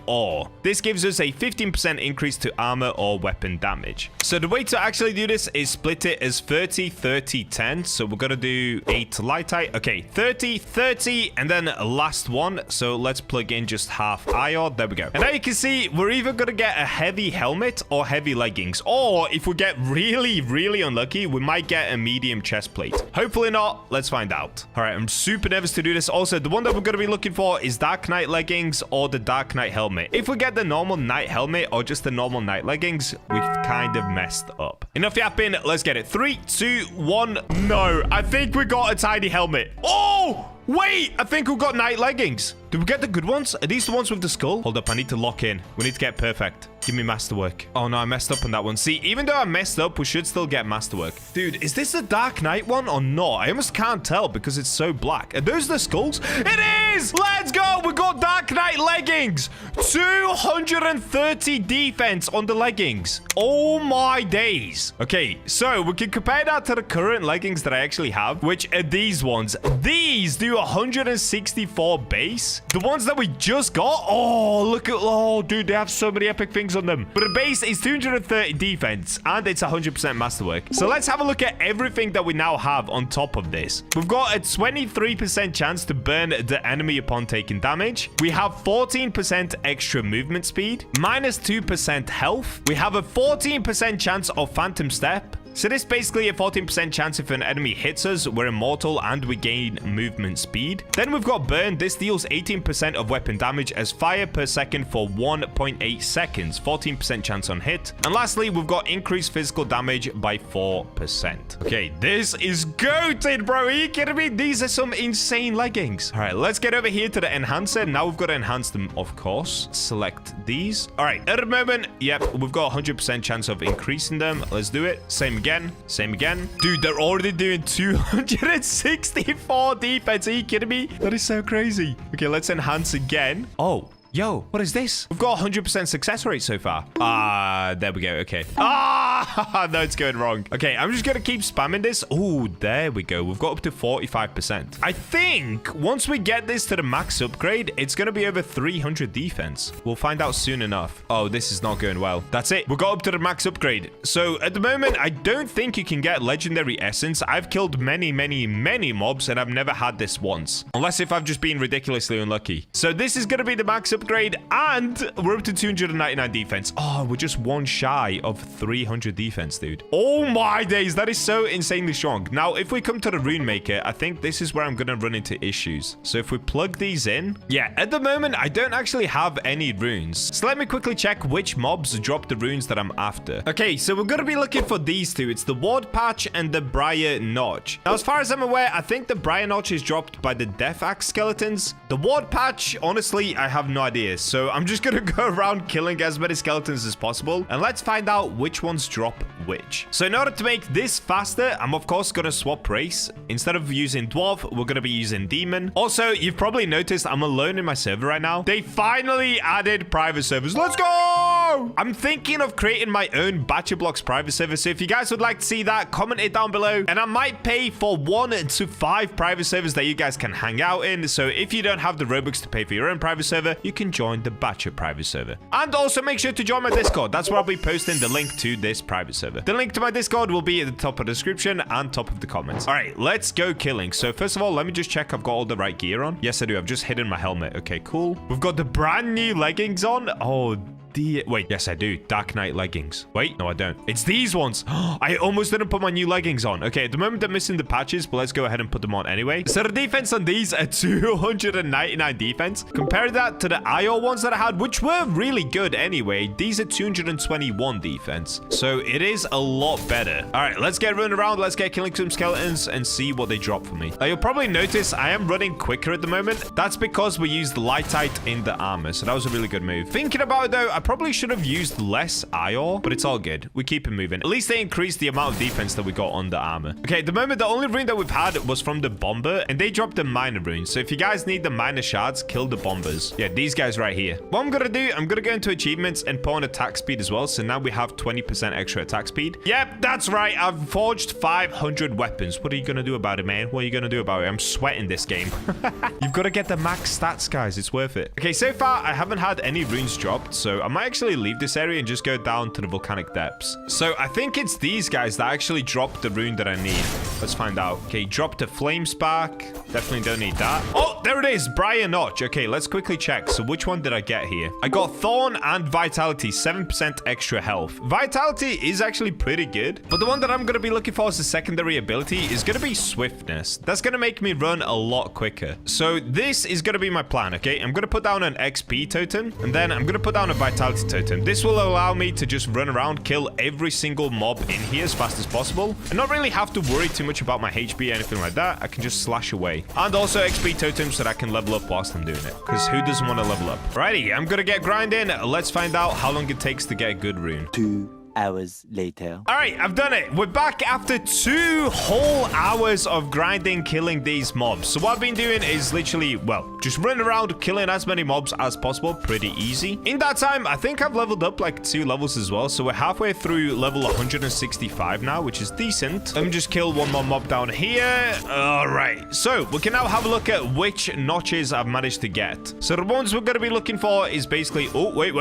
Ore. This gives us a 15% increase to armor or weapon damage. So the way to actually do this is split it as 30, 30, 10. So we're going to do 8 Lightite. Okay, 30, 30, and then last one. So let's plug in just half Ore. There we go. And now you can see we're either going to get a heavy helmet or heavy leggings. Or if we get really, really unlucky, we might get a medium chest plate. Hopefully not. Let's find out. All right, I'm super nervous to do this. Also, the one that we're going to be looking for is Dark Knight leggings or the Dark Knight helmet. If we get the normal Knight helmet or just the normal Knight leggings, we've kind of messed up. Enough yapping. Let's get it. 3, 2, 1. No, I think we got a tiny helmet. Oh, wait, I think we got Knight leggings. Did we get the good ones? Are these the ones with the skull? Hold up, I need to lock in. We need to get perfect. Give me masterwork. Oh no, I messed up on that one. See, even though I messed up, we should still get masterwork. Dude, is this the Dark Knight one or not? I almost can't tell because it's so black. Are those the skulls? It is! Let's go! We got Dark Knight leggings. 230 defense on the leggings. Oh my days. Okay, so we can compare that to the current leggings that I actually have, which are these ones. These do 164 base. The ones that we just got, oh, look at, oh, dude, they have so many epic things on them. But the base is 230 defense, and it's 100% masterwork. So let's have a look at everything that we now have on top of this. We've got a 23% chance to burn the enemy upon taking damage. We have 14% extra movement speed, minus 2% health. We have a 14% chance of Phantom Step. So this is basically a 14% chance if an enemy hits us, we're immortal, and we gain movement speed. Then we've got burn. This deals 18% of weapon damage as fire per second for 1.8 seconds. 14% chance on hit. And lastly, we've got increased physical damage by 4%. Okay, this is goated, bro. Are you kidding me? These are some insane leggings. All right, let's get over here to the enhancer. Now we've got to enhance them, of course. Select these. All right, at the moment, yep, we've got 100% chance of increasing them. Let's do it. Same again. Same again. Dude, they're already doing 264 defense. Are you kidding me? That is so crazy. Okay, let's enhance again. Oh. Yo, what is this? We've got 100% success rate so far. There we go. Okay. No, it's going wrong. Okay, I'm just going to keep spamming this. Oh, there we go. We've got up to 45%. I think once we get this to the max upgrade, it's going to be over 300 defense. We'll find out soon enough. Oh, this is not going well. That's it. We got up to the max upgrade. So at the moment, I don't think you can get legendary essence. I've killed many, many, many mobs, and I've never had this once. Unless if I've just been ridiculously unlucky. So this is going to be the max upgrade, and we're up to 299 defense. Oh, we're just one shy of 300 defense, dude. Oh my days, that is so insanely strong. Now, if we come to the rune maker, I think this is where I'm gonna run into issues. So if we plug these in, yeah, at the moment, I don't actually have any runes. So let me quickly check which mobs drop the runes that I'm after. Okay, so we're gonna be looking for these two. It's the Ward Patch and the Briar Notch. Now, as far as I'm aware, I think the Briar Notch is dropped by the Death Axe skeletons. The Ward Patch, honestly, I have no idea. So I'm just gonna go around killing as many skeletons as possible, and let's find out which ones drop which. So in order to make this faster, I'm of course gonna swap race. Instead of using Dwarf, we're gonna be using Demon. Also, you've probably noticed I'm alone in my server right now. They finally added private servers. Let's go! go. I'm thinking of creating my own BachaBlox private server. So if you guys would like to see that, comment it down below. And I might pay for 1 to 5 private servers that you guys can hang out in. So if you don't have the Robux to pay for your own private server, you can join the Bacha private server. And also make sure to join my Discord. That's where I'll be posting the link to this private server. The link to my Discord will be at the top of the description and top of the comments. All right, let's go killing. So first of all, let me just check I've got all the right gear on. Yes, I do. I've just hidden my helmet. Okay, cool. We've got the brand new leggings on. Oh, wait, yes, I do. Dark Knight leggings. Wait, no, I don't. It's these ones. I almost didn't put my new leggings on. Okay, at the moment, they're missing the patches, but let's go ahead and put them on anyway. So the defense on these are 299 defense. Compare that to the IO ones that I had, which were really good anyway. These are 221 defense. So it is a lot better. All right, let's get running around. Let's get killing some skeletons and see what they drop for me. Now, you'll probably notice I am running quicker at the moment. That's because we used Lightite in the armor. So that was a really good move. Thinking about it, though, I probably should have used less IO, but it's all good. We keep it moving. At least they increased the amount of defense that we got on the armor. Okay, at the moment, the only rune that we've had was from the bomber, and they dropped the miner rune. So if you guys need the miner shards, kill the bombers. Yeah, these guys right here. What I'm gonna do, I'm gonna go into achievements and put on attack speed as well. So now we have 20% extra attack speed. Yep, that's right. I've forged 500 weapons. What are you gonna do about it, man? What are you gonna do about it? I'm sweating this game. You've got to get the max stats, guys. It's worth it. Okay, so far, I haven't had any runes dropped, so I might actually leave this area and just go down to the volcanic depths. So I think it's these guys that actually dropped the rune that I need. Let's find out. Okay, dropped a flame spark. Definitely don't need that. Oh, there it is. Briar Notch. Okay, let's quickly check. So which one did I get here? I got Thorn and Vitality, 7% extra health. Vitality is actually pretty good, but the one that I'm going to be looking for as a secondary ability is going to be Swiftness. That's going to make me run a lot quicker. So this is going to be my plan, okay? I'm going to put down an XP totem, and then I'm going to put down a Vitality totem. This will allow me to just run around, kill every single mob in here as fast as possible, and not really have to worry too much about my HP or anything like that. I can just slash away. And also XP totems so that I can level up whilst I'm doing it, because who doesn't want to level up? Alrighty, I'm going to get grinding. Let's find out how long it takes to get a good rune. 2 hours later. All right, I've done it. We're back after 2 whole hours of grinding, killing these mobs. So what I've been doing is literally, well, just running around, killing as many mobs as possible. Pretty easy. In that time, I think I've leveled up like 2 levels as well. So we're halfway through level 165 now, which is decent. Let me just kill one more mob down here. All right. So we can now have a look at which notches I've managed to get. So the ones we're going to be looking for is basically, oh, wait.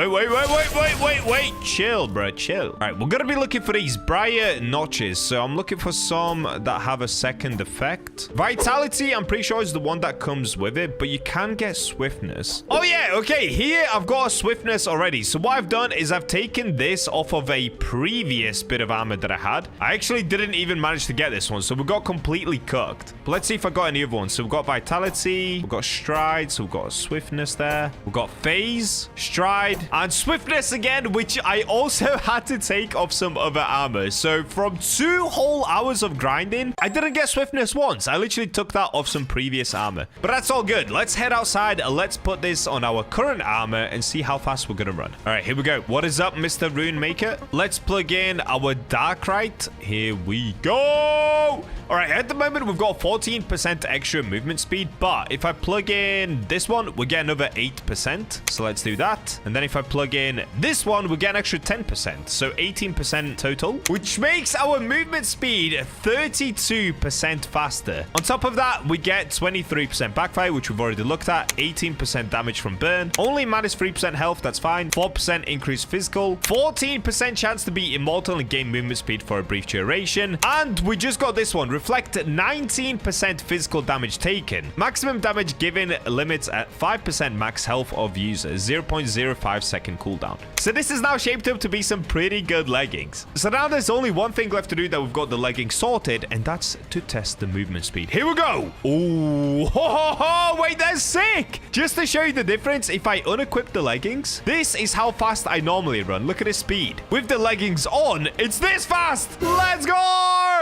Chill, bro, chill. All right, we're going to be looking for these briar notches. So I'm looking for some that have a second effect. Vitality, I'm pretty sure is the one that comes with it, but you can get swiftness. Oh yeah, okay, here I've got a swiftness already. So what I've done is I've taken this off of a previous bit of armor that I had. I actually didn't even manage to get this one, so we got completely cooked. But let's see if I got any other ones. So we've got vitality, we've got stride, so we've got a swiftness there. We've got phase, stride, and swiftness again, which I also had to take off some other armor. So from 2 whole hours of grinding, I didn't get swiftness once. I literally took that off some previous armor. But that's all good. Let's head outside. Let's put this on our current armor and see how fast we're gonna run. All right, here we go. What is up, Mr. Rune Maker? Let's plug in our Darkrite. Here we go. All right, at the moment, we've got 14% extra movement speed, but if I plug in this one, we get another 8%. So let's do that. And then if I plug in this one, we get an extra 10%. So 18% total, which makes our movement speed 32% faster. On top of that, we get 23% backfire, which we've already looked at, 18% damage from burn, only minus 3% health, that's fine, 4% increased physical, 14% chance to be immortal and gain movement speed for a brief duration, and we just got this one, reflect 19% physical damage taken, maximum damage given limits at 5% max health of user, 0.05 second cooldown. So this is now shaped up to be some pretty good leggings. So now there's only one thing left to do that we've got the leggings sorted, and that's to test the movement speed. Here we go. Oh, wait, that's sick. Just to show you the difference, if I unequip the leggings, this is how fast I normally run. Look at the speed. With the leggings on, it's this fast. Let's go.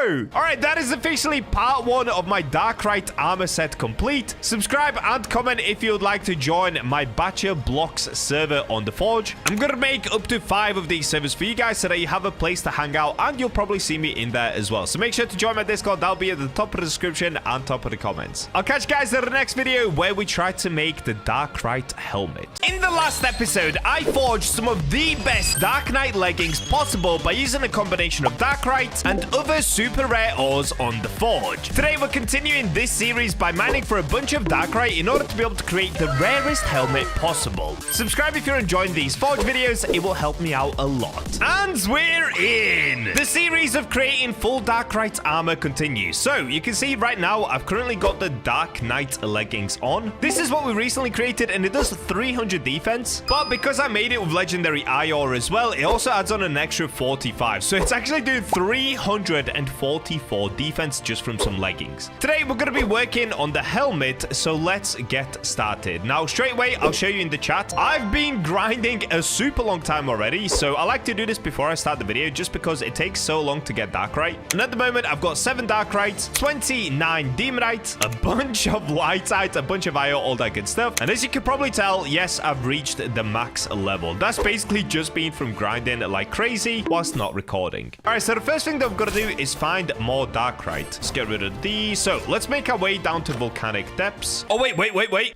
go. All right, that is officially part 1 of my Darkrite armor set complete. Subscribe and comment if you would like to join my BachaBlox server on The Forge. I'm gonna make up to 5 of these servers for you guys so that you have a place to hang out, and you'll probably see me in there as well. So make sure to join my Discord. That'll be at the top of the description and top of the comments. I'll catch you guys in the next video where we try to make the Darkrite helmet. In the last episode, I forged some of the best Dark Knight leggings possible by using a combination of Darkrite and other super rare ores on the Forge. Today, we're continuing this series by mining for a bunch of Darkrite in order to be able to create the rarest helmet possible. Subscribe if you're enjoying these Forge videos. It will help me out a lot. And we're in! The series of creating full Darkrite armor continues. So, you can see right now, I've currently got the Dark Knight leggings on. This is what we recently created, and it does 300 defense. But because I made it with legendary eye ore as well, it also adds on an extra 45. So it's actually doing 344 defense just from some leggings. Today, we're going to be working on the helmet, so let's get started. Now, straight away, I'll show you in the chat. I've been grinding a super long time already, so I like to do this before I start the video just because it takes so long to get Darkrite. And at the moment, I've got 7 Darkrites, 29 Demonite, a bunch of Whitite, a bunch of Io, all that good stuff. And as you can probably tell, yes, I've reached the max level. That's basically just been from grinding like crazy whilst not recording. All right, so the first thing that we've got to do is find more Darkrite. Let's get rid of these. So let's make our way down to volcanic depths. Oh, wait.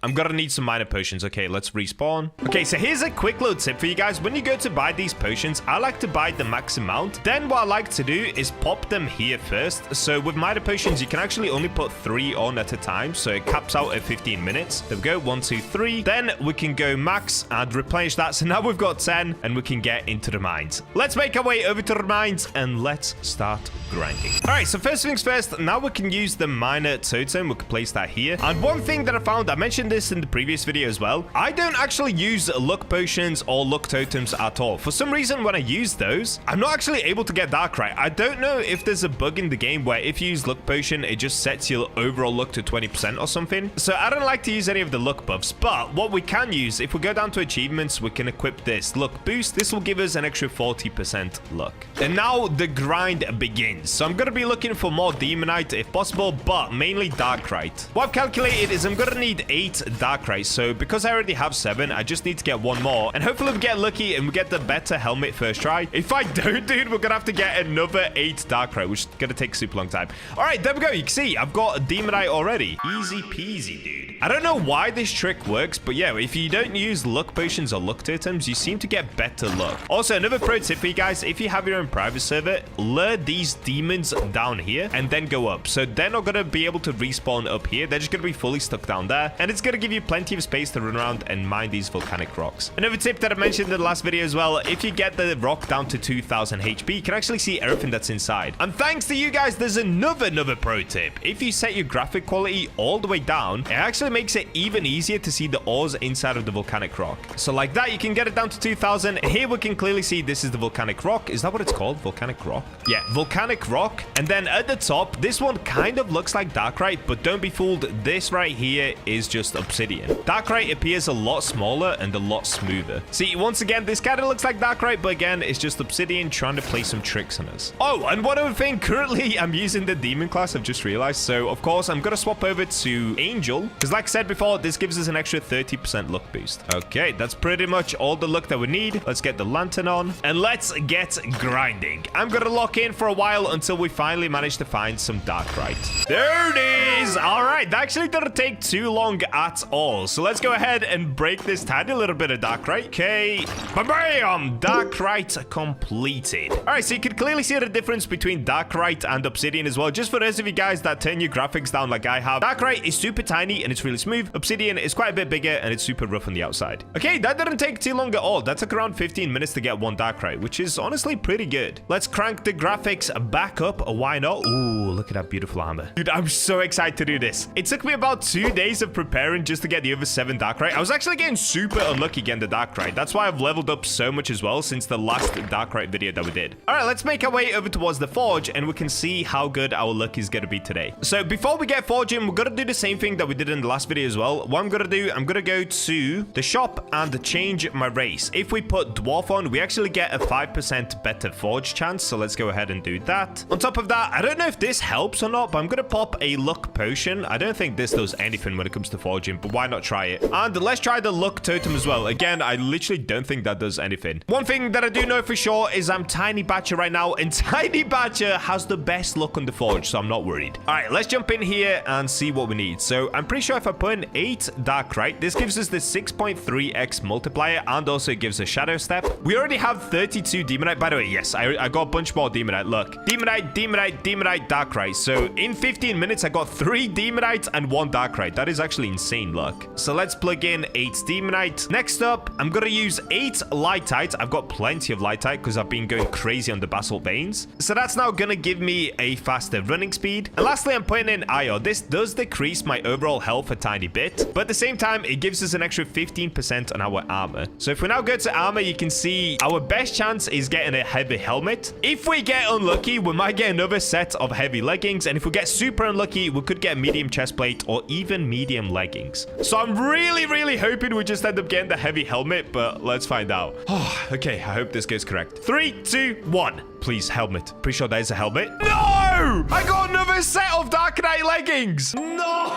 I'm gonna need some minor potions. Okay, let's respawn. Okay, so here's a quick little tip for you guys. When you go to buy these potions, I like to buy the max amount. Then what I like to do is pop them here first. So with minor potions, you can actually only put 3 on at a time. So it caps out at 15 minutes. There we go. 1, 2, 3. Then we can go max and replenish that. So now we've got 10 and we can get into the mines. Let's make our way over to the mines and let's start grinding. All right, so first things first, now we can use the miner totem. We can place that here. And one thing that I found, I mentioned this in the previous video as well, I don't actually use luck potions or luck totems at all. For some reason, when I use those, I'm not actually able to get Darkrite. I don't know if there's a bug in the game where if you use luck potion, it just sets your overall luck to 20% or something. So I don't like to use any of the luck buffs, but what we can use, if we go down to achievements, we can equip this luck boost. This will give us an extra 40% luck. And now the grind begins. So I'm going to be looking for more Demonite if possible, but mainly Darkrite. What I've calculated is I'm going to need 8 Darkrite. So because I already have 7, I just need to get 1 more. And hopefully we get lucky and we get the better helmet first try. If I don't, dude, we're going to have to get another 8 Darkrite, which is going to take a super long time. All right, there we go. You can see I've got a Demonite already. Easy peasy, dude. I don't know why this trick works, but yeah, if you don't use luck potions or luck totems, you seem to get better luck. Also, another pro tip for you guys, if you have your own private server, lure these demons down here and then go up. So they're not going to be able to respawn up here. They're just going to be fully stuck down there. And it's going to give you plenty of space to run around and mine these volcanic rocks. Another tip that I mentioned in the last video as well, if you get the rock down to 2000 HP, you can actually see everything that's inside. And thanks to you guys, there's another pro tip. If you set your graphic quality all the way down, it actually makes it even easier to see the ores inside of the volcanic rock. So like that, you can get it down to 2000. Here we can clearly see this is the volcanic rock. Is that what it's called? Volcanic rock? Yeah, volcanic rock. And then at the top, this one kind of looks like Darkrite, but don't be fooled. This right here is just obsidian. Darkrite appears a lot smaller and a lot smoother. See, once again, this kind of looks like Darkrite, but again, it's just obsidian trying to play some tricks on us. Oh, and one other thing, currently I'm using the demon class, I've just realized. So of course, I'm going to swap over to Angel, because like I said before, this gives us an extra 30% luck boost. Okay, that's pretty much all the luck that we need. Let's get the lantern on and let's get grinding. I'm going to lock in for a while until we finally manage to find some Darkrite. There it is. All right, that actually didn't take too long at all. So let's go ahead and break this tiny little bit of Darkrite. Okay, bam, Darkrite completed. All right, so you can clearly see the difference between Darkrite and obsidian as well. Just for those of you guys that turn your graphics down like I have, Darkrite is super tiny and it's really smooth. Obsidian is quite a bit bigger and it's super rough on the outside. Okay, that didn't take too long at all. That took around 15 minutes to get 1 Darkrite, which is honestly pretty good. Let's crank the graphics back up. Why not? Ooh, look at that beautiful armor. Dude, I'm so excited to do this. It took me about 2 days of preparing just to get the other 7 Darkrite. I was actually getting super unlucky getting the Darkrite. That's why I've leveled up so much as well since the last Darkrite video that we did. All right, let's make our way over towards the Forge and we can see how good our luck is going to be today. So before we get forging, we're going to do the same thing that we did in the last last video as well. What I'm going to do, I'm going to go to the shop and change my race. If we put dwarf on, we actually get a 5% better forge chance. So let's go ahead and do that. On top of that, I don't know if this helps or not, but I'm going to pop a luck potion. I don't think this does anything when it comes to forging, but why not try it? And let's try the luck totem as well. Again, I literally don't think that does anything. One thing that I do know for sure is I'm Tiny Bacha right now, and Tiny Bacha has the best luck on the forge, so I'm not worried. All right, let's jump in here and see what we need. So I'm pretty sure if I put in 8 Darkrite, this gives us the 6.3x multiplier, and also it gives a shadow step. We already have 32 Demonite. By the way, yes, I got a bunch more Demonite. Look, Demonite, Demonite, Demonite, Darkrite. So in 15 minutes, I got 3 Demonite and 1 Darkrite. That is actually insane luck. So let's plug in 8 Demonite. Next up, I'm going to use 8 Lightite. I've got plenty of Lightite because I've been going crazy on the basalt veins. So that's now going to give me a faster running speed. And lastly, I'm putting in Io. This does decrease my overall health a tiny bit, but at the same time, it gives us an extra 15% on our armor. So if we now go to armor, you can see our best chance is getting a heavy helmet. If we get unlucky, we might get another set of heavy leggings. And if we get super unlucky, we could get medium chest plate or even medium leggings. So I'm really hoping we just end up getting the heavy helmet, but let's find out. Oh, okay, I hope this goes correct. 3, 2, 1. Please, helmet. Pretty sure that is a helmet. No! I got another set of Darkrite leggings. No!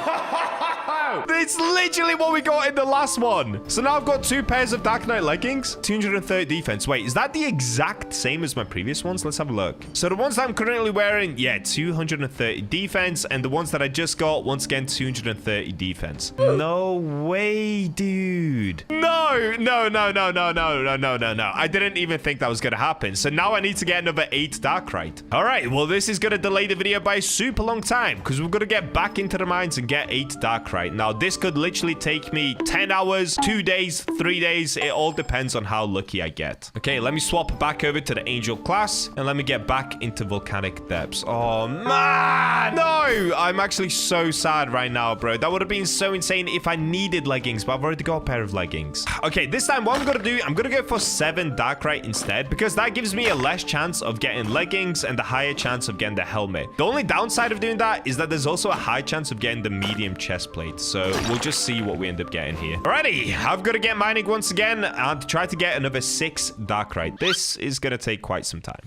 It's literally what we got in the last one. So now I've got 2 pairs of Darkrite leggings. 230 defense. Wait, is that the exact same as my previous ones? Let's have a look. So the ones that I'm currently wearing, yeah, 230 defense. And the ones that I just got, once again, 230 defense. No way, dude. No. I didn't even think that was going to happen. So now I need to get another 8 Darkrite. All right, well, this is going to delay the video by a super long time because we're going to get back into the mines and get 8 Darkrite. Now, this could literally take me 10 hours, 2 days, 3 days. It all depends on how lucky I get. Okay, let me swap back over to the Angel class and let me get back into Volcanic Depths. Oh, man. No, I'm actually so sad right now, bro. That would have been so insane if I needed leggings, but I've already got a pair of leggings. Okay, this time what I'm going to do, I'm going to go for 7 Darkrite instead because that gives me a less chance of getting leggings and a higher chance of getting the helmet. The only downside of doing that is that there's also a high chance of getting the medium chest plate. So we'll just see what we end up getting here. Alrighty, I've got to get mining once again and try to get another 6 Darkrite. This is going to take quite some time.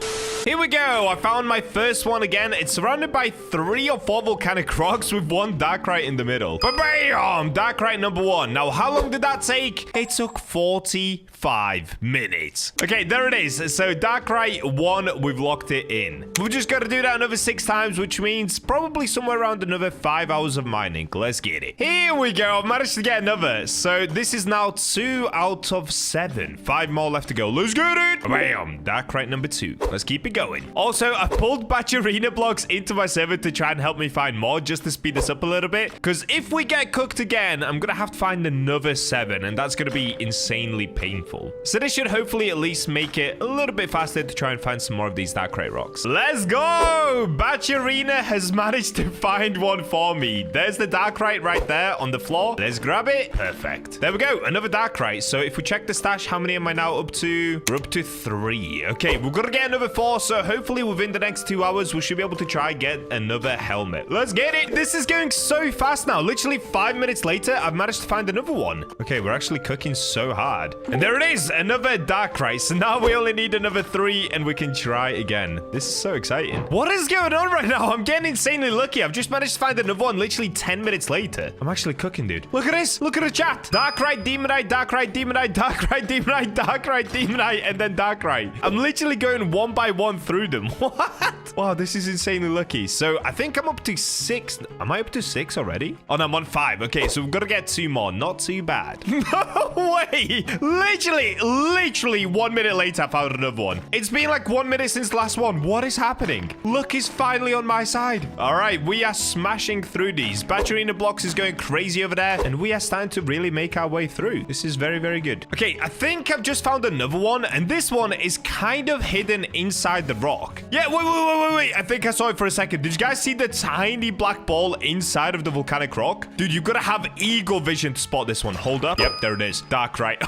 Here we go. I found my first one again. It's surrounded by 3 or 4 volcanic rocks with 1 Darkrite in the middle. Bam! Darkrite number 1. Now, how long did that take? It took 45 minutes. Okay, there it is. So Darkrite 1, we've locked it in. We've just got to do that another 6 times, which means probably somewhere around another 5 hours of mining. Let's get it. Here we go. I've managed to get another. So this is now 2 out of 7. 5 more left to go. Let's get it. Bam! Darkrite number 2. Let's keep it going. Also, I pulled Bacha blocks into my server to try and help me find more just to speed this up a little bit. Because if we get cooked again, I'm going to have to find another 7. And that's going to be insanely painful. So this should hopefully at least make it a little bit faster to try and find some more of these Darkrite rocks. Let's go! Bacha has managed to find one for me. There's the Darkrite right there on the floor. Let's grab it. Perfect. There we go. Another Darkrite. So if we check the stash, how many am I now up to? We're up to 3. Okay, we're going to get another 4. So hopefully within the next 2 hours, we should be able to try and get another helmet. Let's get it. This is going so fast now. Literally 5 minutes later, I've managed to find another one. Okay, we're actually cooking so hard. And there it is. Another Darkrite. So now we only need another 3 and we can try again. This is so exciting. What is going on right now? I'm getting insanely lucky. I've just managed to find another one literally 10 minutes later. I'm actually cooking, dude. Look at this. Look at the chat. Darkrite, Demonite, Darkrite, Demonite, Darkrite, Demonite, Darkrite, Demonite, and then Darkrite. I'm literally going one by one through them. What? Wow, this is insanely lucky. So I think I'm up to 6. Am I up to 6 already? Oh, no, I'm on 5. Okay, so we've got to get 2 more. Not too bad. No way. Literally 1 minute later, I found another one. It's been like 1 minute since the last one. What is happening? Luck is finally on my side. All right, we are smashing through these. BachaBlox is going crazy over there, and we are starting to really make our way through. This is very good. Okay, I think I've just found another one, and this one is kind of hidden inside the rock. Yeah, wait. I think I saw it for a second. Did you guys see the tiny black ball inside of the volcanic rock? Dude, you gotta have eagle vision to spot this one. Hold up. Yep, there it is. Darkrite.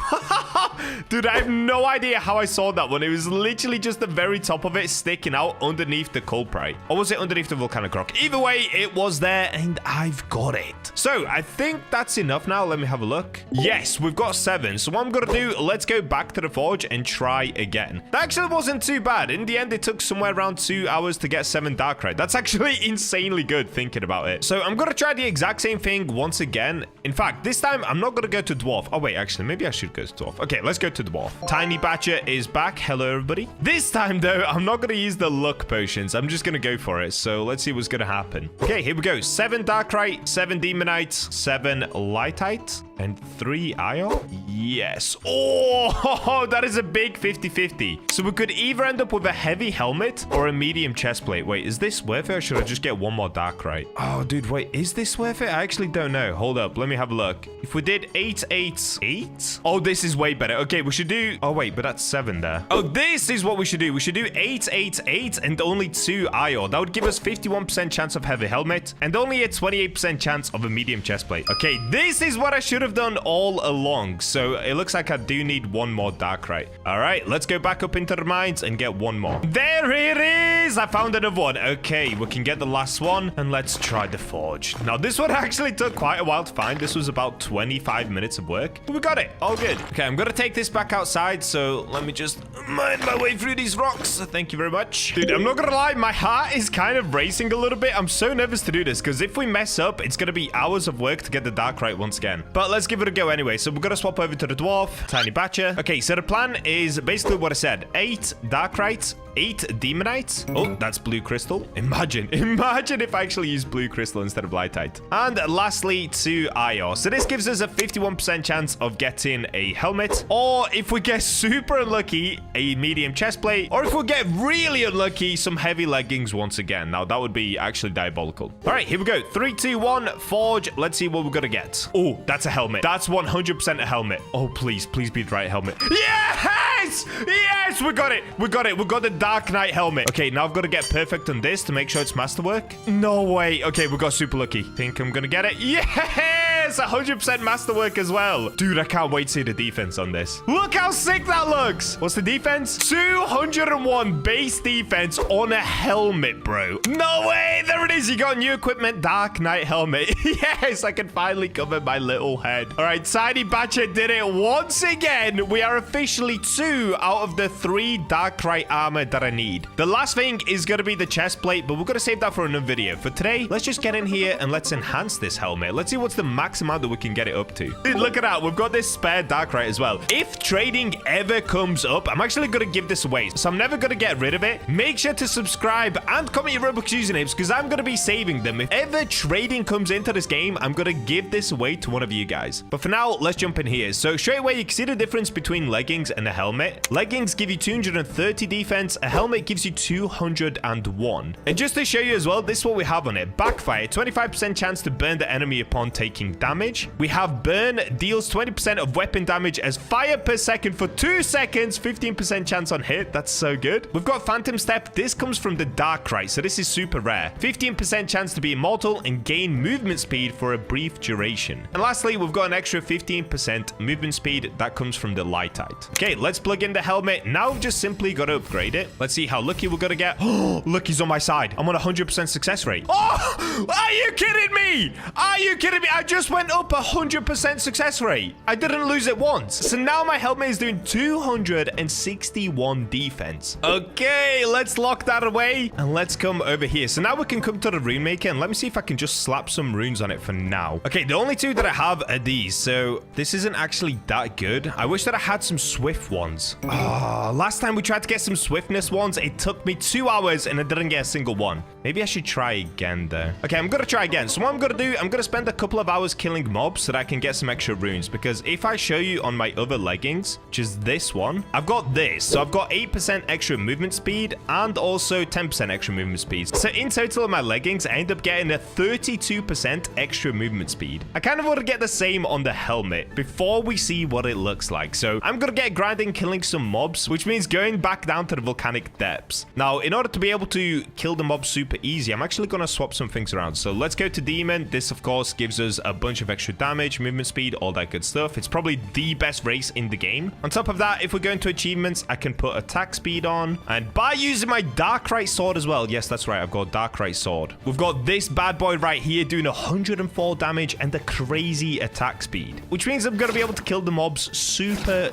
Dude, I have no idea how I saw that one. It was literally just the very top of it sticking out underneath the culprite. Darkrite. Or was it underneath the volcanic rock? Either way, it was there and I've got it. So I think that's enough now. Let me have a look. Yes, we've got 7. So what I'm going to do, let's go back to the forge and try again. That actually wasn't too bad. In the end, it took somewhere around 2 hours to get 7 Darkrite. That's actually insanely good thinking about it. So I'm going to try the exact same thing once again. In fact, this time I'm not going to go to dwarf. Oh, wait, actually, maybe I should go to dwarf. Okay, let's go to dwarf. Tiny Bacha is back. Hello, everybody. This time, though, I'm not going to use the luck potions. I'm just going to go for it. So let's see what's going to happen. Okay, here we go. 7 Darkrite, 7 Demonites, 7 Lightite, and 3 Iron. Yes. Oh, that is a big 50-50. So we could either end up with a heavy helmet or a medium chest plate. Wait, is this worth it or should I just get one more Darkrite? Oh, dude, wait, is this worth it? I actually don't know. Hold up, let me have a look. If we did 8, 8, 8? Oh, this is way better. Okay, we should do... Oh, wait, but that's 7 there. Oh, this is what we should do. We should do 8, 8, 8 and only 2 Iron. That would give us 51% chance of heavy helmet and only a 28% chance of a medium chest plate. Okay, this is what I should have done all along. So it looks like I do need one more Darkrite. All right, let's go back up into the mines and get one more. There it is. I found another one. Okay, we can get the last one and let's try the forge. Now, this one actually took quite a while to find. This was about 25 minutes of work, but we got it. All good. Okay, I'm going to take this back outside. So let me just mine my way through these rocks. Thank you very much. Dude, I'm not going to lie. My heart is kind of racing a little bit. I'm so nervous to do this because if we mess up, it's going to be hours of work to get the Darkrite once again. But let's give it a go anyway. So we're going to swap over to the dwarf, Tiny Bacha. Okay, so the plan is basically what I said. 8 Darkrites, 8 Demonites. Oh, that's blue crystal. Imagine if I actually use blue crystal instead of lightite. And lastly, 2 Iron. So this gives us a 51% chance of getting a helmet. Or if we get super unlucky, a medium chest plate. Or if we get really unlucky, some heavy leggings once again. Now, that would be actually diabolical. All right, here we go. 3, 2, 1, forge. Let's see what we're going to get. Oh, that's a helmet. That's 100% a helmet. Oh, please be the right helmet. Yes! Yes, we got it. We got it. We got the Dark Knight helmet. Okay, now I've got to get perfect on this to make sure it's masterwork. No way. Okay, we got super lucky. Think I'm going to get it. Yes! 100% masterwork as well. Dude, I can't wait to see the defense on this. Look how sick that looks. What's the defense? 201 base defense on a helmet, bro. No way. There it is. You got new equipment, Dark Knight helmet. Yes, I can finally cover my little head. All right, Tiny Bacha did it once again. We are officially 2 out of the 3 Darkrite armor that I need. The last thing is going to be the chest plate, but we're going to save that for another video. For today, let's just get in here and let's enhance this helmet. Let's see what's the max amount that we can get it up to. Dude, look at that. We've got this spare Darkrite as well. If trading ever comes up, I'm actually going to give this away. So I'm never going to get rid of it. Make sure to subscribe and comment your Roblox usernames because I'm going to be saving them. If ever trading comes into this game, I'm going to give this away to one of you guys. But for now, let's jump in here. So straight away, you can see the difference between leggings and a helmet. Leggings give you 230 defense. A helmet gives you 201. And just to show you as well, this is what we have on it. Backfire, 25% chance to burn the enemy upon taking damage. We have burn, deals 20% of weapon damage as fire per second for 2 seconds, 15% chance on hit. That's so good. We've got Phantom Step. This comes from the Darkrite, so this is super rare. 15% chance to be immortal and gain movement speed for a brief duration. And lastly, we've got an extra 15% movement speed that comes from the Lightite. Okay, let's plug in the helmet. Now we've just simply got to upgrade it. Let's see how lucky we're going to get. Oh, look, he's on my side. I'm on 100% success rate. Oh, are you kidding me? Are you kidding me? I just went up 100% success rate. I didn't lose it once. So now my helmet is doing 261 defense. Okay, let's lock that away and let's come over here. So now we can come to the rune maker and let me see if I can just slap some runes on it for now. Okay, the only 2 that I have are these. So this isn't actually that good. I wish that I had some swift ones. Oh, last time we tried to get some swiftness ones, it took me 2 hours and I didn't get a single one. Maybe I should try again though. Okay, I'm going to try again. So what I'm going to do, I'm going to spend a couple of hours killing mobs so that I can get some extra runes. Because if I show you on my other leggings, which is this one, I've got this. So I've got 8% extra movement speed and also 10% extra movement speed. So in total on my leggings, I end up getting a 32% extra movement speed. I kind of want to get the same on the helmet before we see what it looks like. So I'm going to get grinding, killing some mobs, which means going back down to the volcanic depths. Now, in order to be able to kill the mobs super super easy. I'm actually going to swap some things around. So let's go to Demon. This, of course, gives us a bunch of extra damage, movement speed, all that good stuff. It's probably the best race in the game. On top of that, if we go into achievements, I can put attack speed on. And by using my Darkrite sword as well. Yes, that's right. I've got Darkrite sword. We've got this bad boy right here doing 104 damage and the crazy attack speed, which means I'm going to be able to kill the mobs super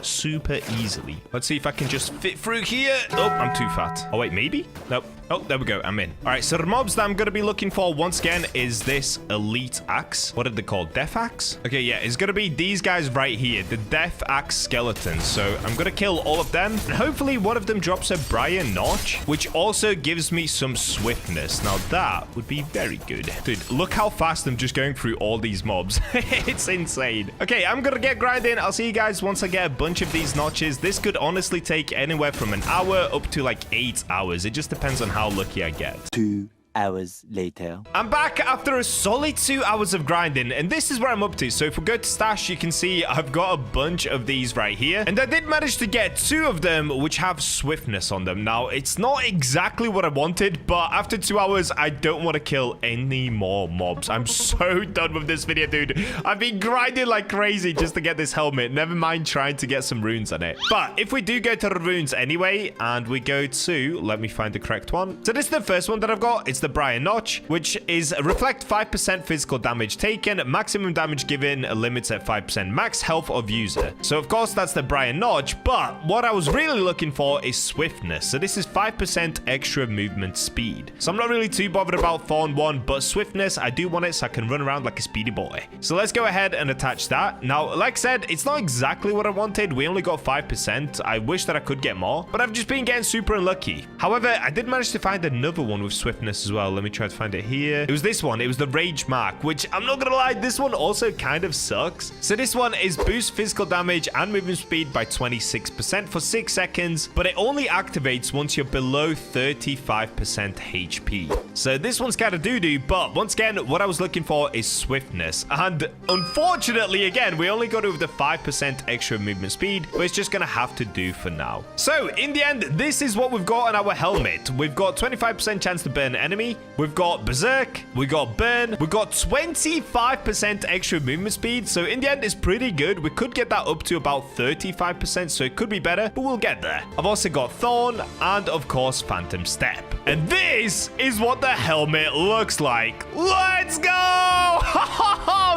easily. Let's see if I can just fit through here. Oh, I'm too fat. Oh, wait, maybe? Nope. Oh, there we go. I'm in. All right, so the mobs that I'm going to be looking for once again is this elite axe. What are they called? Death axe? Okay, yeah, it's going to be these guys right here, the death axe skeletons. So I'm going to kill all of them. And hopefully one of them drops a Briar Notch, which also gives me some swiftness. Now that would be very good. Dude, look how fast I'm just going through all these mobs. It's insane. Okay, I'm going to get grinding. I'll see you guys once I get a bunch of these notches. This could honestly take anywhere from an hour up to like 8 hours. It just depends on how lucky I get. 2 hours later. I'm back after a solid 2 hours of grinding, and this is where I'm up to. So if we go to stash, you can see I've got a bunch of these right here, and I did manage to get 2 of them which have swiftness on them. Now it's not exactly what I wanted, but after 2 hours I don't want to kill any more mobs. I'm so done with this video, dude. I've been grinding like crazy just to get this helmet, never mind trying to get some runes on it. But if we do go to the runes anyway, and we go to, let me find the correct one. So this is the first one that I've got. It's the Briar Notch, which is reflect 5% physical damage taken, maximum damage given, limits at 5% max health of user. So of course that's the Briar Notch, but what I was really looking for is swiftness. So this is 5% extra movement speed. So I'm not really too bothered about Thorn 1, but swiftness, I do want it so I can run around like a speedy boy. So let's go ahead and attach that. Now, like I said, it's not exactly what I wanted. We only got 5%. I wish that I could get more, but I've just been getting super unlucky. However, I did manage to find another one with swiftness as well. Let me try to find it here. It was this one. It was the Rage Mark, which I'm not gonna lie, this one also kind of sucks. So this one is boost physical damage and movement speed by 26% for 6 seconds, but it only activates once you're below 35% HP. So this one's kind of doo-doo, but once again, what I was looking for is swiftness. And unfortunately, again, we only got over the 5% extra movement speed, but it's just gonna have to do for now. So in the end, this is what we've got on our helmet. We've got 25% chance to burn an enemy. We've got Berserk, we got Burn, we got 25% extra movement speed, so in the end it's pretty good. We could get that up to about 35%, so it could be better, but we'll get there. I've also got Thorn, and of course Phantom Step. And this is what the helmet looks like. Let's go!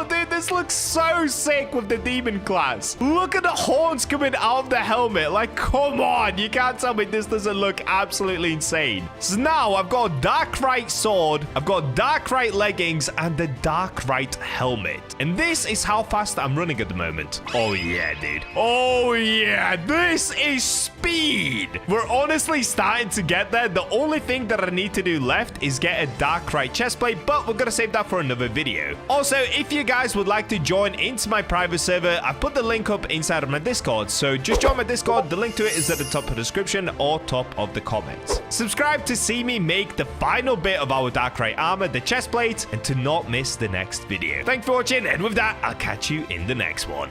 Dude, this looks so sick with the Demon class. Look at the horns coming out of the helmet. Like, come on, you can't tell me this doesn't look absolutely insane. So now I've got a Darkrite sword, I've got Darkrite leggings, and the Darkrite helmet. And this is how fast I'm running at the moment. Oh yeah, dude. Oh yeah, this is speed. We're honestly starting to get there. The only thing that I need to do left is get a Darkrite chestplate, but we're gonna save that for another video. Also, if you guys would like to join into my private server, I put the link up inside of my Discord, so just join my Discord. The link to it is at the top of the description or top of the comments. Subscribe to see me make the final bit of our Darkrite armor, the chestplate, and to not miss the next video. Thanks for watching, and with that, I'll catch you in the next one.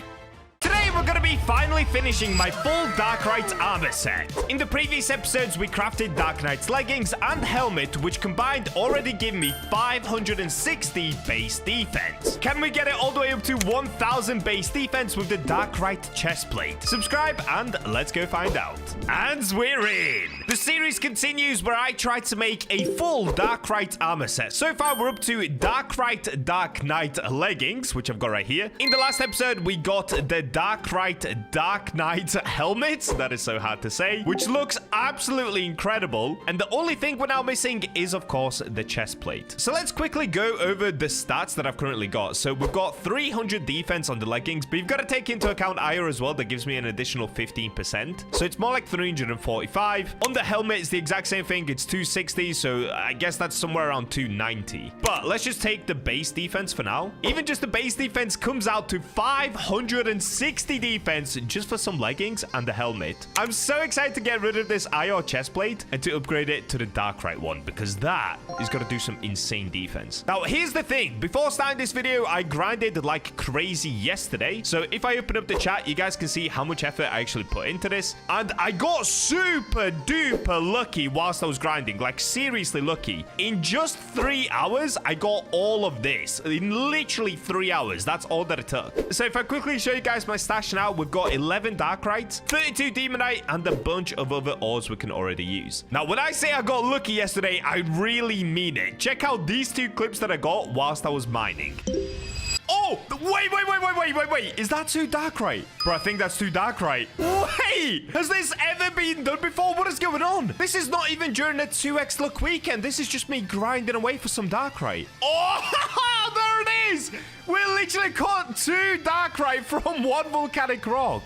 Today, we're going to be finally finishing my full Darkrite armor set. In the previous episodes, we crafted Darkrite's leggings and helmet, which combined already give me 560 base defense. Can we get it all the way up to 1000 base defense with the Darkrite chestplate? Subscribe and let's go find out. And we're in! The series continues where I try to make a full Darkrite armor set. So far, we're up to Darkrite Dark Knight leggings, which I've got right here. In the last episode, we got the Darkrite Dark Knight helmet. That is so hard to say, which looks absolutely incredible. And the only thing we're now missing is, of course, the chest plate. So let's quickly go over the stats that I've currently got. So we've got 300 defense on the leggings, but you've got to take into account IR as well. That gives me an additional 15%. So it's more like 345. On the helmet, it's the exact same thing. It's 260. So I guess that's somewhere around 290. But let's just take the base defense for now. Even just the base defense comes out to 560 30 defense just for some leggings and the helmet. I'm so excited to get rid of this IR chestplate and to upgrade it to the Darkrite one, because that is going to do some insane defense. Now, here's the thing. Before starting this video, I grinded like crazy yesterday. So if I open up the chat, you guys can see how much effort I actually put into this. And I got super duper lucky whilst I was grinding. Like, seriously lucky. In just 3 hours, I got all of this. In literally 3 hours. That's all that it took. So if I quickly show you guys my stash now, we've got 11 Darkrites, 32 Demonite, and a bunch of other ores we can already use. Now, when I say I got lucky yesterday, I really mean it. Check out these 2 clips that I got whilst I was mining. Oh, wait. Is that 2 Darkrite? Bro, I think that's 2 Darkrite. Wait, has this ever been done before? What is going on? This is not even during a 2x luck weekend. This is just me grinding away for some Darkrite. Oh, there it is. We literally caught 2 Darkrite from 1 volcanic rock.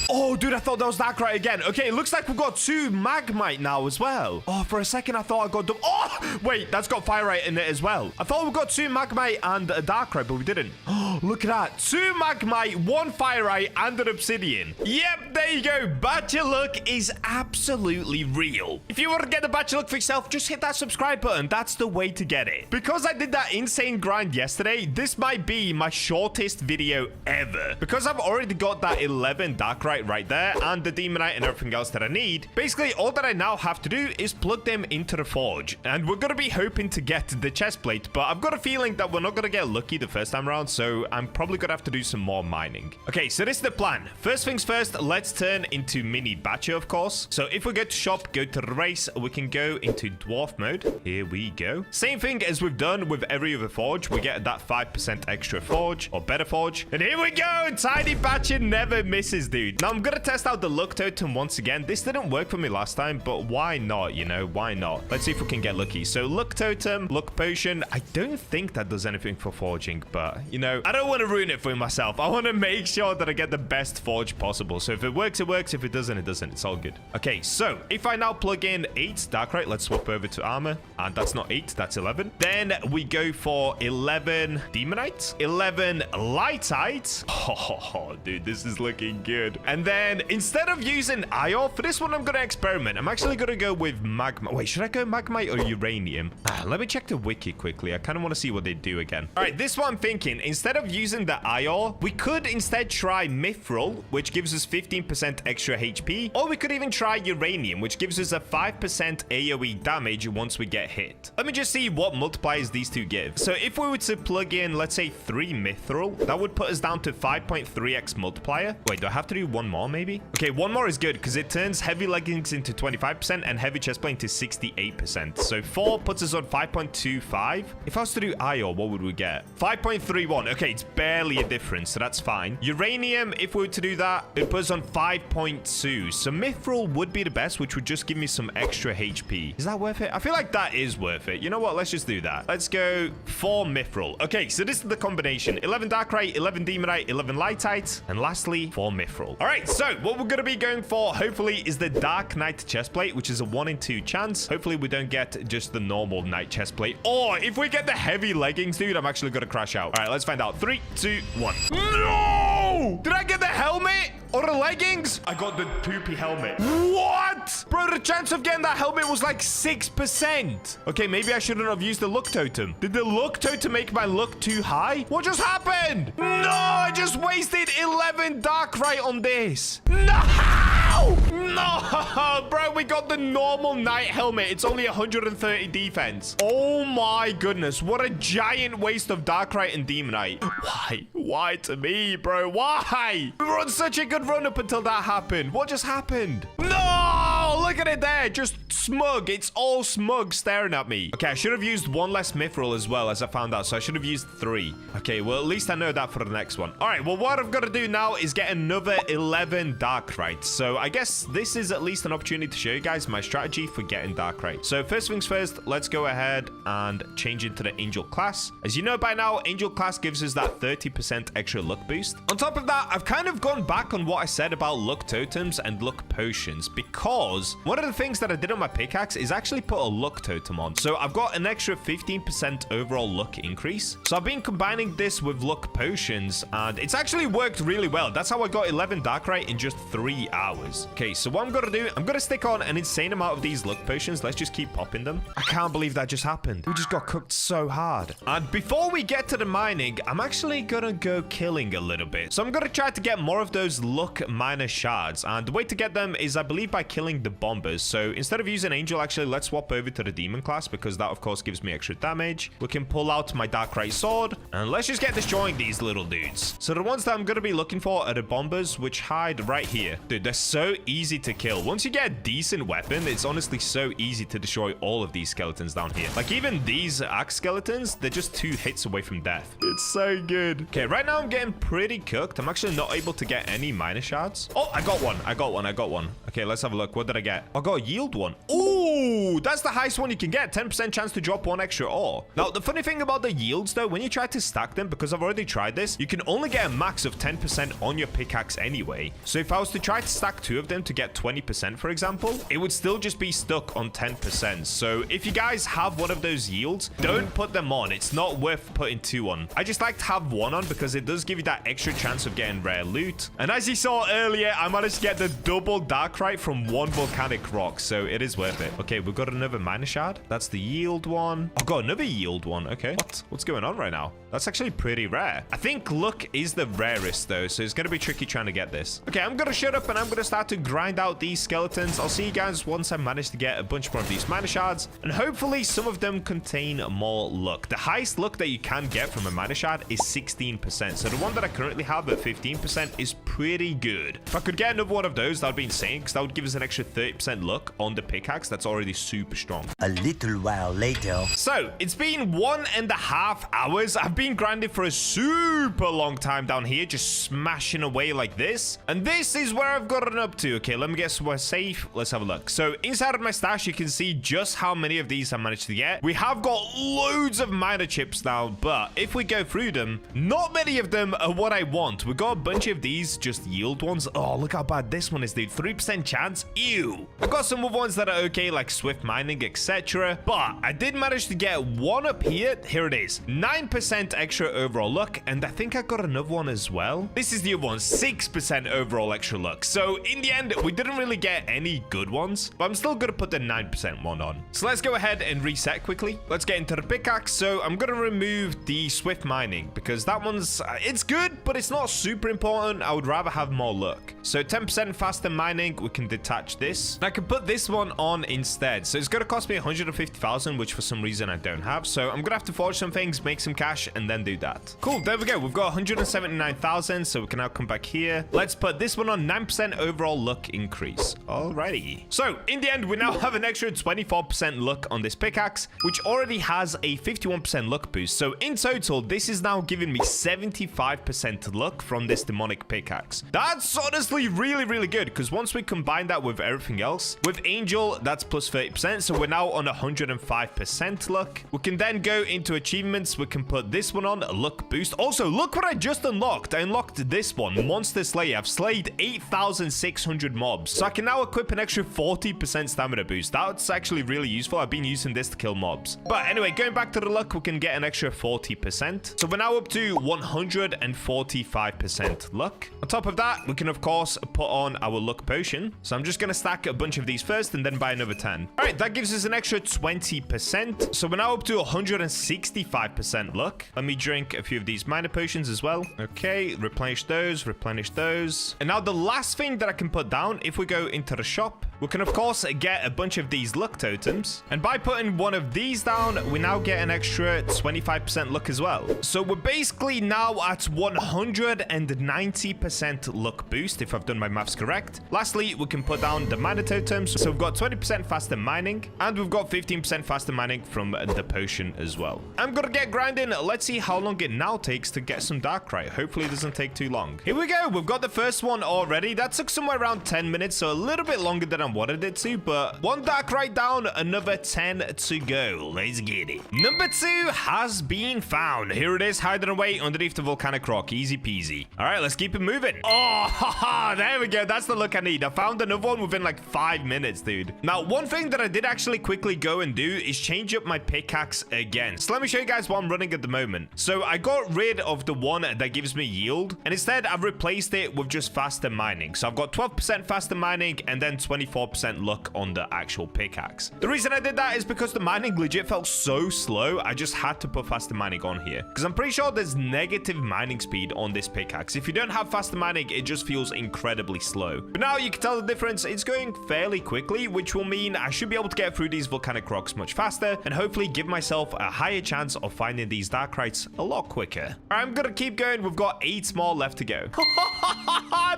Oh, dude, I thought that was Darkrite again. Okay, it looks like we've got 2 Magmite now as well. Oh, for a second, I thought I got... Oh, wait, that's got Firite in it as well. I thought we got 2 Magmite and a Darkrite, but we didn't. Oh, look at that. 2 Magmite, 1 Firite, and an Obsidian. Yep, there you go. Bacha luck is absolutely real. If you want to get the Bacha luck for yourself, just hit that subscribe button. That's the way to get it. Because I did that insane grind yesterday, this might be my shortest video ever. Because I've already got that 11 Darkrite right there and the Demonite and everything else that I need. Basically, all that I now have to do is plug them into the forge, and we're going to be hoping to get the chestplate, but I've got a feeling that we're not going to get lucky the first time around, so I'm probably going to have to do some more mining. Okay, so this is the plan. First things first, let's turn into mini Bacha, of course. So if we go to shop, go to the race, we can go into dwarf mode. Here we go. Same thing as we've done with every other forge. We get that 5% extra forge or better forge, and here we go. Tiny Bacha never misses, dude. Now I'm gonna test out the luck totem once again. This didn't work for me last time, but why not? You know, why not? Let's see if we can get lucky. So luck totem, luck potion. I don't think that does anything for forging, but you know, I don't want to ruin it for myself. I want to make sure that I get the best forge possible. So if it works, it works. If it doesn't, it doesn't. It's all good. Okay, so if I now plug in 8 Darkrite, let's swap over to armor, and that's not 8, that's 11. Then we go for 11 Demonite, 11 Lightite. Oh, dude, this is looking good. And then instead of using IR, for this one, I'm going to experiment. I'm actually going to go with Magma. Wait, should I go Magmite or Uranium? Let me check the wiki quickly. I kind of want to see what they do again. All right, this one I'm thinking, instead of using the IR, we could instead try Mithril, which gives us 15% extra HP. Or we could even try Uranium, which gives us a 5% AoE damage once we get hit. Let me just see what multipliers these 2 give. So if we were to plug in, let's say 3 Mithril, that would put us down to 5.3x multiplier. Wait, do I have to do 1 more maybe? Okay, 1 more is good because it turns heavy leggings into 25% and heavy chestplate into 68%. So 4 puts us on 5.25. If I was to do IR, what would we get? 5.31. Okay, it's barely a difference, so that's fine. Uranium, if we were to do that, it puts us on 5.2. So Mithril would be the best, which would just give me some extra HP. Is that worth it? I feel like that is worth it. You know what? Let's just do that. Let's go 4 Mithril. Okay, so this is the combination. 11 Darkrite, 11 Demonite, 11 Lightite, and lastly, 4 Mithril. All right, so what we're going to be going for, hopefully, is the Dark Knight chestplate, which is a 1 in 2 chance. Hopefully, we don't get just the normal Knight chestplate. Or if we get the heavy leggings, dude, I'm actually going to crash out. All right, let's find out. 3, 2, 1. No! Did I get the helmet? Or the leggings? I got the poopy helmet. What? Bro, the chance of getting that helmet was like 6%. Okay, maybe I shouldn't have used the luck totem. Did the luck totem make my luck too high? What just happened? No, I just wasted 11 Darkrite on this. No! No! Bro, we got the normal knight helmet. It's only 130 defense. Oh my goodness. What a giant waste of Darkrite and Demonite. Why? Why to me, bro? Why? We were on such a good run up until that happened. What just happened? No! Look at it there. Just smug. It's all smug staring at me. Okay, I should have used 1 less Mithril as well, as I found out. So I should have used 3. Okay, well, at least I know that for the next one. All right, well, what I've got to do now is get another 11 Darkrite. So I guess this is at least an opportunity to show you guys my strategy for getting Darkrite. So first things first, let's go ahead and change into the Angel class. As you know by now, Angel class gives us that 30% extra luck boost. On top of that, I've kind of gone back on what I said about luck totems and luck potions, because was, one of the things that I did on my pickaxe is actually put a luck totem on. So I've got an extra 15% overall luck increase. So I've been combining this with luck potions, and it's actually worked really well. That's how I got 11 Darkrite in just 3 hours. Okay, so what I'm gonna do, I'm gonna stick on an insane amount of these luck potions. Let's just keep popping them. I can't believe that just happened. We just got cooked so hard. And before we get to the mining, I'm actually gonna go killing a little bit. So I'm gonna try to get more of those luck miner shards, and the way to get them is, I believe, by killing the bombers. So instead of using Angel, actually, let's swap over to the demon class, because that, of course, gives me extra damage. We can pull out my Darkrite sword, and let's just get destroying these little dudes. So the ones that I'm gonna be looking for are the bombers, which hide right here. Dude, they're so easy to kill. Once you get a decent weapon, it's honestly so easy to destroy all of these skeletons down here. Like, even these axe skeletons, they're just 2 hits away from death. It's so good. Okay, right now I'm getting pretty cooked. I'm actually not able to get any miner shards. Oh, I got one. I got one. Okay, let's have a look. What did I get? I got a yield one. Ooh, that's the highest one you can get. 10% chance to drop 1 extra ore. Now, the funny thing about the yields, though, when you try to stack them, because I've already tried this, you can only get a max of 10% on your pickaxe anyway. So if I was to try to stack 2 of them to get 20%, for example, it would still just be stuck on 10%. So if you guys have one of those yields, don't put them on. It's not worth putting 2 on. I just like to have 1 on because it does give you that extra chance of getting rare loot. And as you saw earlier, I managed to get the double Darkrite from 1 volcanic rock, so it is worth it. Okay, we've got another miner shard. That's the yield one. I've got another yield one. Okay. What's going on right now? That's actually pretty rare. I think luck is the rarest, though, so it's going to be tricky trying to get this. Okay, I'm going to shut up and I'm going to start to grind out these skeletons. I'll see you guys once I manage to get a bunch more of these miner shards, and hopefully some of them contain more luck. The highest luck that you can get from a miner shard is 16%, so the one that I currently have at 15% is pretty good. If I could get another one of those, that would be insane, because that would give us an extra 30% luck on the pickaxe. That's already super strong. A little while later. So it's been 1.5 hours. I've been grinding for a super long time down here, just smashing away like this, and this is where I've gotten up to. Okay, let me get somewhere safe. Let's have a look. So inside of my stash, you can see just how many of these I managed to get. We have got loads of miner chips now, but if we go through them, not many of them are what I want. We got a bunch of these just yield ones. Oh, look how bad this one is, dude. 3% chance. Ew. I got some other ones that are okay, like swift mining, etc. But I did manage to get one up here. Here it is. 9% extra overall luck, and I think I got another one as well. This is the other one. 6% overall extra luck. So in the end, we didn't really get any good ones, but I'm still gonna put the 9% one on. So let's go ahead and reset quickly. Let's get into the pickaxe. So I'm gonna remove the swift mining because that one's it's good, but it's not super important. I would rather have more luck. So 10% faster mining, we can detach this, and I can put this one on instead. So it's gonna cost me 150,000, which for some reason I don't have. So I'm gonna have to forge some things, make some cash, and then do that. Cool, there we go. We've got 179,000, so we can now come back here. Let's put this one on 9% overall luck increase. Alrighty. So in the end, we now have an extra 24% luck on this pickaxe, which already has a 51% luck boost. So in total, this is now giving me 75% luck from this demonic pickaxe. That's honestly really, really good, because once we combine that with everything else, with Angel, that's plus 30%. So we're now on 105% luck. We can then go into achievements. We can put this one on, a luck boost. Also, look what I just unlocked. I unlocked this one, Monster Slayer. I've slayed 8,600 mobs. So I can now equip an extra 40% stamina boost. That's actually really useful. I've been using this to kill mobs. But anyway, going back to the luck, we can get an extra 40%. So we're now up to 145% luck. On top of that, we can, of course, put on our luck potion. So I'm just going to stack a bunch of these first and then buy another 10. All right, that gives us an extra 20%. So we're now up to 165% luck. Let me drink a few of these minor potions as well. Okay, replenish those, replenish those. And now the last thing that I can put down, if we go into the shop, we can, of course, get a bunch of these luck totems. And by putting one of these down, we now get an extra 25% luck as well. So we're basically now at 190% luck boost, if I've done my maths correct. Lastly, we can put down the miner totems. So we've got 20% faster mining, and we've got 15% faster mining from the potion as well. I'm gonna get grinding. Let's see how long it now takes to get some Darkrite. Hopefully it doesn't take too long. Here we go. We've got the first one already. That took somewhere around 10 minutes, so a little bit longer than I I wanted it to, but one Darkrite down, another 10 to go. Let's get it. Number 2 has been found. Here it is, hiding away underneath the volcanic rock. Easy peasy. All right, let's keep it moving. Oh, haha, there we go. That's the look I need. I found another one within like 5 minutes, dude. Now, one thing that I did actually quickly go and do is change up my pickaxe again. So let me show you guys what I'm running at the moment. So I got rid of the one that gives me yield, and instead I've replaced it with just faster mining. So I've got 12% faster mining and then 24% luck on the actual pickaxe. The reason I did that is because the mining legit felt so slow. I just had to put faster mining on here because I'm pretty sure there's negative mining speed on this pickaxe. If you don't have faster mining, it just feels incredibly slow. But now you can tell the difference. It's going fairly quickly, which will mean I should be able to get through these volcanic rocks much faster and hopefully give myself a higher chance of finding these Darkrites a lot quicker. I'm gonna keep going. We've got 8 more left to go.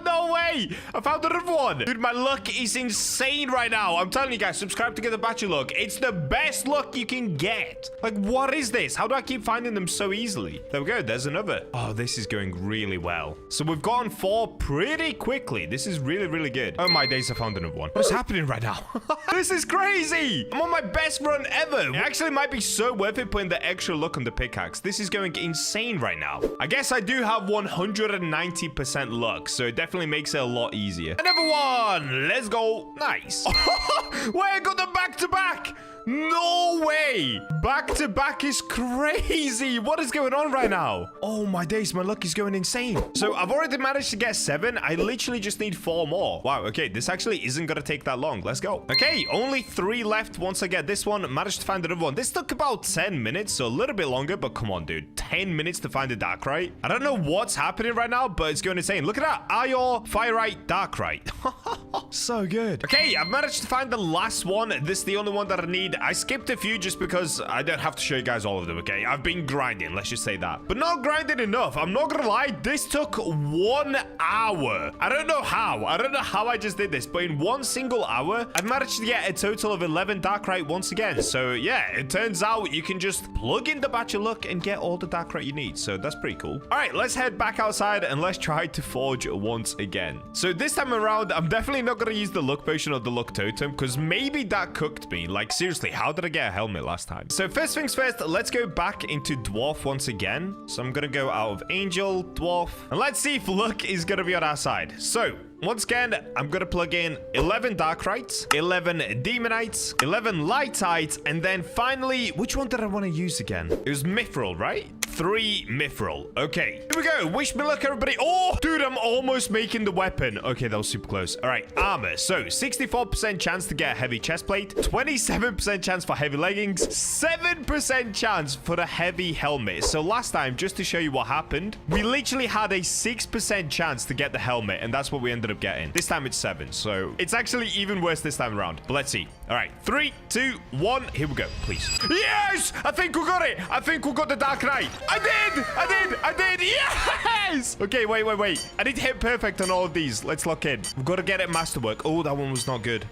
No way! I found another one. Dude, my luck is insane right now. I'm telling you guys, subscribe to get the Bacha luck. It's the best luck you can get. Like, what is this? How do I keep finding them so easily? There we go. There's another. Oh, this is going really well. So we've gotten 4 pretty quickly. This is really, really good. Oh my days, I found another one. What is happening right now? This is crazy. I'm on my best run ever. It actually might be so worth it putting the extra luck on the pickaxe. This is going insane right now. I guess I do have 190% luck, so it definitely makes it a lot easier. Another one. Let's go. Nice. Wait, I got the back-to-back. No way! Back-to-back is crazy! What is going on right now? Oh my days, my luck is going insane. So I've already managed to get 7. I literally just need 4 more. Wow, okay, this actually isn't gonna take that long. Let's go. Okay, only 3 left. Once I get this one, managed to find another one. This took about 10 minutes, so a little bit longer, but come on, dude. 10 minutes to find a Darkrite? I don't know what's happening right now, but it's going insane. Look at that. Iron, Firite, Darkrite. So good. Okay, I've managed to find the last one. This is the only one that I need. I skipped a few just because I don't have to show you guys all of them, okay? I've been grinding, let's just say that. But not grinding enough. I'm not gonna lie, this took 1 hour. I don't know how. I don't know how I just did this, but in 1 single hour, I've managed to get a total of 11 Darkrite once again. So yeah, it turns out you can just plug in the Bacha luck and get all the Darkrite you need. So that's pretty cool. All right, let's head back outside and let's try to forge once again. So this time around, I'm definitely not gonna use the luck potion or the luck totem because maybe that cooked me. Like seriously, how did I get a helmet last time? So first things first, let's go back into Dwarf once again. So I'm gonna go out of Angel, Dwarf, and let's see if luck is gonna be on our side. So once again, I'm gonna plug in 11 Darkrites, 11 Demonites, 11 Lightites, and then finally, which one did I want to use again? It was Mithril, right? 3 Mithril. Okay, here we go. Wish me luck, everybody. Oh, dude, I'm almost making the weapon. Okay, that was super close. All right, armor. So 64% chance to get a heavy chestplate, 27% chance for heavy leggings, 7% chance for the heavy helmet. So last time, just to show you what happened, we literally had a 6% chance to get the helmet, and that's what we ended up getting. This time it's 7, so it's actually even worse this time around. But let's see. All right, 3, 2, 1. Here we go, please. Yes! I think we got it. I think we got the Darkrite. I did. Yes! Okay, wait. I need to hit perfect on all of these. Let's lock in. We've got to get it masterwork. Oh, that one was not good.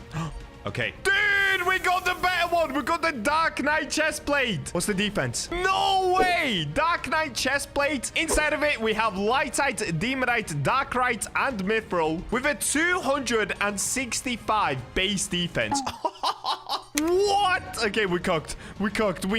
Okay. Dude, we got the better one. We got the Dark Knight chestplate. What's the defense? No way. Dark Knight chestplate. Inside of it, we have Lightite, Demonite, Darkrite, and Mithril with a 265 base defense. What? Okay, we cooked. We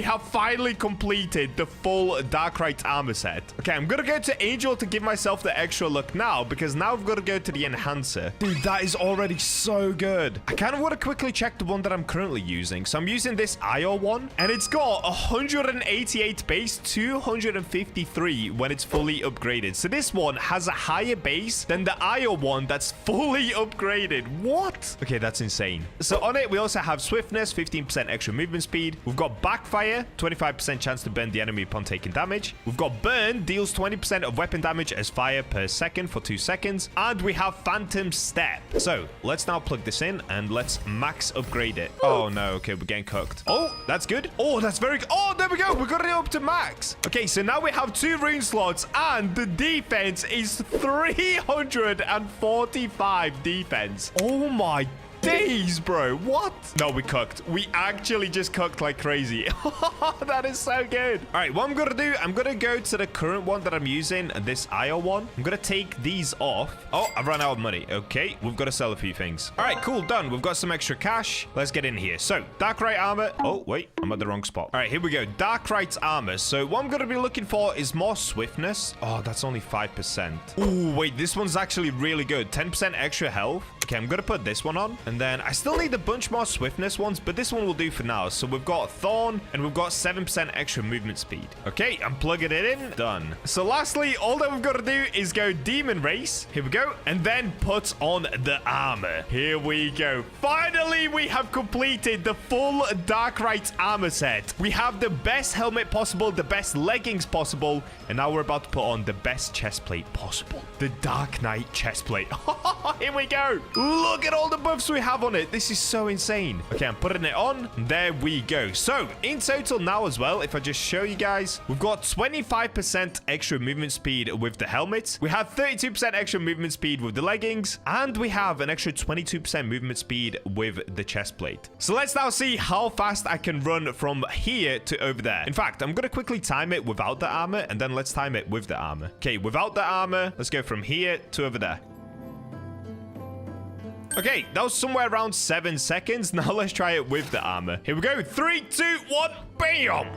have finally completed the full Darkrite armor set. Okay, I'm gonna go to Angel to give myself the extra luck now because now I've got to go to the enhancer. Dude, that is already so good. I kind of want to quickly check the one that I'm currently using. So I'm using this IO one, and it's got 188 base, 253 when it's fully upgraded. So this one has a higher base than the IO one that's fully upgraded. What? Okay, that's insane. So on it, we also have swiftness, 15% extra movement speed. We've got backfire, 25% chance to burn the enemy upon taking damage. We've got burn, deals 20% of weapon damage as fire per second for 2 seconds. And we have phantom step. So let's now plug this in and let's max upgrade it. Oh no, okay, we're getting cooked. Oh, that's good. Oh, that's very good. Oh, there we go. We got it up to max. Okay, so now we have 2 rune slots and the defense is 345 defense. Oh my days, bro. What? No, we cooked. We actually just cooked like crazy. That is so good. All right, what I'm going to do, I'm going to go to the current one that I'm using, this IO one. I'm going to take these off. Oh, I've run out of money. Okay, we've got to sell a few things. All right, cool, done. We've got some extra cash. Let's get in here. So, Darkrite armor. Oh, wait, I'm at the wrong spot. All right, here we go. Darkrite armor. So, what I'm going to be looking for is more swiftness. Oh, that's only 5%. Oh, wait, this one's actually really good. 10% extra health. Okay, I'm going to put this one on. And then I still need a bunch more swiftness ones, but this one will do for now. So we've got Thorn and we've got 7% extra movement speed. Okay, I'm plugging it in. Done. So lastly, all that we've got to do is go Demon Race. Here we go. And then put on the armor. Here we go. Finally, we have completed the full Darkrite armor set. We have the best helmet possible, the best leggings possible, and now we're about to put on the best chestplate possible. The Dark Knight chestplate. Here we go. Look at all the buffs we have on it. This is so insane. Okay, I'm putting it on. There we go. So, in total now as well, if I just show you guys, we've got 25% extra movement speed with the helmet. We have 32% extra movement speed with the leggings. And we have an extra 22% movement speed with the chest plate. So, let's now see how fast I can run from here to over there. In fact, I'm going to quickly time it without the armor, and then let's time it with the armor. Okay, without the armor, let's go from here to over there. Okay, that was somewhere around 7 seconds. Now let's try it with the armor. Here we go. 3, 2, 1, bam!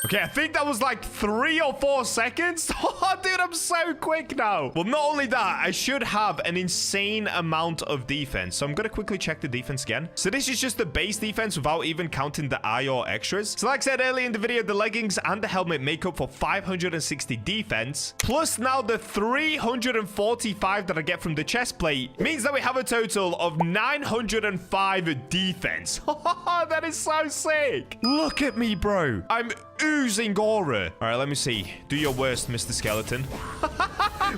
Okay, I think that was like 3 or 4 seconds. Oh, dude, I'm so quick now. Well, not only that, I should have an insane amount of defense. So I'm going to quickly check the defense again. So this is just the base defense without even counting the IO extras. So like I said earlier in the video, the leggings and the helmet make up for 560 defense. Plus now the 345 that I get from the chest plate means that we have a total of 905 defense. That is so sick. Look at me, bro. I'm oozing aura. All right, let me see. Do your worst, Mr. Skeleton.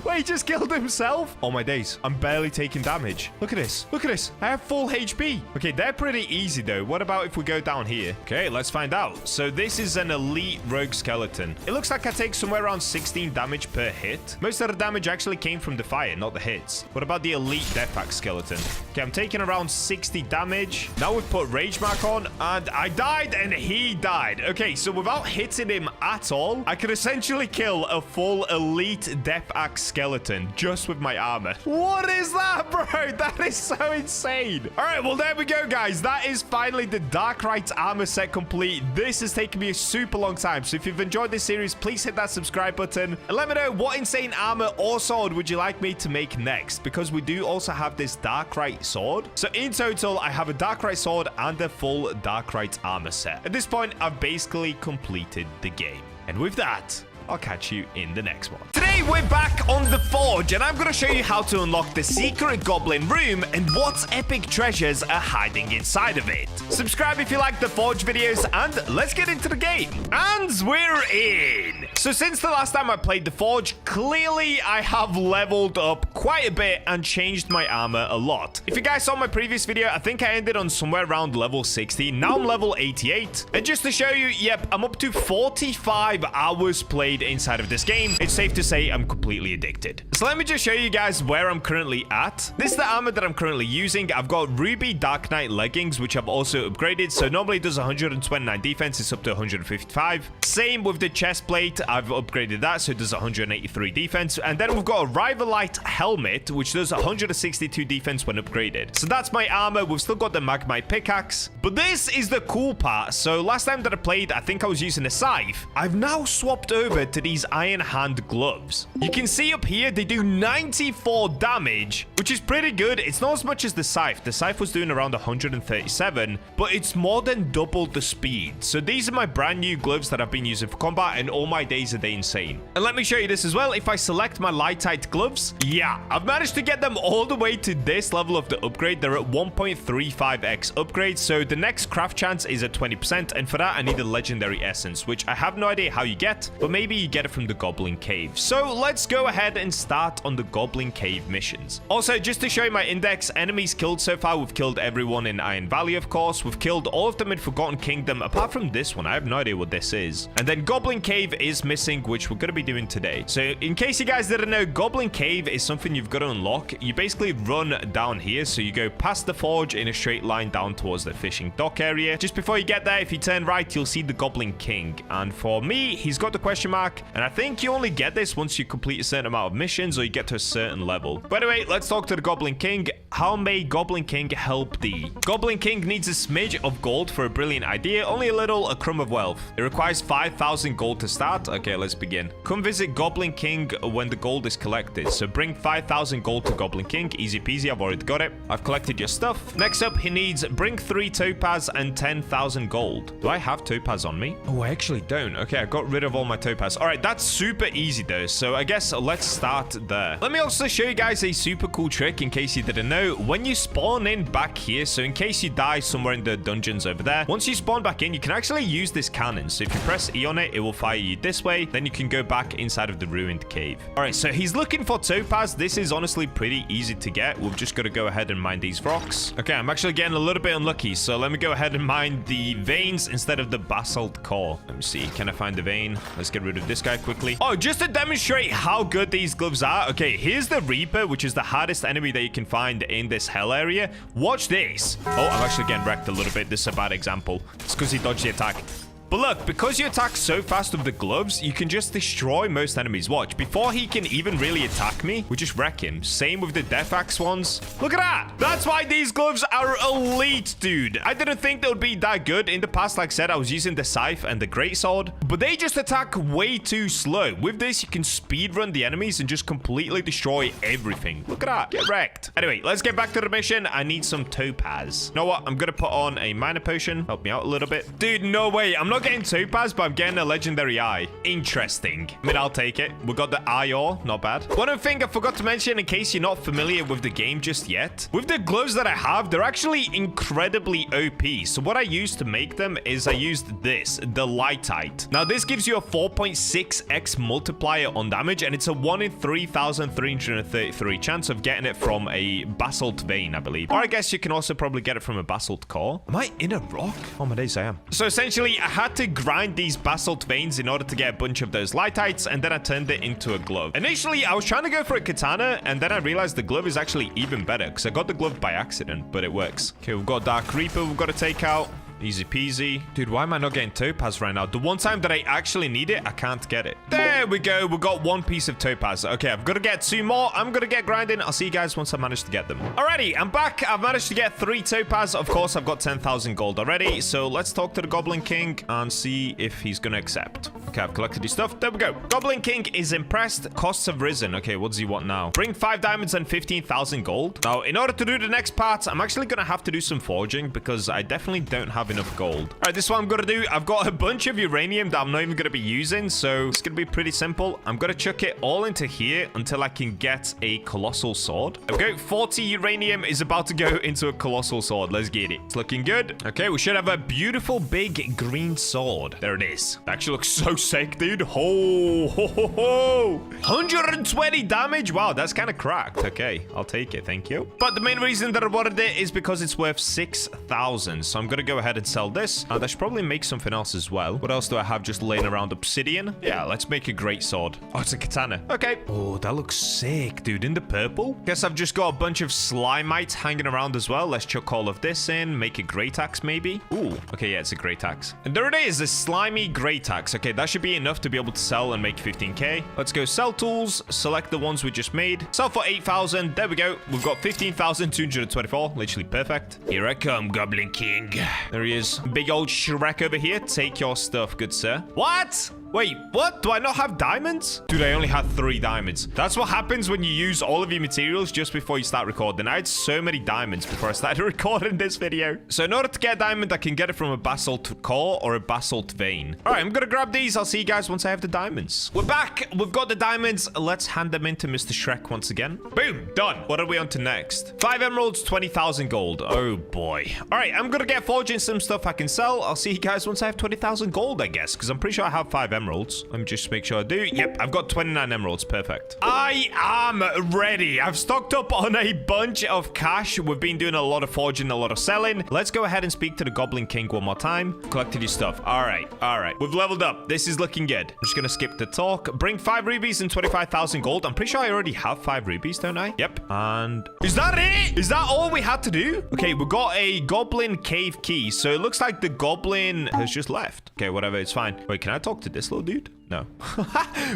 Wait, he just killed himself? Oh, my days. I'm barely taking damage. Look at this. Look at this. I have full HP. Okay, they're pretty easy, though. What about if we go down here? Okay, let's find out. So this is an elite rogue skeleton. It looks like I take somewhere around 16 damage per hit. Most of the damage actually came from the fire, not the hits. What about the elite death axe skeleton? Okay, I'm taking around 60 damage. Now we've put rage mark on, and I died, and he died. Okay, so without hitting him at all, I could essentially kill a full elite death axe skeleton just with my armor. What is that, bro? That is so insane. All right, well, there we go, guys. That is finally the Darkrite armor set complete. This has taken me a super long time. So if you've enjoyed this series, please hit that subscribe button and let me know what insane armor or sword would you like me to make next, because we do also have this Darkrite sword. So in total, I have a Darkrite sword and a full Darkrite armor set. At this point, I've basically completed the game. And with that, I'll catch you in the next one. Today, we're back on The Forge, and I'm going to show you how to unlock the secret Goblin room and what epic treasures are hiding inside of it. Subscribe if you like The Forge videos, and let's get into the game. And we're in. So since the last time I played The Forge, clearly I have leveled up quite a bit and changed my armor a lot. If you guys saw my previous video, I think I ended on somewhere around level 60. Now I'm level 88. And just to show you, yep, I'm up to 45 hours played inside of this game. It's safe to say I'm completely addicted. So let me just show you guys where I'm currently at. This is the armor that I'm currently using. I've got Ruby Dark Knight leggings, which I've also upgraded. So normally it does 129 defense. It's up to 155. Same with the chest plate. I've upgraded that, so it does 183 defense. And then we've got a Rivalite helmet, which does 162 defense when upgraded. So that's my armor. We've still got the Magmite pickaxe. But this is the cool part. So last time that I played, I think I was using a scythe. I've now swapped over to these iron hand gloves. You can see up here, they do 94 damage, which is pretty good. It's not as much as the scythe. The scythe was doing around 137, but it's more than double the speed. So these are my brand new gloves that I've been using for combat, and all my days are they insane. And let me show you this as well. If I select my lightite gloves, yeah, I've managed to get them all the way to this level of the upgrade. They're at 1.35x upgrade, so the next craft chance is at 20%, and for that I need a legendary essence, which I have no idea how you get, but maybe you get it from the Goblin Cave. So let's go ahead and start on the Goblin Cave missions. Also, just to show you my index, enemies killed so far, we've killed everyone in Iron Valley, of course. We've killed all of them in Forgotten Kingdom, apart from this one. I have no idea what this is. And then Goblin Cave is missing, which we're going to be doing today. So in case you guys didn't know, Goblin Cave is something you've got to unlock. You basically run down here. So you go past the forge in a straight line down towards the fishing dock area. Just before you get there, if you turn right, you'll see the Goblin King. And for me, he's got the question mark. And I think you only get this once you complete a certain amount of missions or you get to a certain level. But anyway, let's talk to the Goblin King. How may Goblin King help thee? Goblin King needs a smidge of gold for a brilliant idea. Only a crumb of wealth. It requires 5,000 gold to start. Okay, let's begin. Come visit Goblin King when the gold is collected. So bring 5,000 gold to Goblin King. Easy peasy, I've already got it. I've collected your stuff. Next up, he needs bring 3 topaz and 10,000 gold. Do I have topaz on me? Oh, I actually don't. Okay, I got rid of all my topaz. All right, that's super easy though. So I guess let's start there. Let me also show you guys a super cool trick in case you didn't know. When you spawn in back here, so in case you die somewhere in the dungeons over there, once you spawn back in, you can actually use this cannon. So if you press E on it, it will fire you this way. Then you can go back inside of the ruined cave. All right, so he's looking for topaz. This is honestly pretty easy to get. We've just got to go ahead and mine these rocks. Okay, I'm actually getting a little bit unlucky. So let me go ahead and mine the veins instead of the basalt core. Let me see. Can I find the vein? Let's get rid of this guy quickly. Oh, just to demonstrate how good these gloves are. Okay, here's the Reaper, which is the hardest enemy that you can find in this hell area. Watch this. Oh, I'm actually getting wrecked a little bit. This is a bad example. It's because he dodged the attack. But look, because you attack so fast with the gloves, you can just destroy most enemies. Watch, before he can even really attack me, we just wreck him. Same with the Death Axe ones. Look at that. That's why these gloves are elite, dude. I didn't think they would be that good. In the past, like I said, I was using the Scythe and the Greatsword, but they just attack way too slow. With this, you can speedrun the enemies and just completely destroy everything. Look at that. Get wrecked. Anyway, let's get back to the mission. I need some topaz. You know what? I'm going to put on a mana potion. Help me out a little bit. Dude, no way. I'm not getting topaz, but I'm getting a legendary eye. Interesting. I mean, I'll take it. We got the eye ore. Not bad. One thing I forgot to mention in case you're not familiar with the game just yet. With the gloves that I have, they're actually incredibly OP. So what I used to make them is I used this, the Lightite. Now, this gives you a 4.6x multiplier on damage, and it's a 1 in 3,333 chance of getting it from a basalt vein, I believe. Or I guess you can also probably get it from a basalt core. Am I in a rock? Oh my days, I am. So essentially, I had to grind these basalt veins in order to get a bunch of those Lightites, and then I turned it into a glove. Initially, I was trying to go for a katana, and then I realized the glove is actually even better, because I got the glove by accident, but it works. Okay, we've got Dark Reaper we've got to take out. Easy peasy. Dude, why am I not getting topaz right now? The one time that I actually need it, I can't get it. There we go. We got 1 piece of topaz. Okay, I've got to get 2 more. I'm going to get grinding. I'll see you guys once I manage to get them. Alrighty, I'm back. I've managed to get 3 topaz. Of course, I've got 10,000 gold already. So let's talk to the Goblin King and see if he's going to accept. Okay, I've collected his stuff. There we go. Goblin King is impressed. Costs have risen. Okay, what does he want now? Bring 5 diamonds and 15,000 gold. Now, in order to do the next part, I'm actually going to have to do some forging because I definitely don't have enough gold. All right, this is what I'm going to do. I've got a bunch of uranium that I'm not even going to be using, so it's going to be pretty simple. I'm going to chuck it all into here until I can get a colossal sword. Okay, 40 uranium is about to go into a colossal sword. Let's get it. It's looking good. Okay, we should have a beautiful big green sword. There it is. It actually looks so sick, dude. Ho, ho, ho, ho. 120 damage. Wow, that's kind of cracked. Okay, I'll take it. Thank you. But the main reason that I wanted it is because it's worth 6,000. So I'm going to go ahead and sell this. I should probably make something else as well. What else do I have just laying around? Obsidian? Yeah, let's make a great sword. Oh, it's a katana. Okay. Oh, that looks sick, dude. In the purple? Guess I've just got a bunch of slimite hanging around as well. Let's chuck all of this in. Make a great axe, maybe. Ooh. Okay, yeah, it's a great axe. And there it is, a slimy great axe. Okay, that should be enough to be able to sell and make 15k. Let's go sell tools. Select the ones we just made. Sell for 8,000. There we go. We've got 15,224. Literally perfect. Here I come, Goblin King. There he is. Big old Shrek over here. Take your stuff, good sir. What? Wait, what? Do I not have diamonds? Dude, I only had 3 diamonds. That's what happens when you use all of your materials just before you start recording. I had so many diamonds before I started recording this video. So in order to get a diamond, I can get it from a basalt core or a basalt vein. All right, I'm going to grab these. I'll see you guys once I have the diamonds. We're back. We've got the diamonds. Let's hand them in to Mr. Shrek once again. Boom, done. What are we on to next? 5 emeralds, 20,000 gold. Oh boy. All right, I'm going to get forging some stuff I can sell. I'll see you guys once I have 20,000 gold, I guess, because I'm pretty sure I have 5 emeralds. emeralds. Let me just make sure I do. Yep, I've got 29 emeralds. Perfect. I am ready. I've stocked up on a bunch of cash. We've been doing a lot of forging, a lot of selling. Let's go ahead and speak to the Goblin King one more time. Collected your stuff. All right. We've leveled up. This is looking good. I'm just gonna skip the talk. Bring 5 rubies and 25,000 gold. I'm pretty sure I already have 5 rubies, don't I? Yep. And is that it? Is that all we had to do? Okay, we got a Goblin cave key. So it looks like the Goblin has just left. Okay, whatever. It's fine. Wait, can I talk to this little dude? No.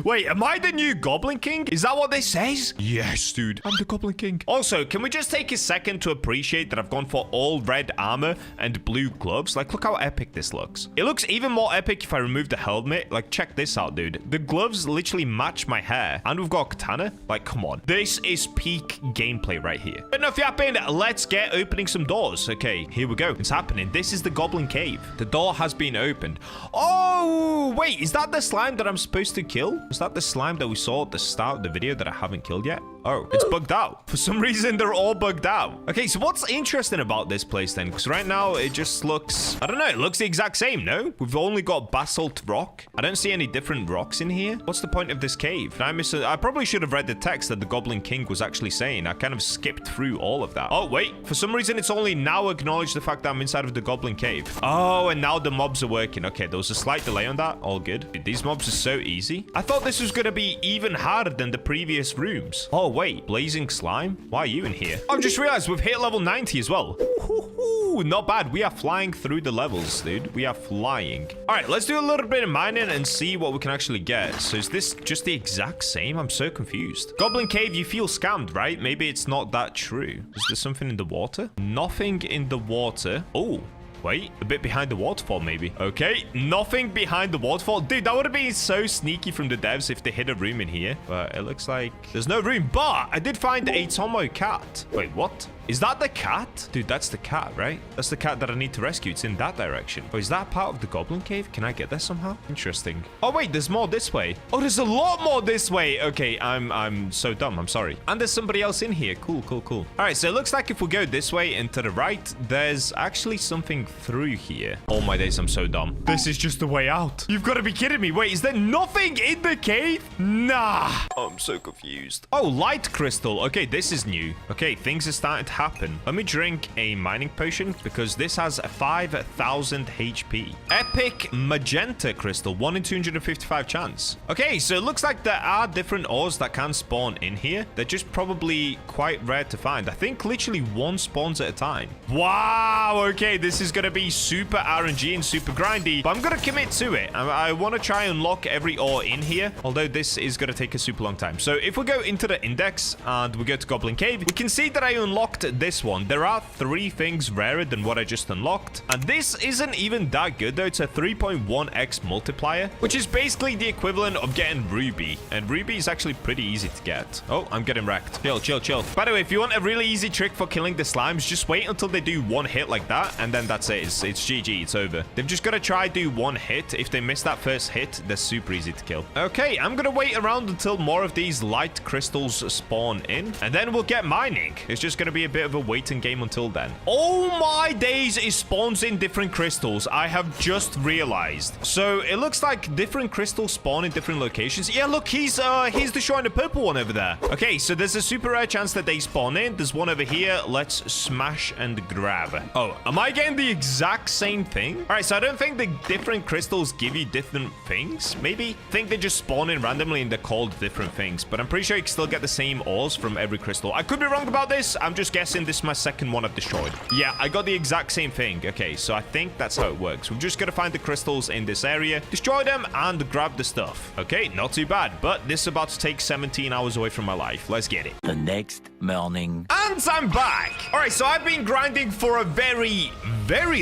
Wait, am I the new Goblin King? Is that what this says? Yes, dude. I'm the Goblin King. Also, can we just take a second to appreciate that I've gone for all red armor and blue gloves? Like, look how epic this looks. It looks even more epic if I remove the helmet. Like, check this out, dude. The gloves literally match my hair. And we've got katana. Like, come on. This is peak gameplay right here. But enough yapping. Let's get opening some doors. Okay, here we go. It's happening. This is the Goblin Cave. The door has been opened. Oh, wait. Is that the slime that I'm supposed to kill? Is that the slime that we saw at the start of the video that I haven't killed yet? Oh, it's bugged out. For some reason, they're all bugged out. Okay, so what's interesting about this place then? Because right now, it just looks... I don't know. It looks the exact same, no? We've only got basalt rock. I don't see any different rocks in here. What's the point of this cave? I probably should have read the text that the Goblin King was actually saying. I kind of skipped through all of that. Oh, wait. For some reason, it's only now acknowledged the fact that I'm inside of the Goblin Cave. Oh, and now the mobs are working. Okay, there was a slight delay on that. All good. Dude, these mobs are so easy. I thought this was going to be even harder than the previous rooms. Oh, wait. Blazing slime? Why are you in here? I've just realized we've hit level 90 as well. Ooh, not bad. We are flying through the levels, dude. We are flying. All right, let's do a little bit of mining and see what we can actually get. So is this just the exact same? I'm so confused. Goblin Cave, you feel scammed, right? Maybe it's not that true. Is there something in the water? Nothing in the water. Oh. Wait, a bit behind the waterfall, maybe. Okay, nothing behind the waterfall. Dude, that would have been so sneaky from the devs if they hid a room in here. But it looks like there's no room. But I did find a Tommo Cat. Wait, what? Is that the cat? Dude, that's the cat, right? That's the cat that I need to rescue. It's in that direction. Oh, is that part of the Goblin Cave? Can I get there somehow? Interesting. Oh, wait, there's more this way. Oh, there's a lot more this way. Okay, I'm so dumb. I'm sorry. And there's somebody else in here. Cool. All right, so it looks like if we go this way and to the right, there's actually something through here. Oh, my days, I'm so dumb. This is just the way out. You've got to be kidding me. Wait, is there nothing in the cave? Nah. Oh, I'm so confused. Oh, light crystal. Okay, this is new. Okay, things are starting to happen. Let me drink a mining potion because this has 5,000 HP. Epic magenta crystal, 1 in 255 chance. Okay, so it looks like there are different ores that can spawn in here. They're just probably quite rare to find. I think literally one spawns at a time. Wow, okay, this is gonna be super RNG and super grindy, but I'm gonna commit to it. I want to try and unlock every ore in here, although this is gonna take a super long time. So if we go into the index and we go to Goblin Cave, we can see that I unlocked this one. There are 3 things rarer than what I just unlocked, and this isn't even that good though. It's a 3.1x multiplier, which is basically the equivalent of getting ruby, and ruby is actually pretty easy to get. Oh, I'm getting wrecked. Chill. By the way, if you want a really easy trick for killing the slimes, just wait until they do 1 hit like that, and then that's it. It's GG. It's over. They've just got to try do 1 hit. If they miss that first hit, they're super easy to kill. Okay, I'm gonna wait around until more of these light crystals spawn in, and then we'll get mining. It's just gonna be a bit of a waiting game until then. Oh my days, it spawns in different crystals. I have just realized. So it looks like different crystals spawn in different locations. Yeah, look, he's destroying the purple one over there. Okay, so there's a super rare chance that they spawn in. There's one over here. Let's smash and grab. Oh, am I getting the exact same thing? All right, so I don't think the different crystals give you different things. Maybe I think they just spawn in randomly and they're called different things, but I'm pretty sure you can still get the same ores from every crystal. I could be wrong about this. I'm just guessing. This is my second one I've destroyed. Yeah, I got the exact same thing. Okay, so I think that's how it works. We've just got to find the crystals in this area, destroy them, and grab the stuff. Okay, not too bad, but this is about to take 17 hours away from my life. Let's get it. The next morning. And I'm back. All right, so I've been grinding for a very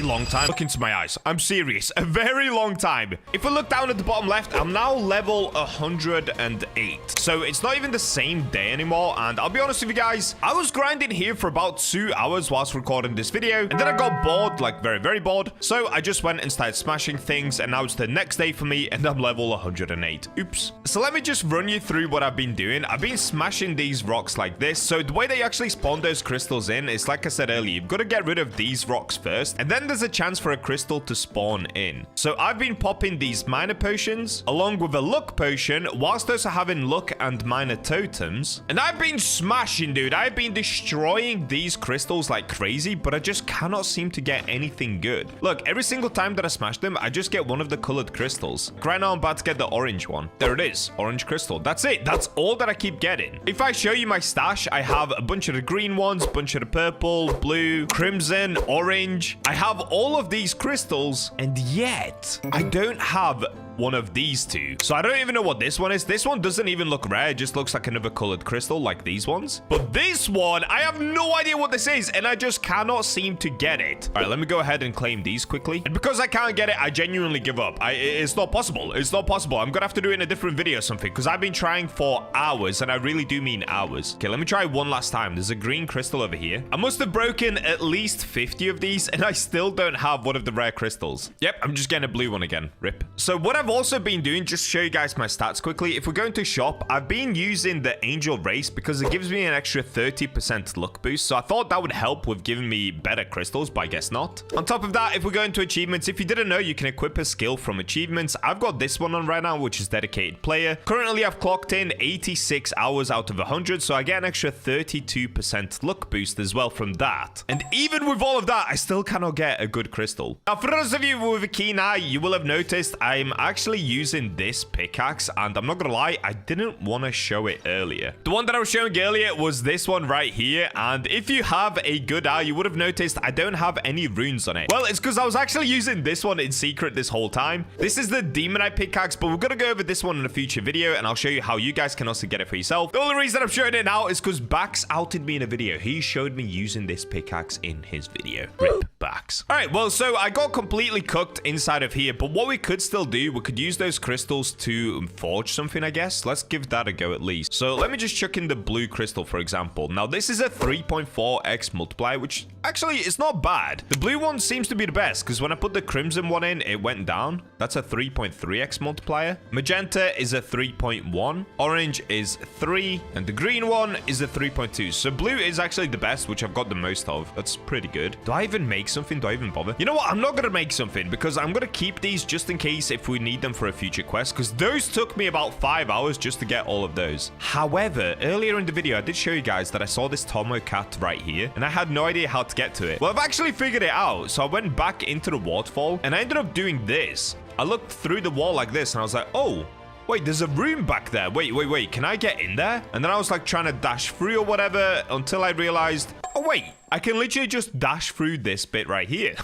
long time. Look into my eyes. I'm serious. A very long time. If we look down at the bottom left, I'm now level 108. So it's not even the same day anymore. And I'll be honest with you guys, I was grinding here for about 2 hours whilst recording this video, and then I got bored, like very, very bored. So I just went and started smashing things, and now it's the next day for me, and I'm level 108. Oops. So let me just run you through what I've been doing. I've been smashing these rocks like this. So the way they actually spawn those crystals in is, like I said earlier, you've got to get rid of these rocks first, and then there's a chance for a crystal to spawn in. So I've been popping these minor potions along with a luck potion, whilst also having luck and minor totems. And I've been smashing, dude. I've been destroying these crystals like crazy, but I just cannot seem to get anything good. Look, every single time that I smash them, I just get one of the colored crystals. Right now, I'm about to get the orange one. There it is. Orange crystal. That's it. That's all that I keep getting. If I show you my stash, I have a bunch of the green ones, bunch of the purple, blue, crimson, orange. I have all of these crystals, and yet I don't have one of these two. So I don't even know what this one is. This one doesn't even look rare. It just looks like another colored crystal like these ones. But this one, I have no idea what this is, and I just cannot seem to get it. All right, let me go ahead and claim these quickly. And because I can't get it, I genuinely give up. It's not possible. It's not possible. I'm gonna have to do it in a different video or something, because I've been trying for hours, and I really do mean hours. Okay, let me try one last time. There's a green crystal over here. I must have broken at least 50 of these, and I still don't have one of the rare crystals. Yep, I'm just getting a blue one again. Rip. So what I've also been doing, just to show you guys my stats quickly, if we're going to shop, I've been using the Angel race because it gives me an extra 30% luck boost. So I thought that would help with giving me better crystals, but I guess not. On top of that, if we're going to achievements, if you didn't know, you can equip a skill from achievements. I've got this one on right now, which is dedicated player. Currently, I've clocked in 86 hours out of 100, so I get an extra 32% luck boost as well from that. And even with all of that, I still cannot get a good crystal. Now, for those of you with a keen eye, you will have noticed I'm actually using this pickaxe, and I'm not gonna lie, I didn't want to show it earlier. The one that I was showing earlier was this one right here, and if you have a good eye, you would have noticed I don't have any runes on it. Well, it's because I was actually using this one in secret this whole time. This is the Demonite pickaxe, but we're gonna go over this one in a future video, and I'll show you how you guys can also get it for yourself. The only reason I'm showing it now is because Bax outed me in a video. He showed me using this pickaxe in his video. Rip Bax. All right, well, so I got completely cooked inside of here, but what we could still do, we could use those crystals to forge something, I guess. Let's give that a go at least. So let me just chuck in the blue crystal, for example. Now, this is a 3.4x multiplier, which actually is not bad. The blue one seems to be the best, because when I put the crimson one in, it went down. That's a 3.3x multiplier. Magenta is a 3.1. Orange is 3. And the green one is a 3.2. So blue is actually the best, which I've got the most of. That's pretty good. Do I even make something? Do I even bother? You know what? I'm not going to make something, because I'm going to keep these just in case if we need them for a future quest, because those took me about 5 hours just to get all of those. However, earlier in the video, I did show you guys that I saw this Tommo Cat right here, and I had no idea how to get to it. Well, I've actually figured it out. So I went back into the waterfall, and I ended up doing this. I looked through the wall like this, and I was like, oh, wait, there's a room back there. Wait, can I get in there? And then I was like trying to dash through or whatever until I realized, oh, wait, I can literally just dash through this bit right here.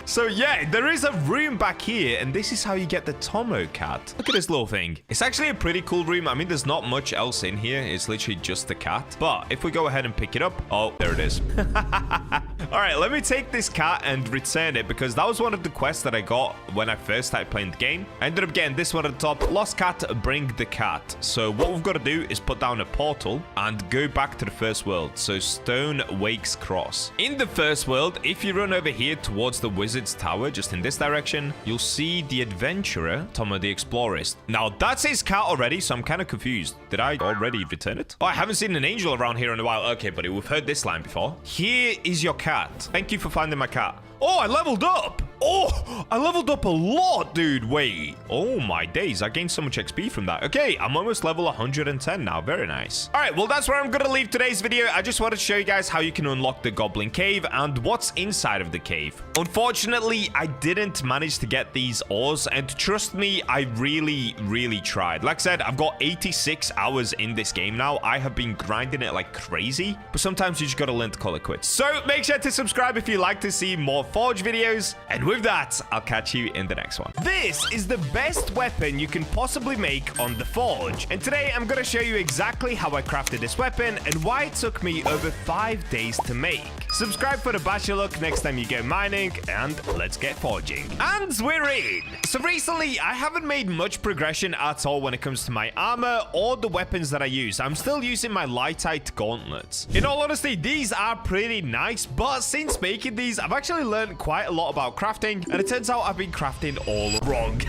So yeah, there is a room back here, and this is how you get the Tommo Cat. Look at this little thing. It's actually a pretty cool room. I mean, there's not much else in here. It's literally just the cat. But if we go ahead and pick it up, oh, there it is. All right, let me take this cat and return it, because that was one of the quests that I got when I first started playing the game. I ended up getting this one at the top. Lost cat, bring the cat. So what we've got to do is put down a portal and go back to the first world. So Stone Wakes Cross. In the first world, if you run over here towards the Wizard's Tower, just in this direction, you'll see the adventurer, Tommo the Explorist. Now, that's his cat already, so I'm kind of confused. Did I already return it? Oh, I haven't seen an angel around here in a while. Okay, buddy, we've heard this line before. Here is your cat. Thank you for finding my cat. Oh, I leveled up. Oh, I leveled up a lot, dude. Wait. Oh, my days. I gained so much XP from that. Okay, I'm almost level 110 now. Very nice. All right, well, that's where I'm going to leave today's video. I just wanted to show you guys how you can unlock the Goblin Cave and what's inside of the cave. Unfortunately, I didn't manage to get these ores, and trust me, I really tried. Like I said, I've got 86 hours in this game now. I have been grinding it like crazy, but sometimes you just got to learn to call it quits. So make sure to subscribe if you like to see more Forge videos, and with that, I'll catch you in the next one. This is the best weapon you can possibly make on the Forge, and today I'm going to show you exactly how I crafted this weapon and why it took me over 5 days to make. subscribe for the Bacha look next time you go mining, and let's get forging. And we're in! So recently, I haven't made much progression at all when it comes to my armor or the weapons that I use. I'm still using my lightite gauntlets. In all honesty, these are pretty nice, but since making these, I've actually learned quite a lot about crafting, and it turns out I've been crafting all wrong.